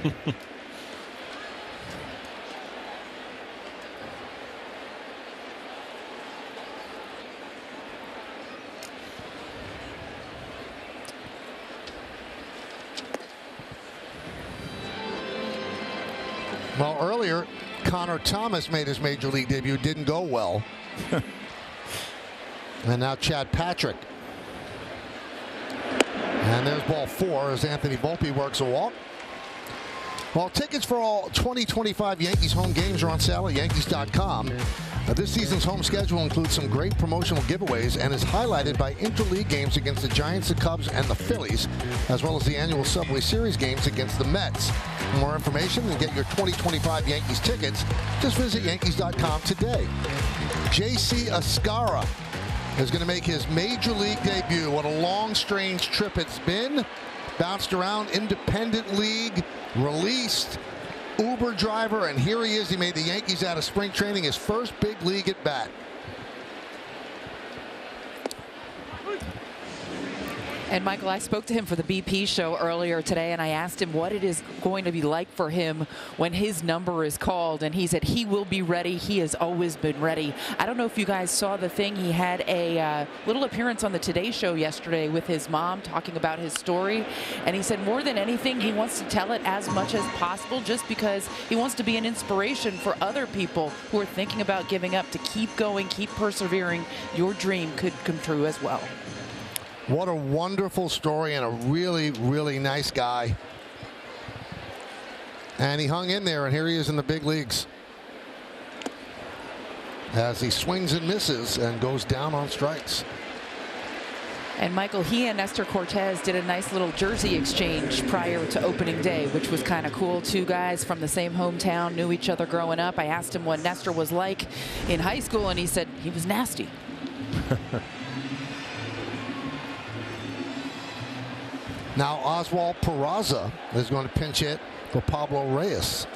Well, earlier, Connor Thomas made his major league debut. Didn't go well. And now Chad Patrick. And there's ball 4 as Anthony Volpe works a walk. Well, tickets for all 2025 Yankees home games are on sale at Yankees.com. This season's home schedule includes some great promotional giveaways and is highlighted by interleague games against the Giants, the Cubs, and the Phillies, as well as the annual Subway Series games against the Mets. For more information and get your 2025 Yankees tickets, just visit Yankees.com today. J.C. Ascara is going to make his major league debut. What a long, strange trip it's been. Bounced around, independent league, released, Uber driver, and here he is. He made the Yankees out of spring training, his first big league at bat. And Michael, I spoke to him for the BP show earlier today, and I asked him what it is going to be like for him when his number is called, and he said he will be ready. He has always been ready. I don't know if you guys saw the thing. He had a little appearance on the Today Show yesterday with his mom talking about his story, and he said more than anything, he wants to tell it as much as possible just because he wants to be an inspiration for other people who are thinking about giving up to keep going, keep persevering. Your dream could come true as well. What a wonderful story, and a really, really nice guy. And he hung in there, and here he is in the big leagues as he swings and misses and goes down on strikes. And Michael, he and Nestor Cortez did a nice little jersey exchange prior to opening day, which was kind of cool. Two guys from the same hometown, knew each other growing up. I asked him what Nestor was like in high school, and he said he was nasty. Now Oswald Peraza is going to pinch hit for Pablo Reyes.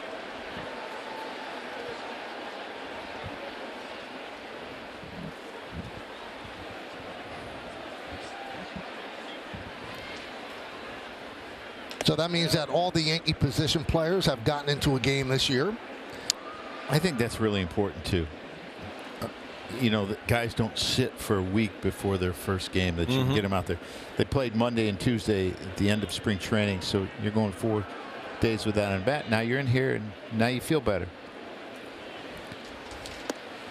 So that means that all the Yankee position players have gotten into a game this year. I think that's really important too. You know, the guys don't sit for a week before their first game, that you can get them out there. They played Monday and Tuesday at the end of spring training, so you're going 4 days without a bat. Now you're in here, and now you feel better.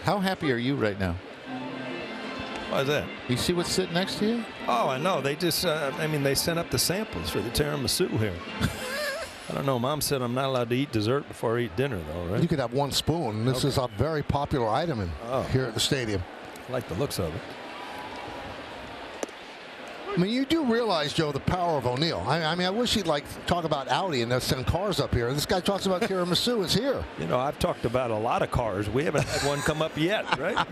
How happy are you right now? Why is that? You see what's sitting next to you? Oh, I know. They just, I mean, they sent up the samples for the tiramisu here. I don't know. Mom said I'm not allowed to eat dessert before I eat dinner, though, right? You could have one spoon. This is a very popular item here at the stadium. I like the looks of it. I mean, you do realize, Joe, the power of O'Neill. I mean, I wish he'd talk about Audi and send cars up here. This guy talks about tiramisu. It's here. You know, I've talked about a lot of cars. We haven't had one come up yet, right?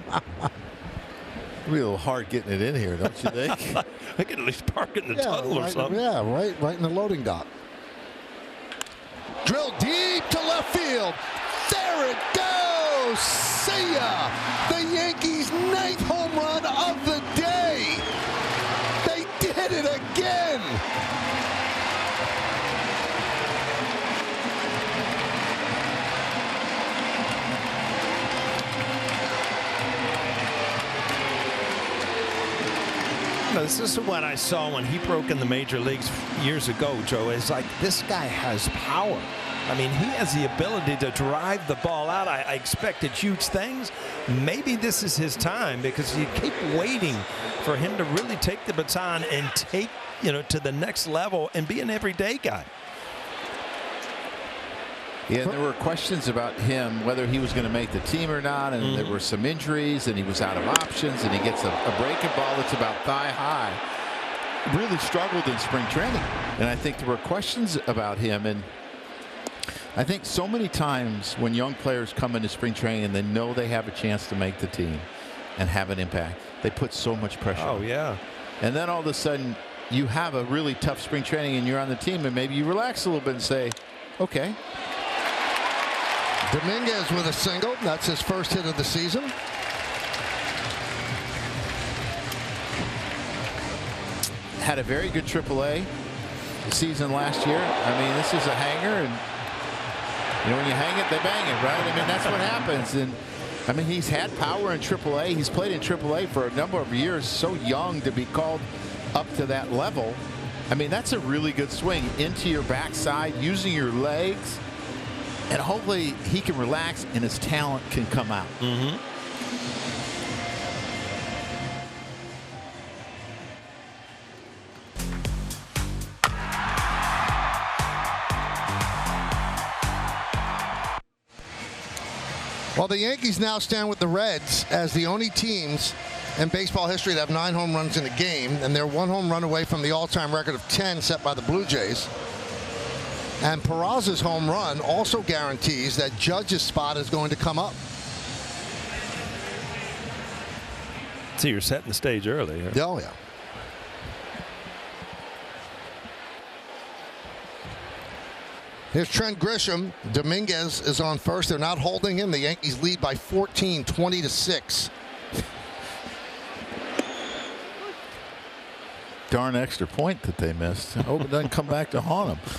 It'd be a little hard getting it in here, don't you think? I could at least park it in the tunnel or something. Yeah, right in the loading dock. Drilled deep to left field. There it goes. See ya. The Yankees' 9th home run of the day. They did it again. This is what I saw when he broke in the major leagues years ago, Joe. It's like, this guy has power. I mean, he has the ability to drive the ball out. I expected huge things. Maybe this is his time, because you keep waiting for him to really take the baton and take, to the next level and be an everyday guy. Yeah, there were questions about him, whether he was going to make the team or not, and there were some injuries, and he was out of options, and he gets a breaking ball that's about thigh high. Really struggled in spring training, and I think there were questions about him. And I think so many times when young players come into spring training and they know they have a chance to make the team and have an impact, they put so much pressure. Oh, yeah. And then all of a sudden you have a really tough spring training and you're on the team, and maybe you relax a little bit and say, okay. Dominguez with a single. That's his first hit of the season. Had a very good AAA season last year. I mean, this is a hanger, and when you hang it, they bang it, right? I mean, that's what happens. And I mean, he's had power in AAA. He's played in AAA for a number of years. So young to be called up to that level. I mean, that's a really good swing into your backside, using your legs. And hopefully he can relax and his talent can come out. Well, the Yankees now stand with the Reds as the only teams in baseball history to have 9 home runs in a game, and they're 1 home run away from the all-time record of 10 set by the Blue Jays. And Peraza's home run also guarantees that Judge's spot is going to come up. So you're setting the stage early. Right? Oh, yeah. Here's Trent Grisham. Dominguez is on first. They're not holding him. The Yankees lead by 14, 20-6. darn extra point that they missed. I hope it doesn't come back to haunt them.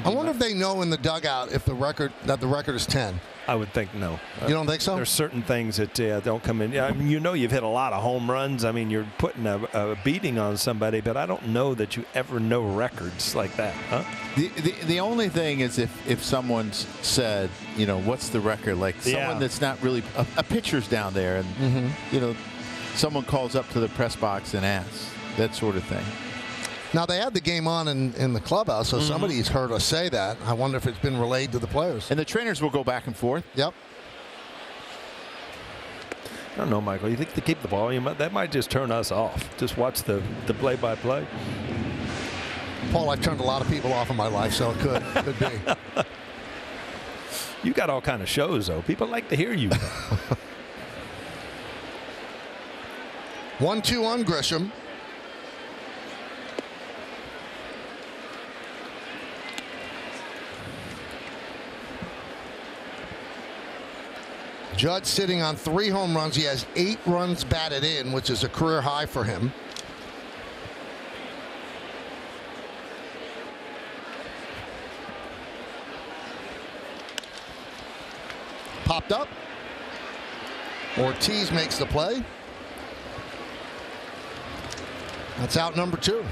I wonder if they know in the dugout if the record is 10. I would think no. You don't think so? There's certain things that don't come in. I mean, you've hit a lot of home runs. I mean, you're putting a beating on somebody, but I don't know that you ever know records like that, huh? The only thing is if someone's said, what's the record? Like someone that's not really a pitcher's down there, and someone calls up to the press box and asks, that sort of thing. Now, they had the game on in the clubhouse, so somebody's heard us say that. I wonder if it's been relayed to the players. And the trainers will go back and forth. Yep. I don't know, Michael. You think to keep the volume up? That might just turn us off. Just watch the play-by-play. Paul, I've turned a lot of people off in my life, so it could be. You got all kind of shows, though. People like to hear you. 1-2 on Grisham. Judge sitting on 3 home runs. He has 8 runs batted in, which is a career high for him. Popped up. Ortiz makes the play. That's out number 2.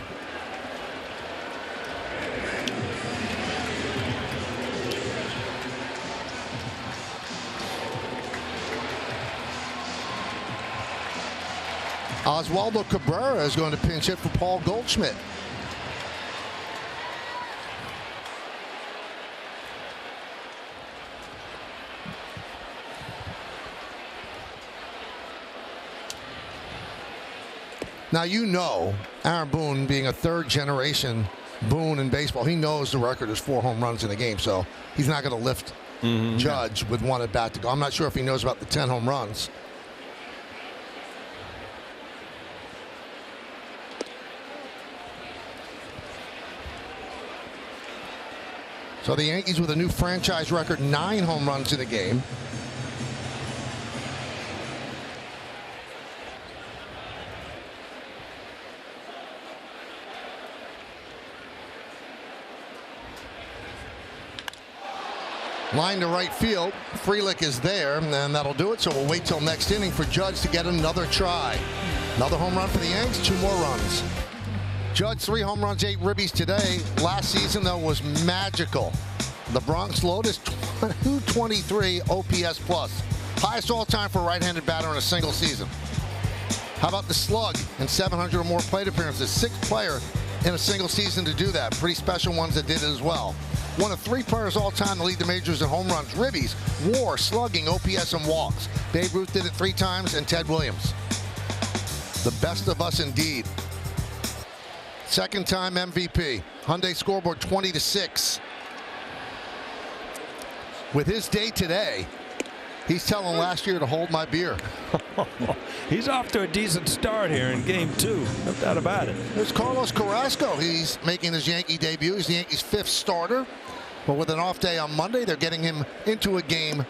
Oswaldo Cabrera is going to pinch hit for Paul Goldschmidt. Now, Aaron Boone being a third-generation Boone in baseball, he knows the record is 4 home runs in a game, so he's not going to lift Judge with 1 at bat to go. I'm not sure if he knows about the 10 home runs. So the Yankees with a new franchise record, 9 home runs in a game. Line to right field. Frelick is there, and that'll do it. So we'll wait till next inning for Judge to get another try. Another home run for the Yanks, 2 more runs. Judge, 3 home runs, 8 ribbies today. Last season, though, was magical. The Bronx Lotus, 223 OPS plus. Highest all-time for a right-handed batter in a single season. How about the slug and 700 or more plate appearances? 6th player in a single season to do that. Pretty special ones that did it as well. One of 3 players all-time to lead the majors in home runs, ribbies, WAR, slugging, OPS, and walks. Babe Ruth did it 3 times, and Ted Williams. The best of us indeed. 2nd-time MVP. Hyundai scoreboard 20-6. With his day today, he's telling last year to hold my beer. He's off to a decent start here in game 2. No doubt about it. There's Carlos Carrasco. He's making his Yankee debut. He's the Yankees' 5th starter. But with an off day on Monday, they're getting him into a game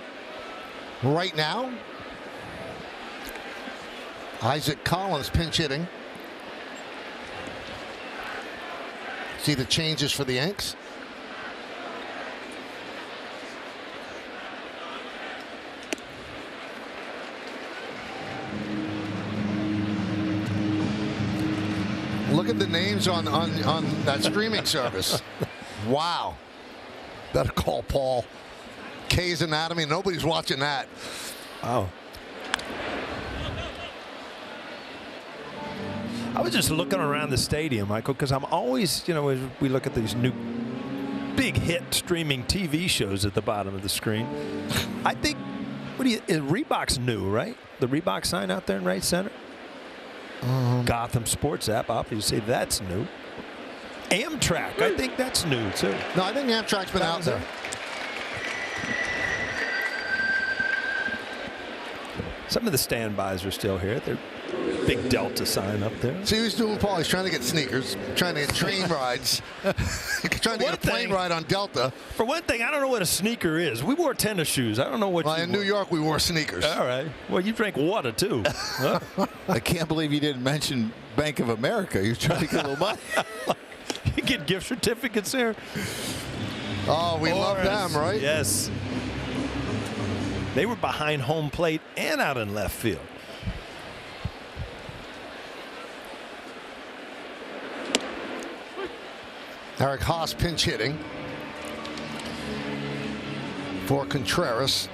right now. Isaac Collins pinch hitting. See the changes for the Yanks. Look at the names on that streaming service. Wow. Better call Paul. K's Anatomy. Nobody's watching that. Oh. I was just looking around the stadium, Michael, because I'm always, as we look at these new big hit streaming TV shows at the bottom of the screen. I think, Reebok's new, right? The Reebok sign out there in right center. Gotham Sports app, obviously that's new. Amtrak, I think that's new too. No, I think Amtrak's been out there. Some of the standbys are still here. They're big Delta sign up there. See who's doing, Paul? He's trying to get sneakers, trying to get train rides, trying to get a plane ride on Delta. For one thing, I don't know what a sneaker is. We wore tennis shoes. I don't know what. Well, in New York, we wore sneakers. All right. Well, you drank water too. Huh? I can't believe you didn't mention Bank of America. You're trying to get a little money. You get gift certificates there. Oh, we love them, right? Yes. They were behind home plate and out in left field. Eric Haas pinch hitting for Contreras.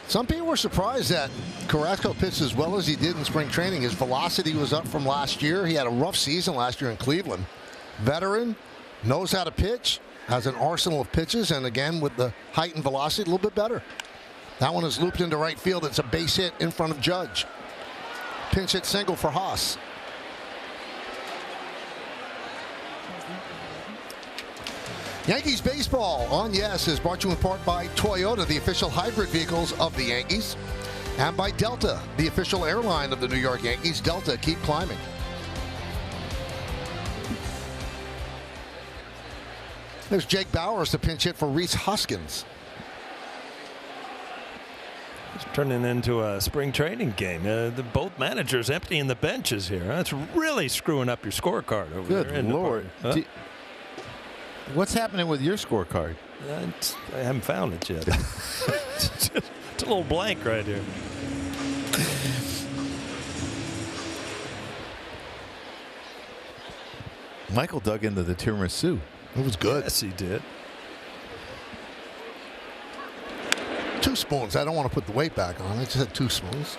Some people were surprised that Carrasco pitched as well as he did in spring training. His velocity was up from last year. He had a rough season last year in Cleveland. Veteran, knows how to pitch, has an arsenal of pitches, and again with the height and velocity a little bit better. That one is looped into right field. It's a base hit in front of Judge. Pinch hit single for Haas. Yankees baseball on Yes is brought to you in part by Toyota, the official hybrid vehicles of the Yankees, and by Delta, the official airline of the New York Yankees. Delta, keep climbing. There's Jake Bauers to pinch hit for Rhys Hoskins. It's turning into a spring training game. Both managers emptying the benches here. That's really screwing up your scorecard over there. Good Lord. What's happening with your scorecard? I haven't found it yet. It's a little blank right here. Michael dug into the tiramisu. It was good. Yes, he did. 2 spoons. I don't want to put the weight back on. I just had 2 spoons.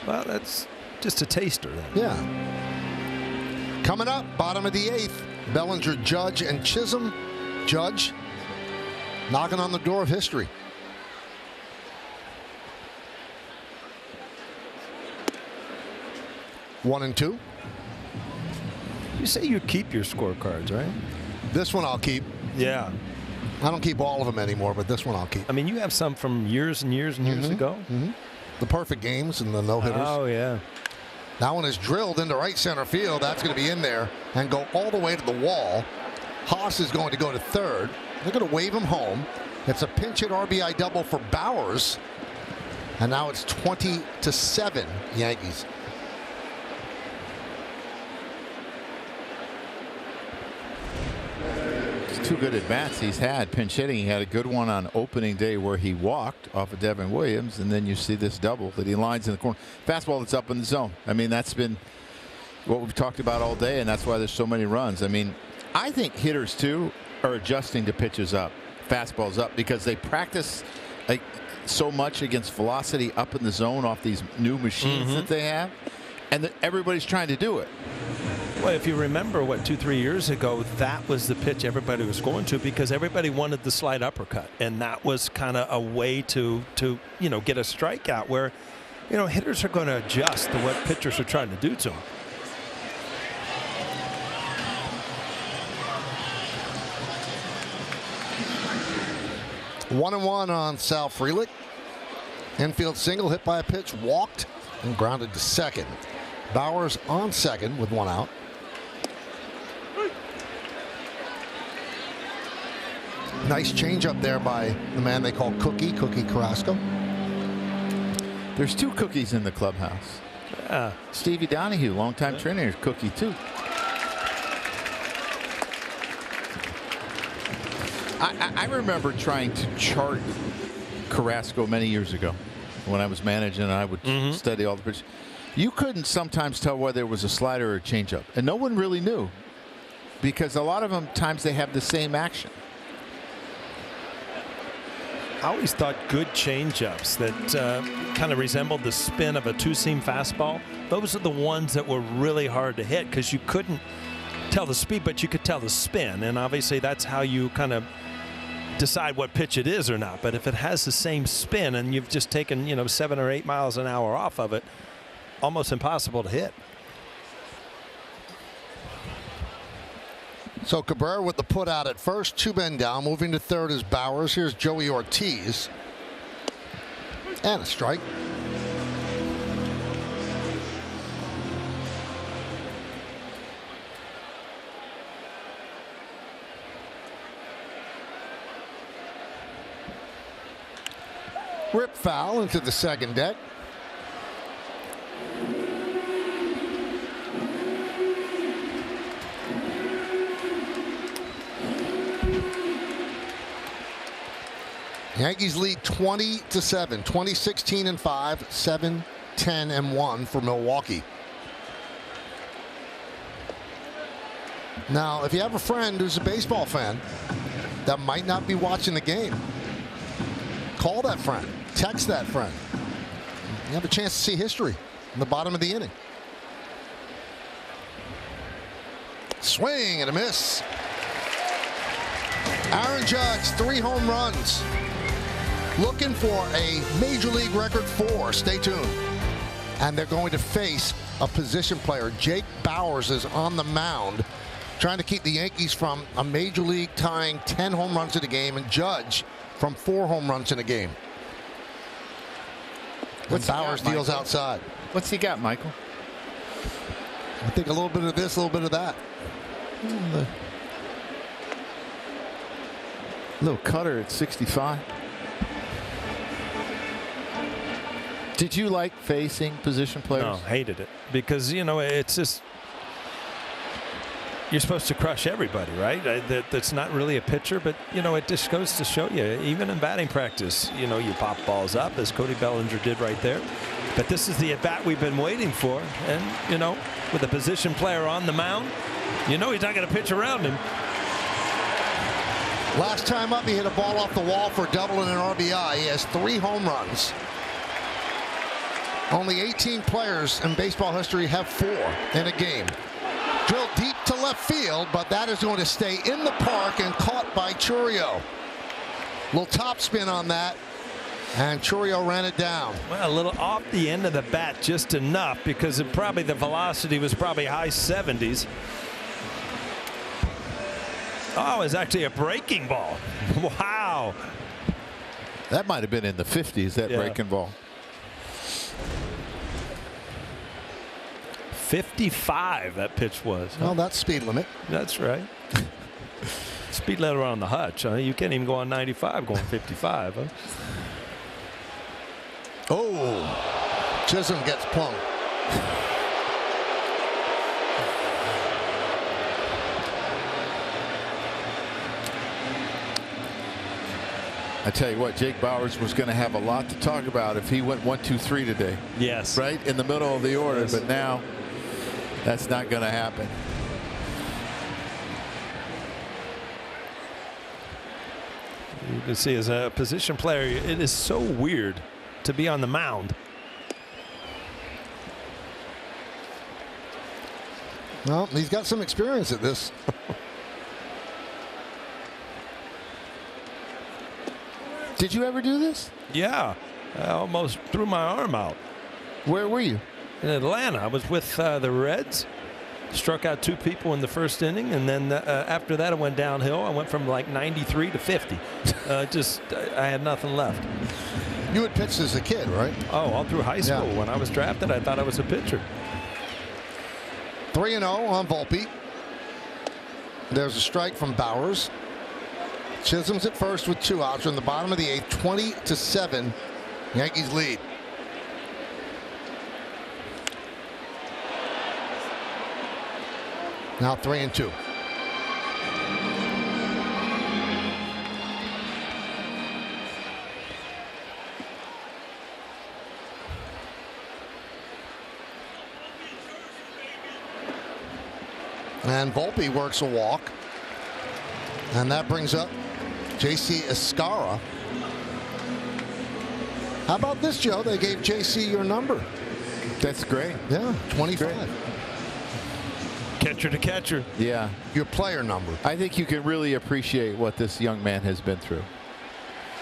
Well, that's just a taster then. Yeah. Coming up, bottom of the 8th. Bellinger, Judge, and Chisholm. Judge knocking on the door of history. One and two. You say you keep your scorecards, right? This one I'll keep. Yeah. I don't keep all of them anymore, but this one I'll keep. I mean, you have some from years and years and years ago. The perfect games and the no-hitters. Oh, yeah. That one is drilled into right center field. That's going to be in there and go all the way to the wall. Haas is going to go to third. They're going to wave him home. It's a pinch hit RBI double for Bauers. And now it's 20-7 Yankees. It's 2 good at-bats he's had. Pinch hitting. He had a good one on opening day where he walked off of Devin Williams, and then you see this double that he lines in the corner. Fastball that's up in the zone. I mean, that's been what we've talked about all day, and that's why there's so many runs. I mean, I think hitters, too, are adjusting to pitches up, fastballs up, because they practice so much against velocity up in the zone off these new machines that they have, and everybody's trying to do it. Well, if you remember, 2-3 years ago, that was the pitch everybody was going to because everybody wanted the slide uppercut, and that was kind of a way to get a strikeout where, hitters are going to adjust to what pitchers are trying to do to them. One and one on Sal Frelick. Infield single hit by a pitch, walked and grounded to second. Bauers on second with 1 out. Nice changeup there by the man they call Cookie Carrasco. There's 2 cookies in the clubhouse. Stevie Donahue, longtime trainer, is Cookie too. I remember trying to chart Carrasco many years ago when I was managing, and I would study all the pitches. You couldn't sometimes tell whether it was a slider or a changeup, and no one really knew because a lot of them times they have the same action. I always thought good changeups that kind of resembled the spin of a 2-seam fastball. Those are the ones that were really hard to hit because you couldn't tell the speed, but you could tell the spin, and obviously that's how you kind of decide what pitch it is or not. But if it has the same spin and you've just taken 7 or 8 miles an hour off of it, almost impossible to hit. So Cabrera with the put out at first, 2 men down. Moving to third is Bauers. Here's Joey Ortiz. And a strike. Rip foul into the second deck. Yankees lead 20-7, 20-16-5, 7-10-1 for Milwaukee. Now, if you have a friend who's a baseball fan that might not be watching the game, call that friend, text that friend. You have a chance to see history in the bottom of the inning. Swing and a miss. Aaron Judge, 3 home runs. Looking for a Major League record 4. Stay tuned. And they're going to face a position player. Jake Bauers is on the mound, trying to keep the Yankees from a Major League tying 10 home runs in a game, and Judge from 4 home runs in a game. When Bauers deals outside. What's he got, Michael? I think a little bit of this, a little bit of that. Little cutter at 65. Did you like facing position players? No, hated it because it's just you're supposed to crush everybody, right? That's not really a pitcher, but it just goes to show you, even in batting practice, you pop balls up as Cody Bellinger did right there. But this is the at bat we've been waiting for, and with a position player on the mound, he's not going to pitch around him. Last time up, he hit a ball off the wall for a double and an RBI. He has 3 home runs. Only 18 players in baseball history have 4 in a game. Drilled deep to left field, but that is going to stay in the park and caught by Chourio. Little top spin on that, and Chourio ran it down. Well, a little off the end of the bat, just enough, because the velocity was probably high 70s. Oh, it's actually a breaking ball. Wow. That might have been in the 50s, that breaking ball. 55 that pitch was. Well, that's speed limit. That's right. Speed limit on the hutch. You can't even go on 95 going 55. Huh? Oh, Chisholm gets plunked. I tell you what, Jake Bauers was going to have a lot to talk about if he went 1-2-3 today. Yes. Right in the middle of the order, yes. But now that's not going to happen. You can see as a position player, it is so weird to be on the mound. Well, he's got some experience at this. Did you ever do this? Yeah. I almost threw my arm out. Where were you? In Atlanta. I was with the Reds. Struck out 2 people in the first inning, and then after that, I went downhill. I went from like 93 to 50. I had nothing left. You had pitched as a kid, right? Oh, all through high school. Yeah. When I was drafted, I thought I was a pitcher. 3-0 on Volpe. There's a strike from Bauers. Chisholm's at first with 2 outs. We're in the bottom of the 8th, 20-7. Yankees lead. Now 3-2. And Volpe works a walk. And that brings up J.C. Escara. How about this, Joe? They gave J.C. your number. That's great. Yeah, 25. Great. Catcher to catcher. Yeah. Your player number. I think you can really appreciate what this young man has been through.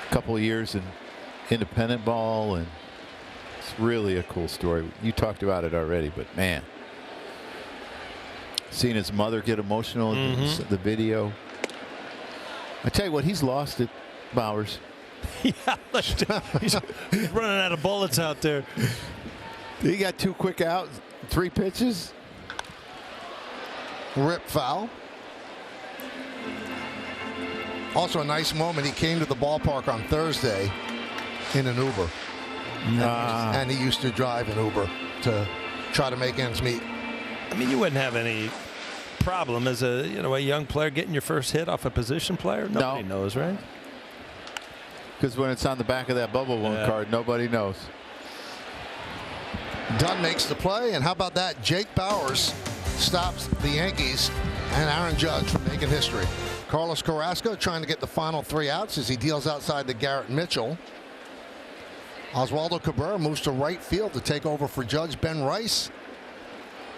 A couple of years in independent ball, and it's really a cool story. You talked about it already, but man, seeing his mother get emotional in the video. I tell you what, he's lost it, Bauers. Yeah, he's running out of bullets out there. He got 2 quick outs, 3 pitches. Rip foul. Also a nice moment. He came to the ballpark on Thursday in an Uber. And he used to drive an Uber to try to make ends meet. I mean, you wouldn't have any problem as a young player getting your first hit off a position player. Nobody knows, right? Because when it's on the back of that bubble one card, nobody knows. Dunn makes the play, and how about that? Jake Bauers stops the Yankees and Aaron Judge from making history. Carlos Carrasco trying to get the final 3 outs as he deals outside to Garrett Mitchell. Oswaldo Cabrera moves to right field to take over for Judge. Ben Rice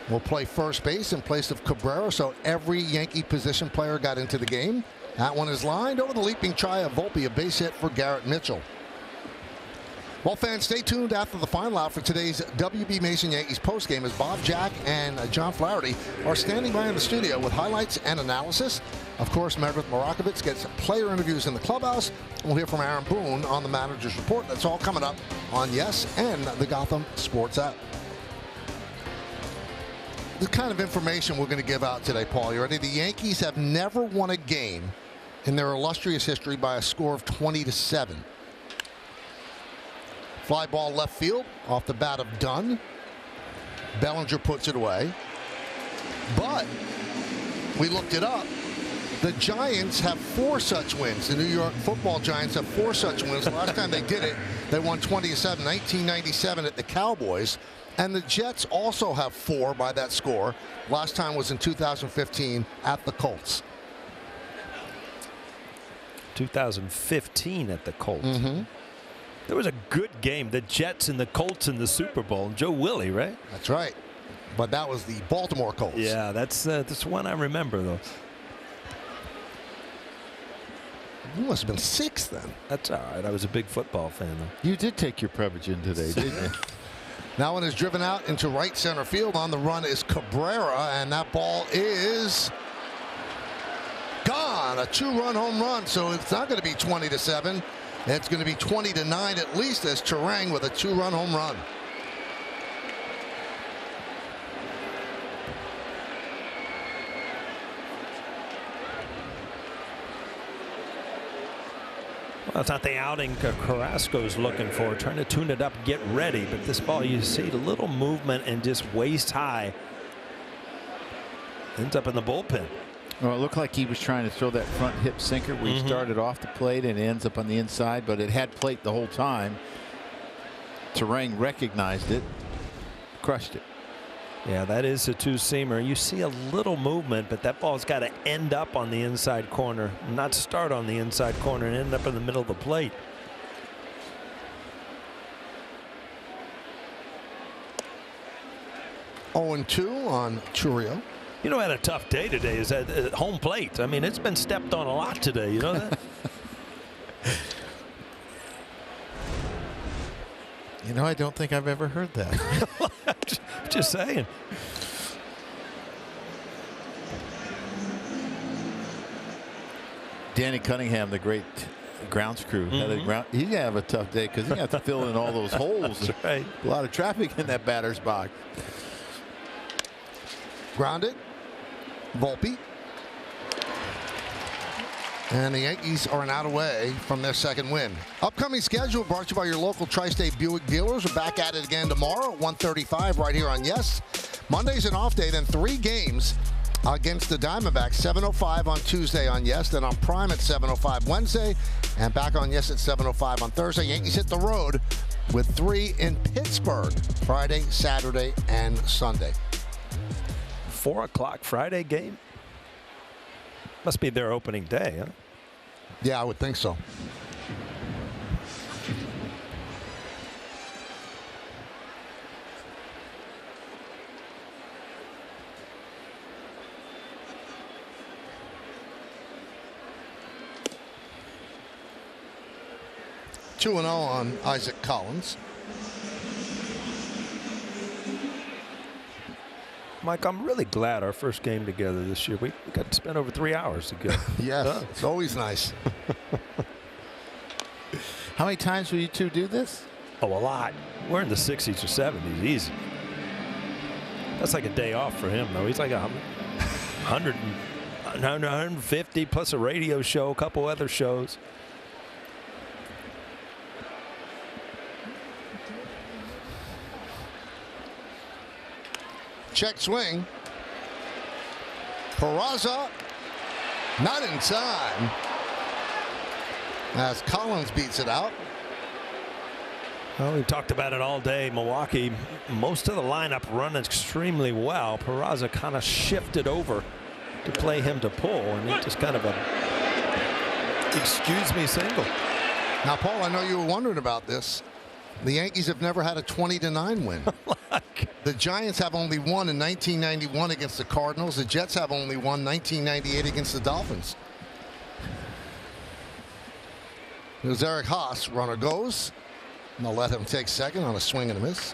will play first base in place of Cabrera, so every Yankee position player got into the game. That one is lined over the leaping try of Volpe, a base hit for Garrett Mitchell. Well, fans, stay tuned after the final out for today's WB Mason Yankees postgame as Bob Jack and John Flaherty are standing by in the studio with highlights and analysis. Of course, Meredith Morakovitz gets player interviews in the clubhouse. We'll hear from Aaron Boone on the manager's report. That's all coming up on Yes and the Gotham Sports app. The kind of information we're going to give out today, Paul. You ready? The Yankees have never won a game in their illustrious history by a score of 20-7. Fly ball left field off the bat of Dunn. Bellinger puts it away. But we looked it up. The Giants have 4 such wins. The New York Football Giants have 4 such wins. The last time they did it, they won 20-7, 1997 at the Cowboys. And the Jets also have 4 by that score. Last time was in 2015 at the Colts. 2015 at the Colts. Mm-hmm. There was a good game. The Jets and the Colts in the Super Bowl. Joe Willie, right? That's right. But that was the Baltimore Colts. Yeah, that's one I remember, though. You must have been 6 then. That's all right. I was a big football fan, though. You did take your Prevagen today, didn't you? That one is driven out into right center field. On the run is Cabrera, and that ball is gone. A 2-run home run, so it's not going to be 20-7. It's going to be 20-9 at least as Turang with a 2-run home run. Well, it's not the outing Carrasco's looking for, trying to tune it up, get ready. But this ball, you see a little movement and just waist high. Ends up in the bullpen. Well, it looked like he was trying to throw that front hip sinker where he started off the plate and ends up on the inside, but it had plate the whole time. Turang recognized it, crushed it. Yeah, that is a 2-seamer. You see a little movement, but that ball's got to end up on the inside corner, not start on the inside corner and end up in the middle of the plate. Oh, 2 on Churio. You know, had a tough day today is at home plate. I mean, it's been stepped on a lot today. You know that? You know, I don't think I've ever heard that. Just saying. Danny Cunningham, the great grounds crew, he'd have a tough day because he had to fill in all those holes. That's right. A lot of traffic in that batter's box. Grounded. Volpe. And the Yankees are an out away from their second win. Upcoming schedule brought to you by your local Tri-State Buick dealers. We're back at it again tomorrow at 1:35 right here on Yes. Monday's an off day, then 3 games against the Diamondbacks. 7:05 on Tuesday on Yes, then on Prime at 7:05 Wednesday, and back on Yes at 7:05 on Thursday. Yankees hit the road with 3 in Pittsburgh Friday, Saturday, and Sunday. 4 o'clock Friday game. Must be their opening day, huh? Yeah, I would think so. Two 2-0 on Isaac Collins. Mike, I'm really glad our first game together this year. We got to spend over 3 hours together. Yes, it's always nice. How many times will you two do this? Oh, a lot. We're in the 60s or 70s, easy. That's like a day off for him, though. He's like 150 plus a radio show, a couple other shows. check swing. Peraza, not in time. As Collins beats it out. Well, we talked about it all day. Milwaukee, most of the lineup run extremely well. Peraza kind of shifted over to play him to pull, and it just kind of a excuse me single. Now, Paul, I know you were wondering about this. The Yankees have never had a 20-9 win. The Giants have only won in 1991 against the Cardinals. The Jets have only won 1998 against the Dolphins. Here's Eric Haas. Runner goes. And they'll let him take second on a swing and a miss.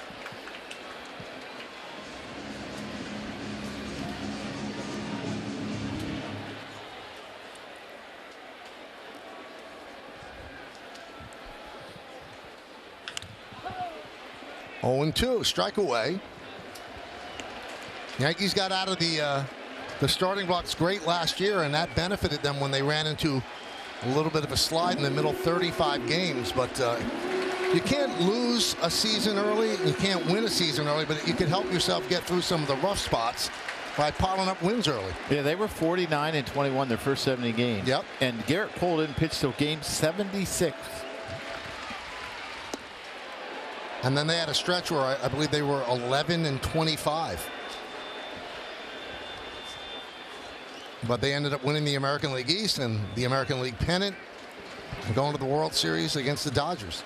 Oh, 0-2, strike away. Yankees got out of the starting blocks great last year, and that benefited them when they ran into a little bit of a slide in the middle 35 games. But you can't lose a season early, you can't win a season early, but you can help yourself get through some of the rough spots by piling up wins early. Yeah, they were 49-21 their first 70 games. Yep. And Garrett Cole didn't pitch till game 76. And then they had a stretch where I believe they were 11-25. But they ended up winning the American League East and the American League pennant and going to the World Series against the Dodgers.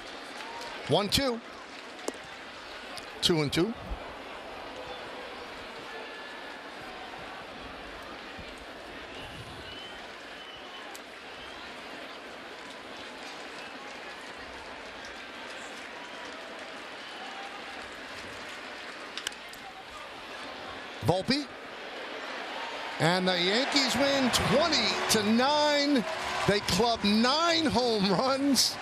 1-2. 2-2. Volpe. And the Yankees win 20-9. They club 9 home runs.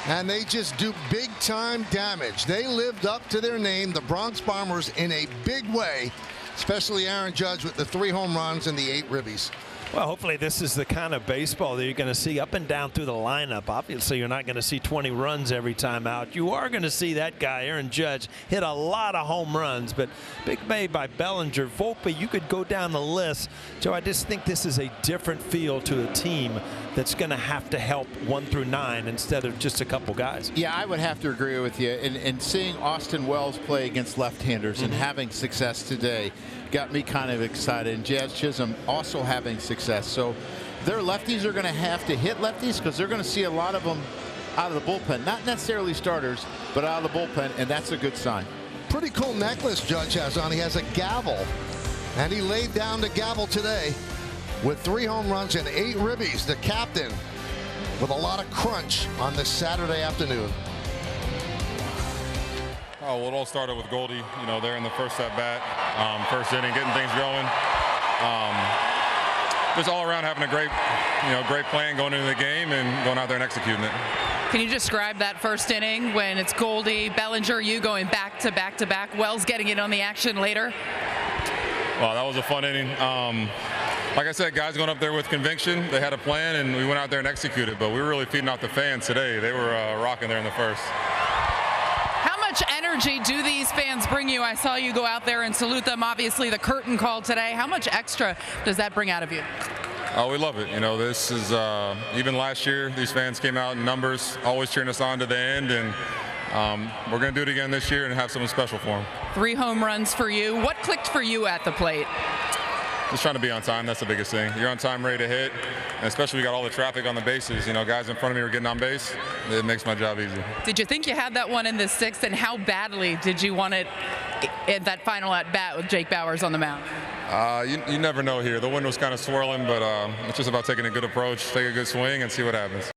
And they just do big time damage. They lived up to their name, the Bronx Bombers, in a big way, especially Aaron Judge with the 3 home runs and the 8 ribbies. Well, hopefully this is the kind of baseball that you're going to see up and down through the lineup. Obviously, you're not going to see 20 runs every time out. You are going to see that guy, Aaron Judge, hit a lot of home runs. But big made by Bellinger. Volpe, you could go down the list. Joe, I just think this is a different feel to a team that's going to have to help 1 through 9 instead of just a couple guys. Yeah, I would have to agree with you. And seeing Austin Wells play against left-handers and having success today got me kind of excited. And Jazz Chisholm also having success. So their lefties are going to have to hit lefties because they're going to see a lot of them out of the bullpen. Not necessarily starters, but out of the bullpen, and that's a good sign. Pretty cool necklace Judge has on. He has a gavel, and he laid down the gavel today with 3 home runs and 8 ribbies. The captain with a lot of crunch on this Saturday afternoon. Oh, well, it all started with Goldie, you know, there in the first at bat, first inning, getting things going. Just all around having a great plan going into the game and going out there and executing it. Can you describe that first inning when it's Goldie, Bellinger, you going back to back to back, Wells getting in on the action later? Well, that was a fun inning. Like I said, guys going up there with conviction. They had a plan, and we went out there and executed. But we were really feeding off the fans today. They were rocking there in the first. How much energy do these fans bring you? I saw you go out there and salute them. Obviously, the curtain call today. How much extra does that bring out of you? Oh, we love it. You know, this is even last year, these fans came out in numbers, always cheering us on to the end. And we're going to do it again this year and have something special for them. 3 home runs for you. What clicked for you at the plate? Just trying to be on time. That's the biggest thing. You're on time, ready to hit. And especially we got all the traffic on the bases. You know, guys in front of me were getting on base. It makes my job easy. Did you think you had that one in the 6th? And how badly did you want it in that final at bat with Jake Bauers on the mound? You never know here. The wind was kind of swirling, but it's just about taking a good approach, take a good swing, and see what happens.